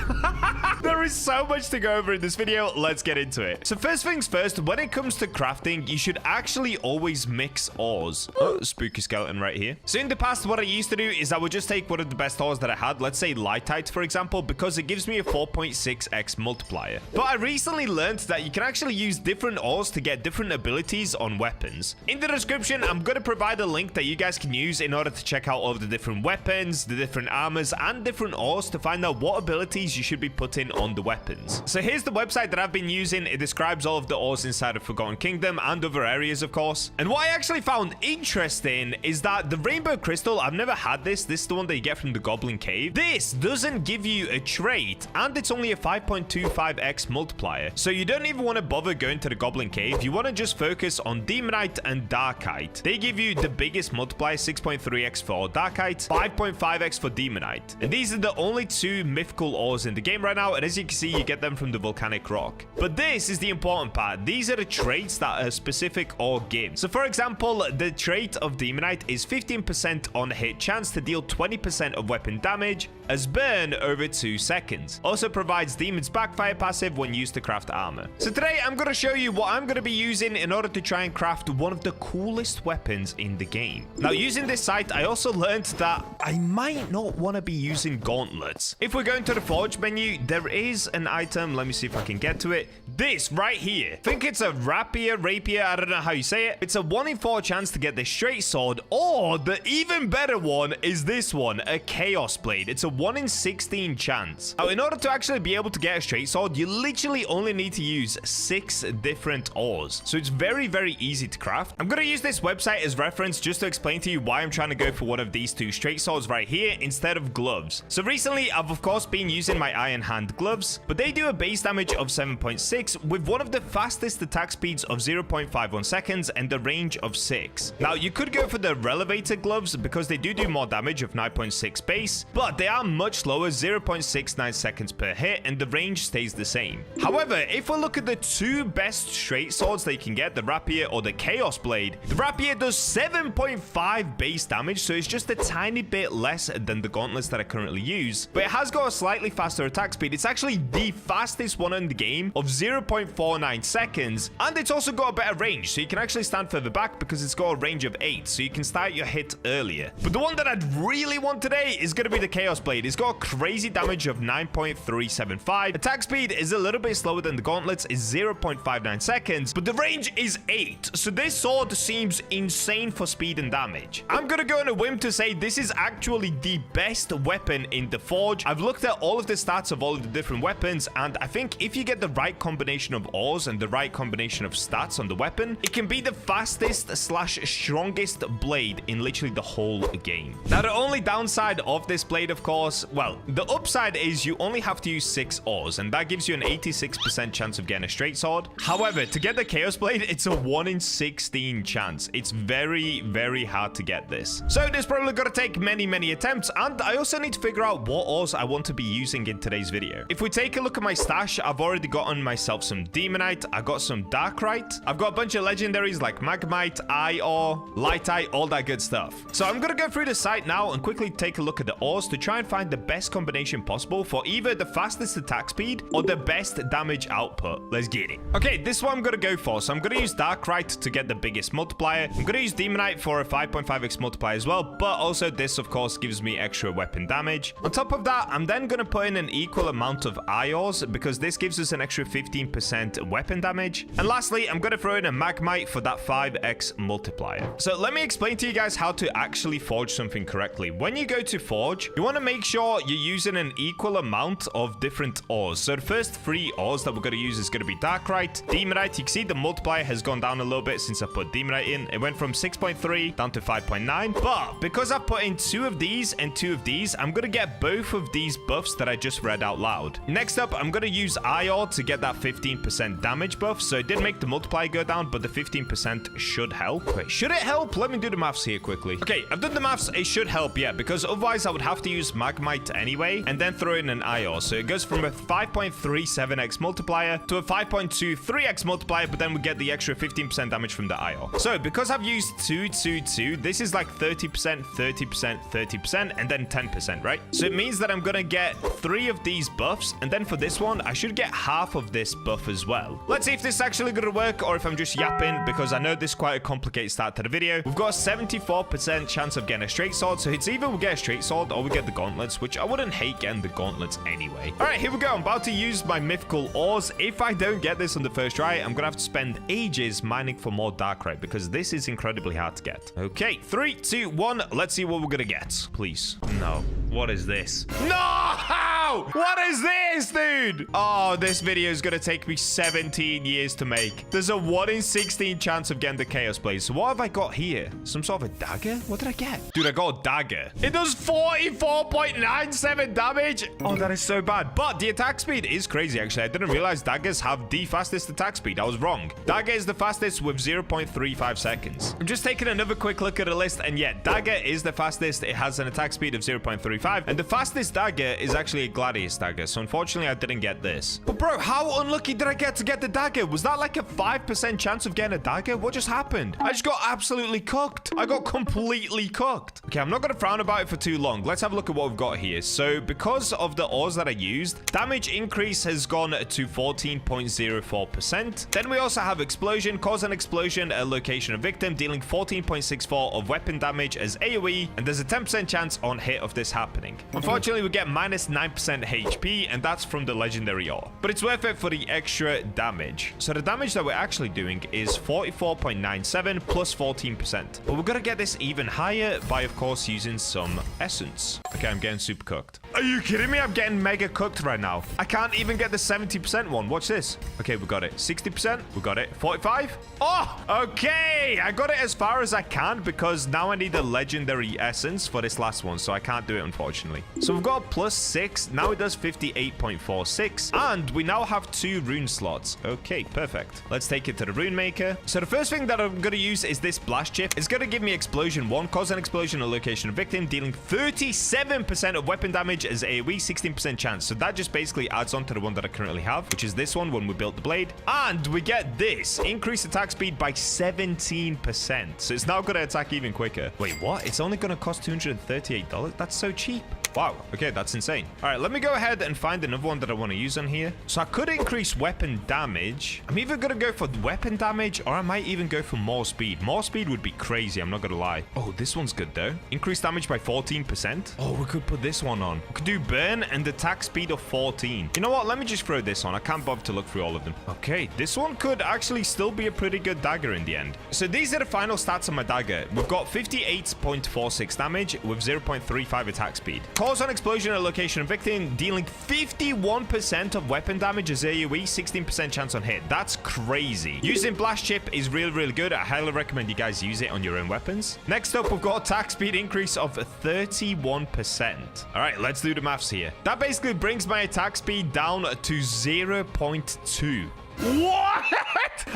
There is so much to go over in this video. Let's get into it. So first things first, when it comes to crafting, you should actually always mix ores. Oh, spooky skeleton right here. So in the past, what I used to do is I would just take one of the best ores that I had, let's say lightite, for example, because it gives me a 4.6x multiplier. But I recently learned that you can actually use different ores to get different abilities on weapons. In the description, I'm going to provide a link that you guys can use in order to check out all of the different weapons, the different armors, and different ores to find out what abilities you should be putting on the weapons. So here's the website that I've been using. It describes all of the ores inside of Forgotten Kingdom and other areas, of course. And what I actually found interesting is that the rainbow crystal, I've never had this. This is the one that you get from the Goblin cave. This doesn't give you a trait, and it's only a 5.25x multiplier. So you don't even want to bother going to the Goblin cave. You want to just focus on Demonite and Darkrite. They give you the biggest multiplier, 6.3x for Darkrite, 5.5x for Demonite. And these are the only two mythical ores in the game right now, and as you can see, you get them from the volcanic rock. But this is the important part. These are the traits that a specific ore gives. So for example, the trait of Demonite is 15% on hit chance to deal 20% of weapon damage as burn over 2 seconds. Also provides Demon's backfire passive when used to craft armor. So today I'm going to show you what I'm going to be using in order to try and craft one of the coolest weapons in the game. Now using this site, I also learned that I might not want to be using gauntlets. If we're going to the forge menu, there is an item. Let me see if I can get to it. This right here. I think it's a rapier, I don't know how you say it. It's a 1 in 4 chance to get this straight sword, or the even better one is this one, a chaos blade. It's a 1 in 16 chance. Now in order to actually be able to get a straight sword, you literally only need to use 6 different ores. So it's very, very easy to craft. I'm going to use this website as reference just to explain to you why I'm trying to go for one of these 2 straight swords right here instead of gloves. So recently, I've of course been using my iron hand gloves, but they do a base damage of 7.6 with one of the fastest attack speeds of 0.51 seconds and the range of 6. Now you could go for the relevated gloves because they do more damage of 9.6 base, but they are much slower, 0.69 seconds per hit, and the range stays the same. However, if we look at the 2 best straight swords that you can get, the rapier or the chaos blade, the rapier does 7.5 base damage, so it's just a tiny bit less than the gauntlets that I currently use, but it has got a slightly faster attack speed. It's actually the fastest one in the game of 0.49 seconds, and it's also got a better range, so you can actually stand further back because it's got a range of 8, so you can start your hit earlier. But the one that I'd really want today is going to be the chaos blade. It's got crazy damage of 9.375. Attack speed is a little bit slower than the gauntlets, is 0.59 seconds, but the range is 8, so this sword seems insane for speed and damage. I'm going to go on a whim to say this is actually the best weapon in the forge. I've looked at all of the stats of all of the different weapons, and I think if you get the right combination of ores and the right combination of stats on the weapon, it can be the fastest / strongest blade in literally the whole game. Now the only downside of this blade, of course, well, the upside is you only have to use 6 ores, and that gives you an 86% chance of getting a straight sword. However, to get the chaos blade, it's a 1 in 16 chance. It's very, very hard to get this. So this probably gonna take many attempts, and I also need to figure out what ores I want to be using in today's video. If we take a look at my stash, I've already gotten myself some Demonite, I got some Darkrite, I've got a bunch of legendaries like Magmite, Ore, Lightite, all that good stuff. So I'm gonna go through the site now and quickly take a look at the ores to try and find the best combination possible for either the fastest attack speed or the best damage output. Let's get it. Okay, this is what I'm gonna go for. So I'm gonna use Darkrite to get the biggest multiplier. I'm gonna use Demonite for a 5.5x multiplier as well, but also this of course gives me extra weapon damage. On top of that, I'm then gonna put in an equal amount of ores because this gives us an extra 15% weapon damage. And lastly, I'm gonna throw in a Magmite for that 5x multiplier. So let me explain to you guys how to actually forge something correctly. When you go to forge, you want to make make sure you're using an equal amount of different ores. So the first 3 ores that we're going to use is going to be Darkrite, Demonite. You can see the multiplier has gone down a little bit since I put Demonite in. It went from 6.3 down to 5.9. But because I put in 2 of these and 2 of these, I'm going to get both of these buffs that I just read out loud. Next up, I'm going to use Ore to get that 15% damage buff. So it did make the multiplier go down, but the 15% should help. Wait, should it help? Let me do the maths here quickly. Okay, I've done the maths. It should help, yeah, because otherwise I would have to use Magmite anyway and then throw in an Ore. So it goes from a 5.37x multiplier to a 5.23x multiplier, but then we get the extra 15% damage from the Ore. So because I've used 2, 2, 2, this is like 30%, 30%, 30%, and then 10%, right? So it means that I'm gonna get 3 of these buffs, and then for this one, I should get half of this buff as well. Let's see if this is actually gonna work or if I'm just yapping, because I know this is quite a complicated start to the video. We've got a 74% chance of getting a straight sword, so it's either we get a straight sword or we get the gauntlets, which I wouldn't hate getting the gauntlets anyway. All right, here we go. I'm about to use my mythical ores. If I don't get this on the first try, I'm gonna have to spend ages mining for more Darkrite, because this is incredibly hard to get. Okay, 3, 2, 1. Let's see what we're gonna get. Please. No. What is this? No! What is this, dude? Oh, this video is gonna take me 17 years to make. There's a 1 in 16 chance of getting the Chaos Blade. So what have I got here? Some sort of a dagger? What did I get? Dude, I got a dagger. It does 44.97 damage. Oh, that is so bad. But the attack speed is crazy, actually. I didn't realize daggers have the fastest attack speed. I was wrong. Dagger is the fastest with 0.35 seconds. I'm just taking another quick look at the list, and yeah, dagger is the fastest. It has an attack speed of 0.35, and the fastest dagger is actually a Gladius dagger. So unfortunately, I didn't get this. But bro, how unlucky did I get to get the dagger? Was that like a 5% chance of getting a dagger? What just happened? I just got absolutely cooked. I got completely cooked. Okay, I'm not going to frown about it for too long. Let's have a look at what we've got here. So because of the ores that I used, damage increase has gone to 14.04%. Then we also have explosion. Cause an explosion at a location of victim, dealing 14.64 of weapon damage as AoE, and there's a 10% chance on hit of this happening. Unfortunately, we get minus 9% HP, and that's from the legendary ore. But it's worth it for the extra damage. So the damage that we're actually doing is 44.97 plus 14%. But we're gonna get this even higher by, of course, using some essence. Okay, I'm getting super cooked. Are you kidding me? I'm getting mega cooked right now. I can't even get the 70% one. Watch this. Okay, we got it. 60%. We got it. 45. Oh, okay. I got it as far as I can because now I need a legendary essence for this last one. So I can't do it, unfortunately. So we've got plus 6. Now it does 58.46. And we now have 2 rune slots. Okay, perfect. Let's take it to the rune maker. So the first thing that I'm going to use is this blast chip. It's going to give me explosion 1. Cause an explosion at a location of victim, dealing 37% of weapon damage as AoE, 16% chance. So that just basically adds on to the one that I currently have, which is this one when we built the blade. And we get this. Increase attack speed by 17%. So it's now going to attack even quicker. Wait, what? It's only going to cost $238? That's so cheap. Wow. Okay, that's insane. All right, let me go ahead and find another one that I want to use on here. So I could increase weapon damage. I'm either going to go for weapon damage or I might even go for more speed. More speed would be crazy. I'm not going to lie. Oh, this one's good though. Increase damage by 14%. Oh, we could put this one on. We could do burn and attack speed of 14. You know what? Let me just throw this on. I can't bother to look through all of them. Okay, this one could actually still be a pretty good dagger in the end. So these are the final stats on my dagger. We've got 58.46 damage with 0.35 attack speed. Cause an explosion at a location of victim, dealing 51% of weapon damage as AoE, 16% chance on hit. That's crazy. Using blast chip is really, really good. I highly recommend you guys use it on your own weapons. Next up, we've got attack speed increase of 31%. All right, let's do the maths here. That basically brings my attack speed down to 0.2. What?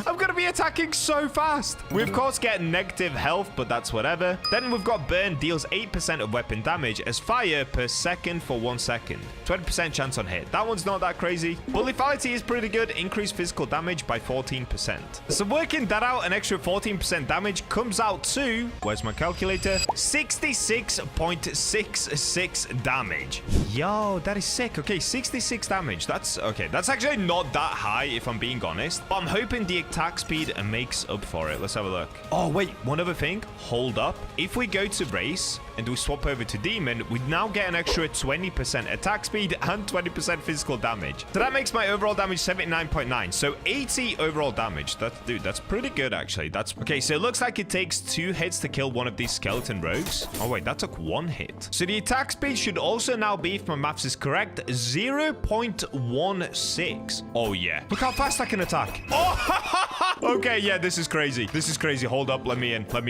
I'm going to be attacking so fast. We, of course, get negative health, but that's whatever. Then we've got burn, deals 8% of weapon damage as fire per second for 1 second. 20% chance on hit. That one's not that crazy. But lethality is pretty good. Increased physical damage by 14%. So working that out, an extra 14% damage comes out to, where's my calculator? 66.66 damage. Yo, that is sick. Okay, 66 damage. That's okay. That's actually not that high if I'm being honest, but I'm hoping the attack speed makes up for it. Let's have a look. Oh wait, one other thing. Hold up. If we go to race and we swap over to Demon, we now get an extra 20% attack speed and 20% physical damage. So that makes my overall damage 79.9. So 80 overall damage. That's pretty good, actually. Okay, so it looks like it takes 2 hits to kill one of these skeleton rogues. Oh, wait, that took 1 hit. So the attack speed should also now be, if my maths is correct, 0.16. Oh, yeah. Look how fast I can attack. Oh, okay, yeah, this is crazy. This is crazy. Hold up. Let me in. All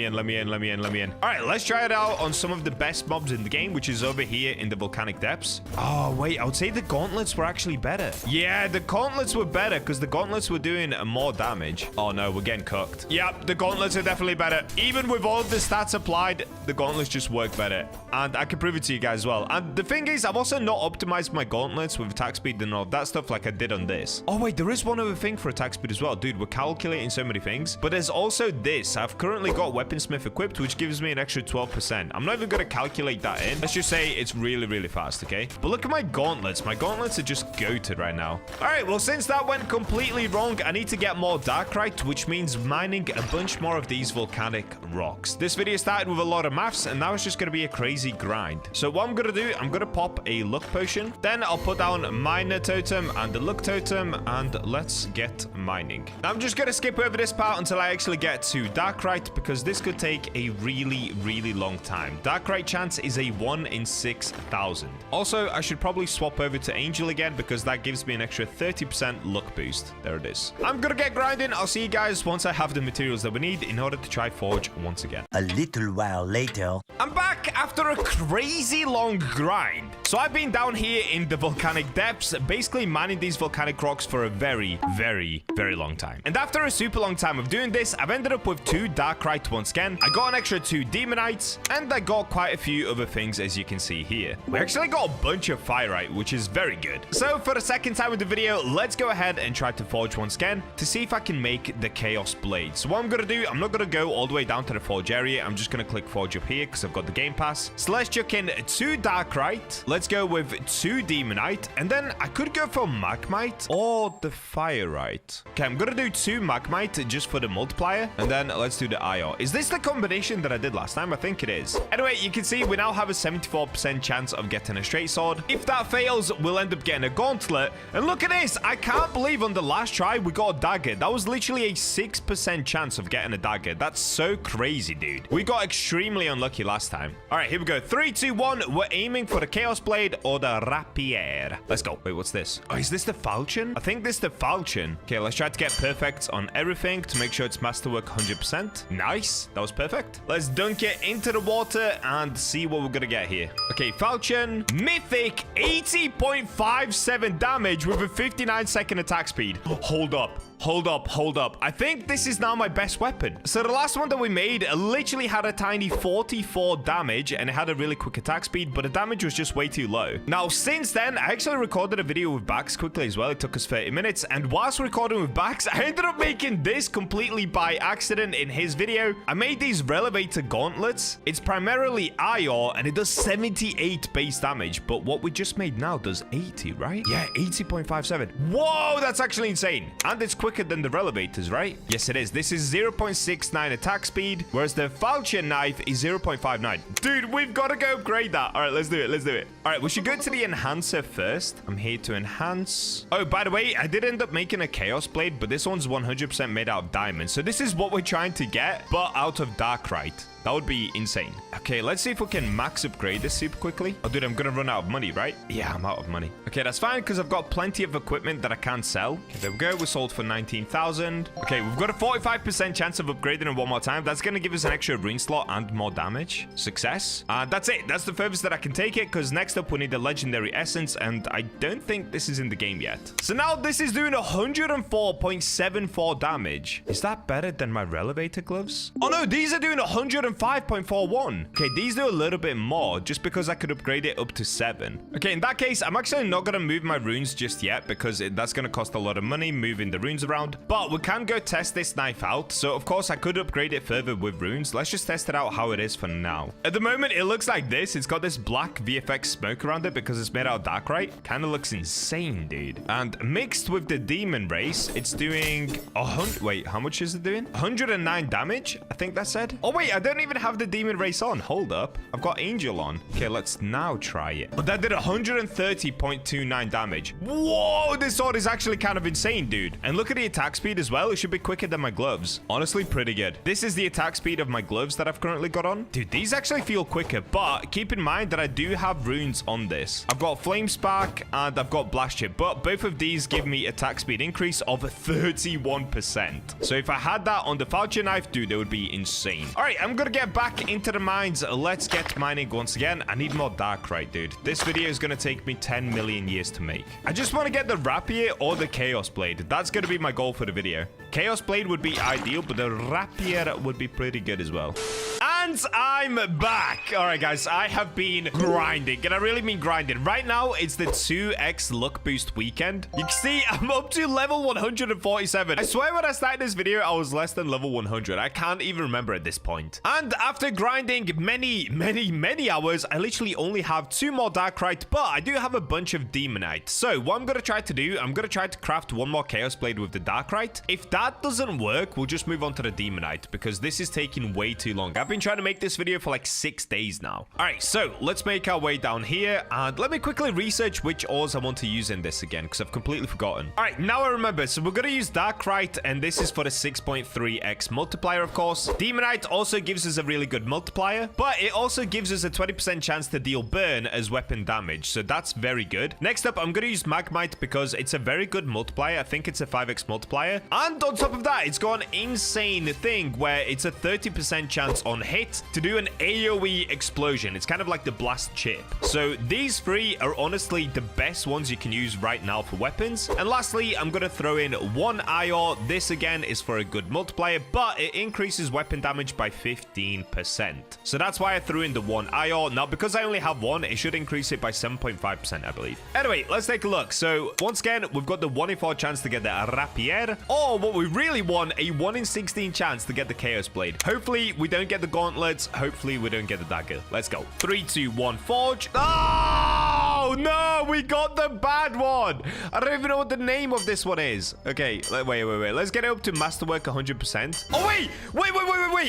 right, let's try it out on some of the best mobs in the game, which is over here in the volcanic depths. Oh, wait, I would say the gauntlets were actually better. Yeah, the gauntlets were better because the gauntlets were doing more damage. Oh, no, we're getting cooked. Yep, the gauntlets are definitely better. Even with all of the stats applied, the gauntlets just work better. And I can prove it to you guys as well. And the thing is, I've also not optimized my gauntlets with attack speed and all that stuff like I did on this. Oh, wait, there is one other thing for attack speed as well. Dude, we're calculating so many things. But there's also this. I've currently got Weaponsmith equipped, which gives me an extra 12%. I'm not even going to calculate that in. Let's just say it's really, really fast, okay? But look at my gauntlets. My gauntlets are just goated right now. All right, well, since that went completely wrong, I need to get more Darkrite, which means mining a bunch more of these volcanic rocks. This video started with a lot of maths, and now it's just going to be a crazy grind. So what I'm going to do, I'm going to pop a luck potion. Then I'll put down miner totem and the luck totem, and let's get mining. Now, I'm just going to skip over this part until I actually get to Darkrite, because this could take a really, really long time. Darkrite chance is a 1 in 6,000. Also, I should probably swap over to Angel again, because that gives me an extra 30% luck boost. There it is. I'm going to get grinding. I'll see you guys once I have the materials that we need in order to try Forge once again. A little while later. I'm back after a crazy long grind. So I've been down here in the volcanic depths, basically mining these volcanic rocks for a very, very, very long time. And after a super long time of doing this, I've ended up with 2 Darkrite once again. I got an extra 2 Demonites, and I got quite a few other things, as you can see here. We actually got a bunch of Firite, which is very good. So for the second time in the video, let's go ahead and try to forge once again to see if I can make the Chaos Blade. So what I'm going to do, I'm not going to go all the way down to the forge area. I'm just going to click forge up here because I've got the game pass. So let's chuck in 2 Darkrite. Let's go with 2 Demonite, and then I could go for Magmite or the Firite. Okay, I'm going to do 2 Magmite just for the multiplier, and then let's do the IR. Is this the combination that I did last time? I think it is. Anyway, you can see we now have a 74% chance of getting a straight sword. If that fails, we'll end up getting a gauntlet. And look at this. I can't believe on the last try we got a dagger. That was literally a 6% chance of getting a dagger. That's so crazy, dude. We got extremely unlucky last time. All right, here we go. 3, 2, 1. We're aiming for the Chaos Blade or the Rapier. Let's go. Wait, what's this? Oh, is this the falchion? I think this is the falchion. Okay, let's try to get perfect on everything to make sure it's masterwork 100%. Nice. That was perfect. Let's dunk it into the water and see what we're gonna get here. Okay, falchion. Mythic 80.57 damage with a 59-second attack speed. Hold up. I think this is now my best weapon. So the last one that we made literally had a tiny 44 damage and it had a really quick attack speed, but the damage was just way too low. Now, since then, I actually recorded a video with Bax quickly as well. It took us 30 minutes. And whilst recording with Bax, I ended up making this completely by accident in his video. I made these Relevator gauntlets. It's primarily IR and it does 78 base damage, but what we just made now does 80, right? Yeah, 80.57. Whoa, that's actually insane. And it's quicker than the Relevators, right? Yes, it is. This is 0.69 attack speed, whereas the falchion knife is 0.59. Dude, we've got to go upgrade that. All right, let's do it. All right, we should go to the enhancer first. I'm here to enhance. Oh, by the way, I did end up making a Chaos Blade, but this one's 100% made out of diamonds. So this is what we're trying to get, but out of Darkrite. That would be insane. Okay, let's see if we can max upgrade this super quickly. Oh, dude, I'm gonna run out of money, right? Yeah, I'm out of money. Okay, that's fine because I've got plenty of equipment that I can't sell. Okay, there we go. We sold for 19,000. Okay, we've got a 45% chance of upgrading it one more time. That's gonna give us an extra rune slot and more damage. Success. That's it. That's the furthest that I can take it because next up we need the legendary essence, and I don't think this is in the game yet. So now this is doing 104.74 damage. Is that better than my Relevator gloves? Oh no, these are doing 105.41. Okay, these do a little bit more just because I could upgrade it up to 7. Okay, in that case, I'm actually not going to move my runes just yet because that's going to cost a lot of money moving the runes around. But we can go test this knife out. So, of course, I could upgrade it further with runes. Let's just test it out how it is for now. At the moment, it looks like this. It's got this black VFX smoke around it because it's made out of Darkrite. Kind of looks insane, dude. And mixed with the demon race, it's doing 100... Wait, how much is it doing? 109 damage, I think that said. Oh, wait, I don't even have the demon race on. Hold up. I've got Angel on. Okay, let's now try it. But that did 130.29 damage. Whoa, this sword is actually kind of insane, dude. And look at the attack speed as well. It should be quicker than my gloves. Honestly, pretty good. This is the attack speed of my gloves that I've currently got on. Dude, these actually feel quicker, but keep in mind that I do have runes on this. I've got Flame Spark and I've got Blast Chip, but both of these give me attack speed increase of 31%. So if I had that on the Falchion knife, dude, it would be insane. All right, I'm gonna get back into the mines. Let's get mining once again. I need more Darkrite, dude. This video is gonna take me 10 million years to make. I just want to get the Rapier or the Chaos Blade. That's gonna be my goal for the video. Chaos Blade would be ideal, but the Rapier would be pretty good as well. And I'm back. All right, guys, I have been grinding, and I really mean grinding. Right now, it's the 2x luck boost weekend. You can see I'm up to level 147. I swear when I started this video, I was less than level 100. I can't even remember at this point. And after grinding many hours, I literally only have 2 more Darkrite, but I do have a bunch of Demonite. So what I'm going to try to do, I'm going to try to craft 1 more Chaos Blade with the Darkrite. If that doesn't work, we'll just move on to the Demonite because this is taking way too long. I've been trying to make this video for like 6 days now. All right, so let's make our way down here and let me quickly research which ores I want to use in this again because I've completely forgotten. All right, now I remember. So we're going to use Darkrite, and this is for the 6.3x multiplier, of course. Demonite also gives us a really good multiplier, but it also gives us a 20% chance to deal burn as weapon damage. So that's very good. Next up, I'm going to use Magmite because it's a very good multiplier. I think it's a 5x multiplier. And on top of that, it's got an insane thing where it's a 30% chance on hit to do an AoE explosion. It's kind of like the blast chip. So these 3 are honestly the best ones you can use right now for weapons. And lastly, I'm going to throw in 1 IOR. This again is for a good multiplier, but it increases weapon damage by 15%. So that's why I threw in the 1 IOR. Now, because I only have 1, it should increase it by 7.5%, I believe. Anyway, let's take a look. So once again, we've got the 1 in 4 chance to get the Rapier, or what we really want, a 1 in 16 chance to get the Chaos Blade. Hopefully, we don't get the gauntlets. Hopefully, we don't get the dagger. Let's go. 3, 2, 1, Forge. Oh, no, we got the bad one. I don't even know what the name of this one is. Okay, wait. Let's get it up to Masterwork 100%. Oh, wait.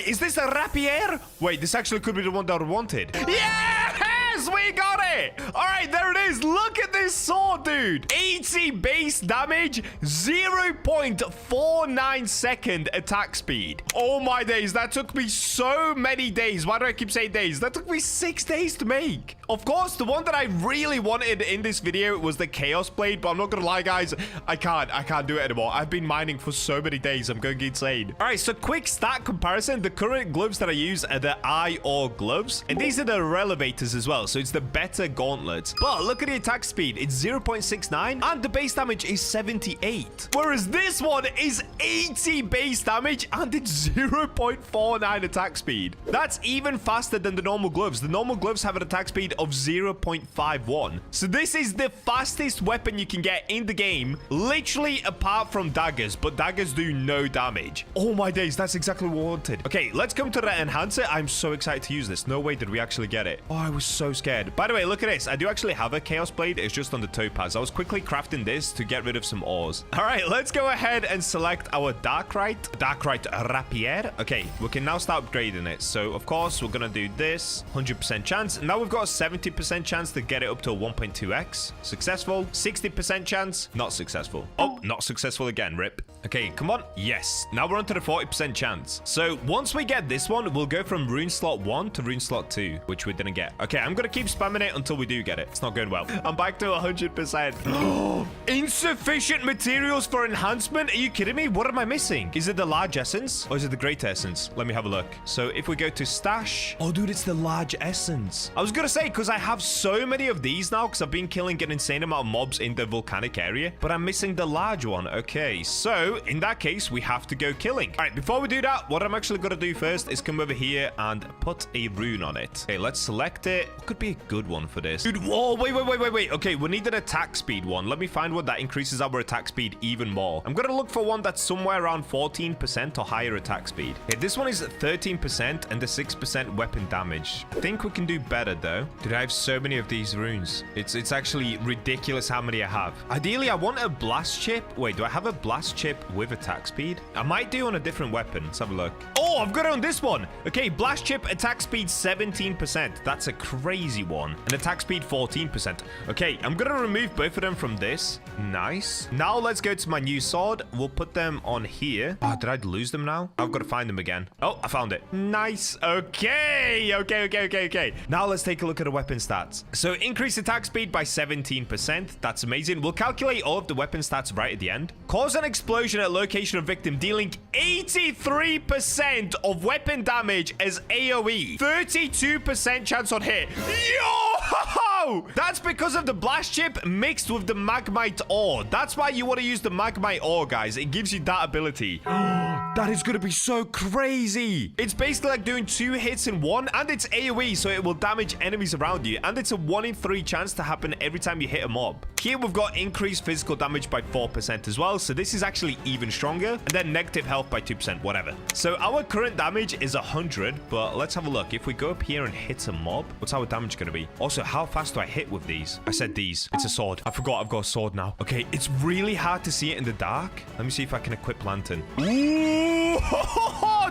Is this a Rapier? Wait, this actually could be the one that I wanted. Yes, we got it. All right, there it is. Look at this sword, dude. 80 base damage, 0.49 second attack speed. Oh my days, that took me so many days. Why do I keep saying days? That took me 6 days to make. Of course, the one that I really wanted in this video was the Chaos Blade, but I'm not gonna lie, guys, I can't do it anymore. I've been mining for so many days. I'm going insane. All right, so quick stat comparison. The current gloves that I use are the IOR gloves, and these are the Relevators as well, so it's the better gauntlets. But look at the attack speed. It's 0.69, and the base damage is 78. Whereas this one is 80 base damage, and it's 0.49 attack speed. That's even faster than the normal gloves. The normal gloves have an attack speed of 0.51. So this is the fastest weapon you can get in the game, literally apart from daggers, but daggers do no damage. Oh my days, that's exactly what I wanted. Okay, let's come to the enhancer. I'm so excited to use this. No way did we actually get it. Oh, I was so scared. By the way, look at this. I do actually have a Chaos Blade. It's just on the topaz. I was quickly crafting this to get rid of some ores. All right, let's go ahead and select our Darkrite Rapier. Okay, we can now start upgrading it. So, of course, we're going to do this. 100% chance. Now we've got a 70% chance to get it up to a 1.2x. Successful. 60% chance. Not successful. Oh, not successful again. Rip. Okay, come on. Yes. Now we're on to the 40% chance. So once we get this one, we'll go from rune slot 1 to rune slot 2, which we didn't get. Okay, I'm going to keep spamming it until we do get it. It's not going well. I'm back to 100%. Insufficient materials for enhancement? Are you kidding me? What am I missing? Is it the large essence or is it the great essence? Let me have a look. So if we go to stash. Oh, dude, it's the large essence. I was going to say, because I have so many of these now, because I've been killing an insane amount of mobs in the volcanic area, but I'm missing the large one. Okay, so So in that case, we have to go killing. All right, before we do that, what I'm actually going to do first is come over here and put a rune on it. Okay, let's select it. What could be a good one for this? Dude, whoa, wait. Okay, we need an attack speed one. Let me find one that increases our attack speed even more. I'm going to look for one that's somewhere around 14% or higher attack speed. Okay, this one is 13% and the 6% weapon damage. I think we can do better though. Dude, I have so many of these runes. It's actually ridiculous how many I have. Ideally, I want a blast chip. Wait, do I have a blast chip with attack speed? I might do on a different weapon. Let's have a look. Oh, I've got it on this one. Okay, blast chip attack speed 17%. That's a crazy one. And attack speed 14%. Okay, I'm going to remove both of them from this. Nice. Now let's go to my new sword. We'll put them on here. Oh, did I lose them now? I've got to find them again. Oh, I found it. Nice. Okay. Now let's take a look at the weapon stats. So increase attack speed by 17%. That's amazing. We'll calculate all of the weapon stats right at the end. Cause an explosion at location of victim, dealing 83% of weapon damage as AoE. 32% chance on hit. Yo! That's because of the blast chip mixed with the magmite ore. That's why you want to use the magmite ore, guys. It gives you that ability. That is going to be so crazy. It's basically like doing 2 hits in one, and it's AoE, so it will damage enemies around you. And it's a 1 in 3 chance to happen every time you hit a mob. Here we've got increased physical damage by 4% as well, so this is actually even stronger. And then negative health by 2%, whatever. So our current damage is 100, but let's have a look. If we go up here and hit a mob, what's our damage going to be? Also, how fast do I hit with these? I said these. It's a sword. I forgot I've got a sword now. Okay, it's really hard to see it in the dark. Let me see if I can equip lantern. Ooh,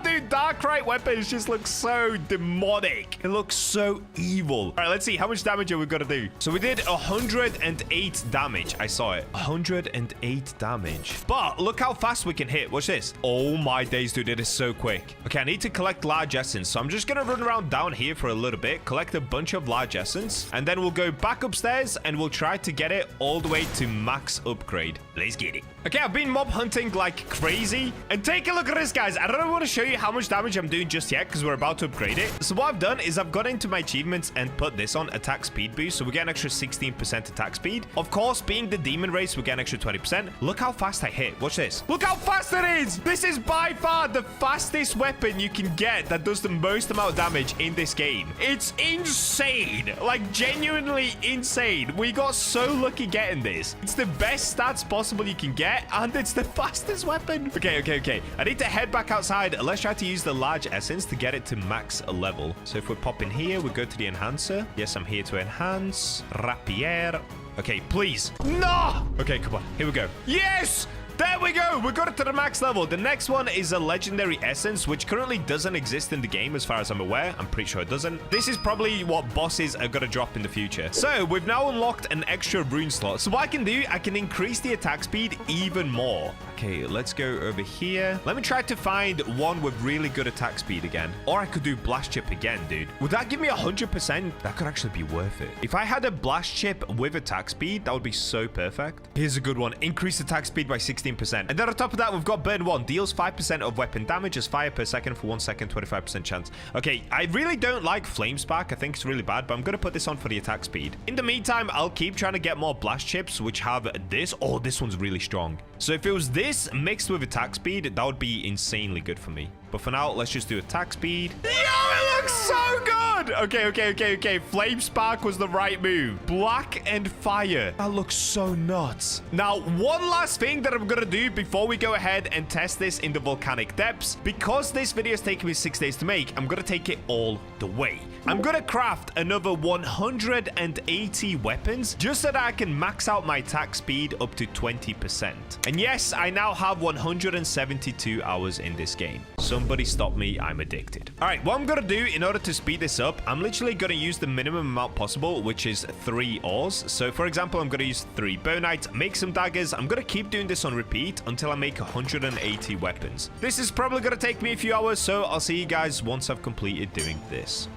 dude, Darkrite weapons just look so demonic. It looks so evil. All right, let's see. How much damage are we going to do? So we did 108 damage. I saw it. 108 damage. But look how fast we can hit. Watch this. Oh my days, dude. It is so quick. Okay, I need to collect large essence. So I'm just going to run around down here for a little bit, collect a bunch of large essence, and then we'll go back upstairs and we'll try to get it all the way to max upgrade. Let's get it. Okay, I've been mob hunting like crazy. And take a look at this, guys. I don't want to show you how much damage I'm doing just yet because we're about to upgrade it. So what I've done is I've gone into my achievements and put this on attack speed boost. So we get an extra 16% attack speed. Of course, being the demon race, we get an extra 20%. Look how fast I hit. Watch this. Look how fast it is. This is by far the fastest weapon you can get that does the most amount of damage in this game. It's insane. Like, genuinely insane. We got so lucky getting this. It's the best stats possible you can get, and it's the fastest weapon. Okay. I need to head back outside. Let's try to use the large essence to get it to max level. So if we pop in here, we go to the enhancer. Yes, I'm here to enhance. Rapier. Okay, please. No! Okay, come on. Here we go. Yes! There we go. We got it to the max level. The next one is a legendary essence, which currently doesn't exist in the game as far as I'm aware. I'm pretty sure it doesn't. This is probably what bosses are going to drop in the future. So we've now unlocked an extra rune slot. So what I can do, I can increase the attack speed even more. Okay, let's go over here. Let me try to find one with really good attack speed again. Or I could do blast chip again, dude. Would that give me 100%? That could actually be worth it. If I had a blast chip with attack speed, that would be so perfect. Here's a good one. Increase attack speed by 16%. And then on top of that, we've got burn 1. Deals 5% of weapon damage as fire per second for 1 second, 25% chance. Okay, I really don't like flame spark. I think it's really bad, but I'm going to put this on for the attack speed. In the meantime, I'll keep trying to get more blast chips, which have this. Oh, this one's really strong. So if it was this mixed with attack speed, that would be insanely good for me. But for now, let's just do attack speed. Yo, it looks so good. Okay. Flame spark was the right move. Black and fire. That looks so nuts. Now, one last thing that I'm going to do before we go ahead and test this in the volcanic depths. Because this video is taking me 6 days to make, I'm going to take it all the way. I'm going to craft another 180 weapons just so that I can max out my attack speed up to 20%. And yes, I now have 172 hours in this game. Somebody stop me. I'm addicted. All right, what I'm going to do in order to speed this up, I'm literally going to use the minimum amount possible, which is 3 ores. So for example, I'm going to use 3 bonite, make some daggers. I'm going to keep doing this on repeat until I make 180 weapons. This is probably going to take me a few hours, so I'll see you guys once I've completed doing this.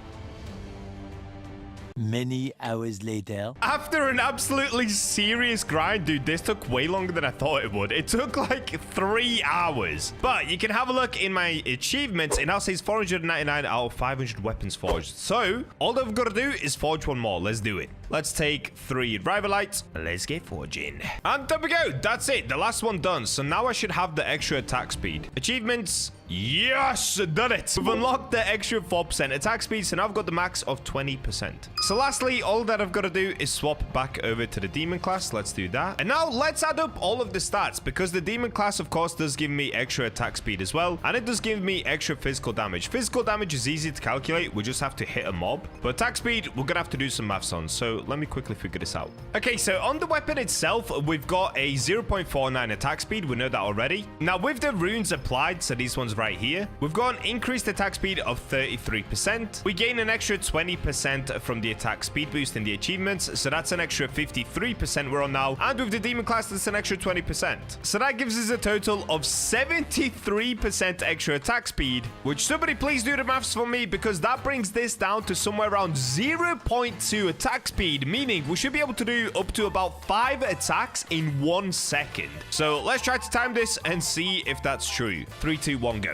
Many hours later. After an absolutely serious grind, dude, this took way longer than I thought it would. It took like 3 hours. But you can have a look in my achievements. It now says 499 out of 500 weapons forged. So all that we've got to do is forge one more. Let's do it. Let's take 3 rivalites. Let's get forging. And there we go. That's it. The last one done. So now I should have the extra attack speed. Achievements. Yes, done it. We've unlocked the extra 4% attack speed. So now I've got the max of 20%. So lastly, all that I've got to do is swap back over to the demon class. Let's do that. And now let's add up all of the stats, because the demon class, of course, does give me extra attack speed as well. And it does give me extra physical damage. Physical damage is easy to calculate. We just have to hit a mob. But attack speed, we're going to have to do some maths on. So let me quickly figure this out. Okay, so on the weapon itself, we've got a 0.49 attack speed. We know that already. Now with the runes applied, so these ones right here, we've got an increased attack speed of 33%. We gain an extra 20% from the attack speed boost in the achievements, so that's an extra 53% we're on now. And with the demon class, that's an extra 20%. So that gives us a total of 73% extra attack speed, which somebody please do the maths for me, because that brings this down to somewhere around 0.2 attack speed, meaning we should be able to do up to about 5 attacks in 1 second. So let's try to time this and see if that's true. 3, 2, 1, go.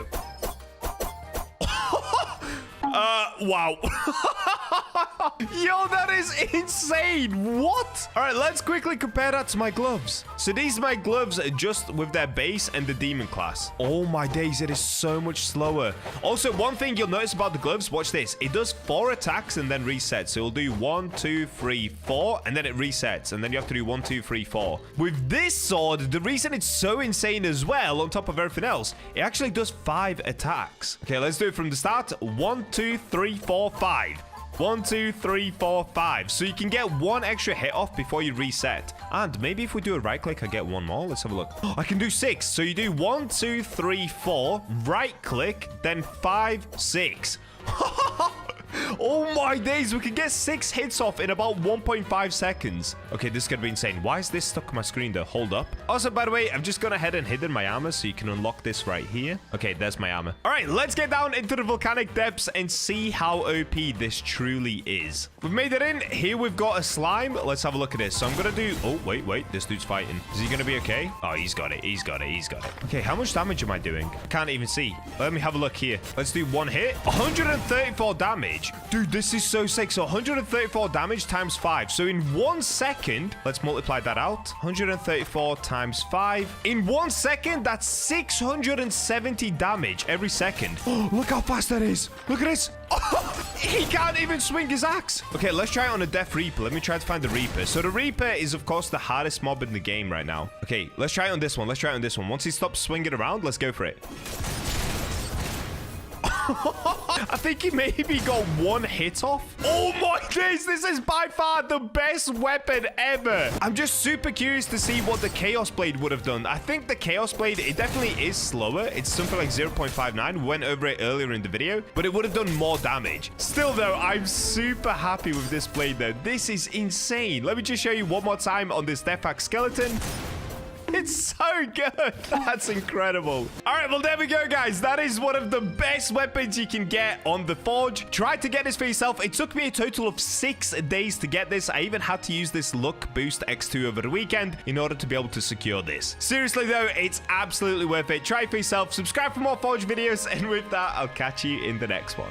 Wow. Yo, that is insane. What? All right, let's quickly compare that to my gloves. So these are my gloves just with their base and the demon class. Oh my days, it is so much slower. Also, one thing you'll notice about the gloves, watch this. It does 4 attacks and then resets. So it'll do 1, 2, 3, 4, and then it resets. And then you have to do 1, 2, 3, 4. With this sword, the reason it's so insane as well, on top of everything else, it actually does 5 attacks. Okay, let's do it from the start. 1, 2, 3, 4, 5. 1, 2, 3, 4, 5. So you can get 1 extra hit off before you reset. And maybe if we do a right click, I get 1 more. Let's have a look. I can do 6. So you do 1, 2, 3, 4, right click, then 5, 6. Oh my days, we can get 6 hits off in about 1.5 seconds. Okay, this is gonna be insane. Why is this stuck on my screen though? Hold up. Also, by the way, I've just gone ahead and hidden my armor, so you can unlock this right here. Okay, there's my armor. All right, let's get down into the volcanic depths and see how OP this truly is. We've made it in. Here we've got a slime. Let's have a look at this. So I'm gonna do... Oh, wait. This dude's fighting. Is he gonna be okay? Oh, he's got it. He's got it. Okay, how much damage am I doing? I can't even see. Let me have a look here. Let's do 1 hit. 134 damage. Dude, this is so sick. So 134 damage times 5. So in 1 second, let's multiply that out. 134 times 5. In 1 second, that's 670 damage every second. Oh, look how fast that is. Look at this. Oh, he can't even swing his axe. Okay, let's try it on a Death Reaper. Let me try to find the Reaper. So the Reaper is, of course, the hardest mob in the game right now. Okay, let's try it on this one. Once he stops swinging around, let's go for it. I think he maybe got 1 hit off. Oh my days, this is by far the best weapon ever. I'm just super curious to see what the Chaos Blade would have done. I think the Chaos Blade, it definitely is slower. It's something like 0.59. We went over it earlier in the video, but it would have done more damage. Still though, I'm super happy with this blade though. This is insane. Let me just show you one more time on this Death Axe skeleton. It's so good. That's incredible. All right, well, there we go, guys. That is one of the best weapons you can get on the Forge. Try to get this for yourself. It took me a total of 6 days to get this. I even had to use this Luck Boost X2 over the weekend in order to be able to secure this. Seriously, though, it's absolutely worth it. Try it for yourself. Subscribe for more Forge videos. And with that, I'll catch you in the next one.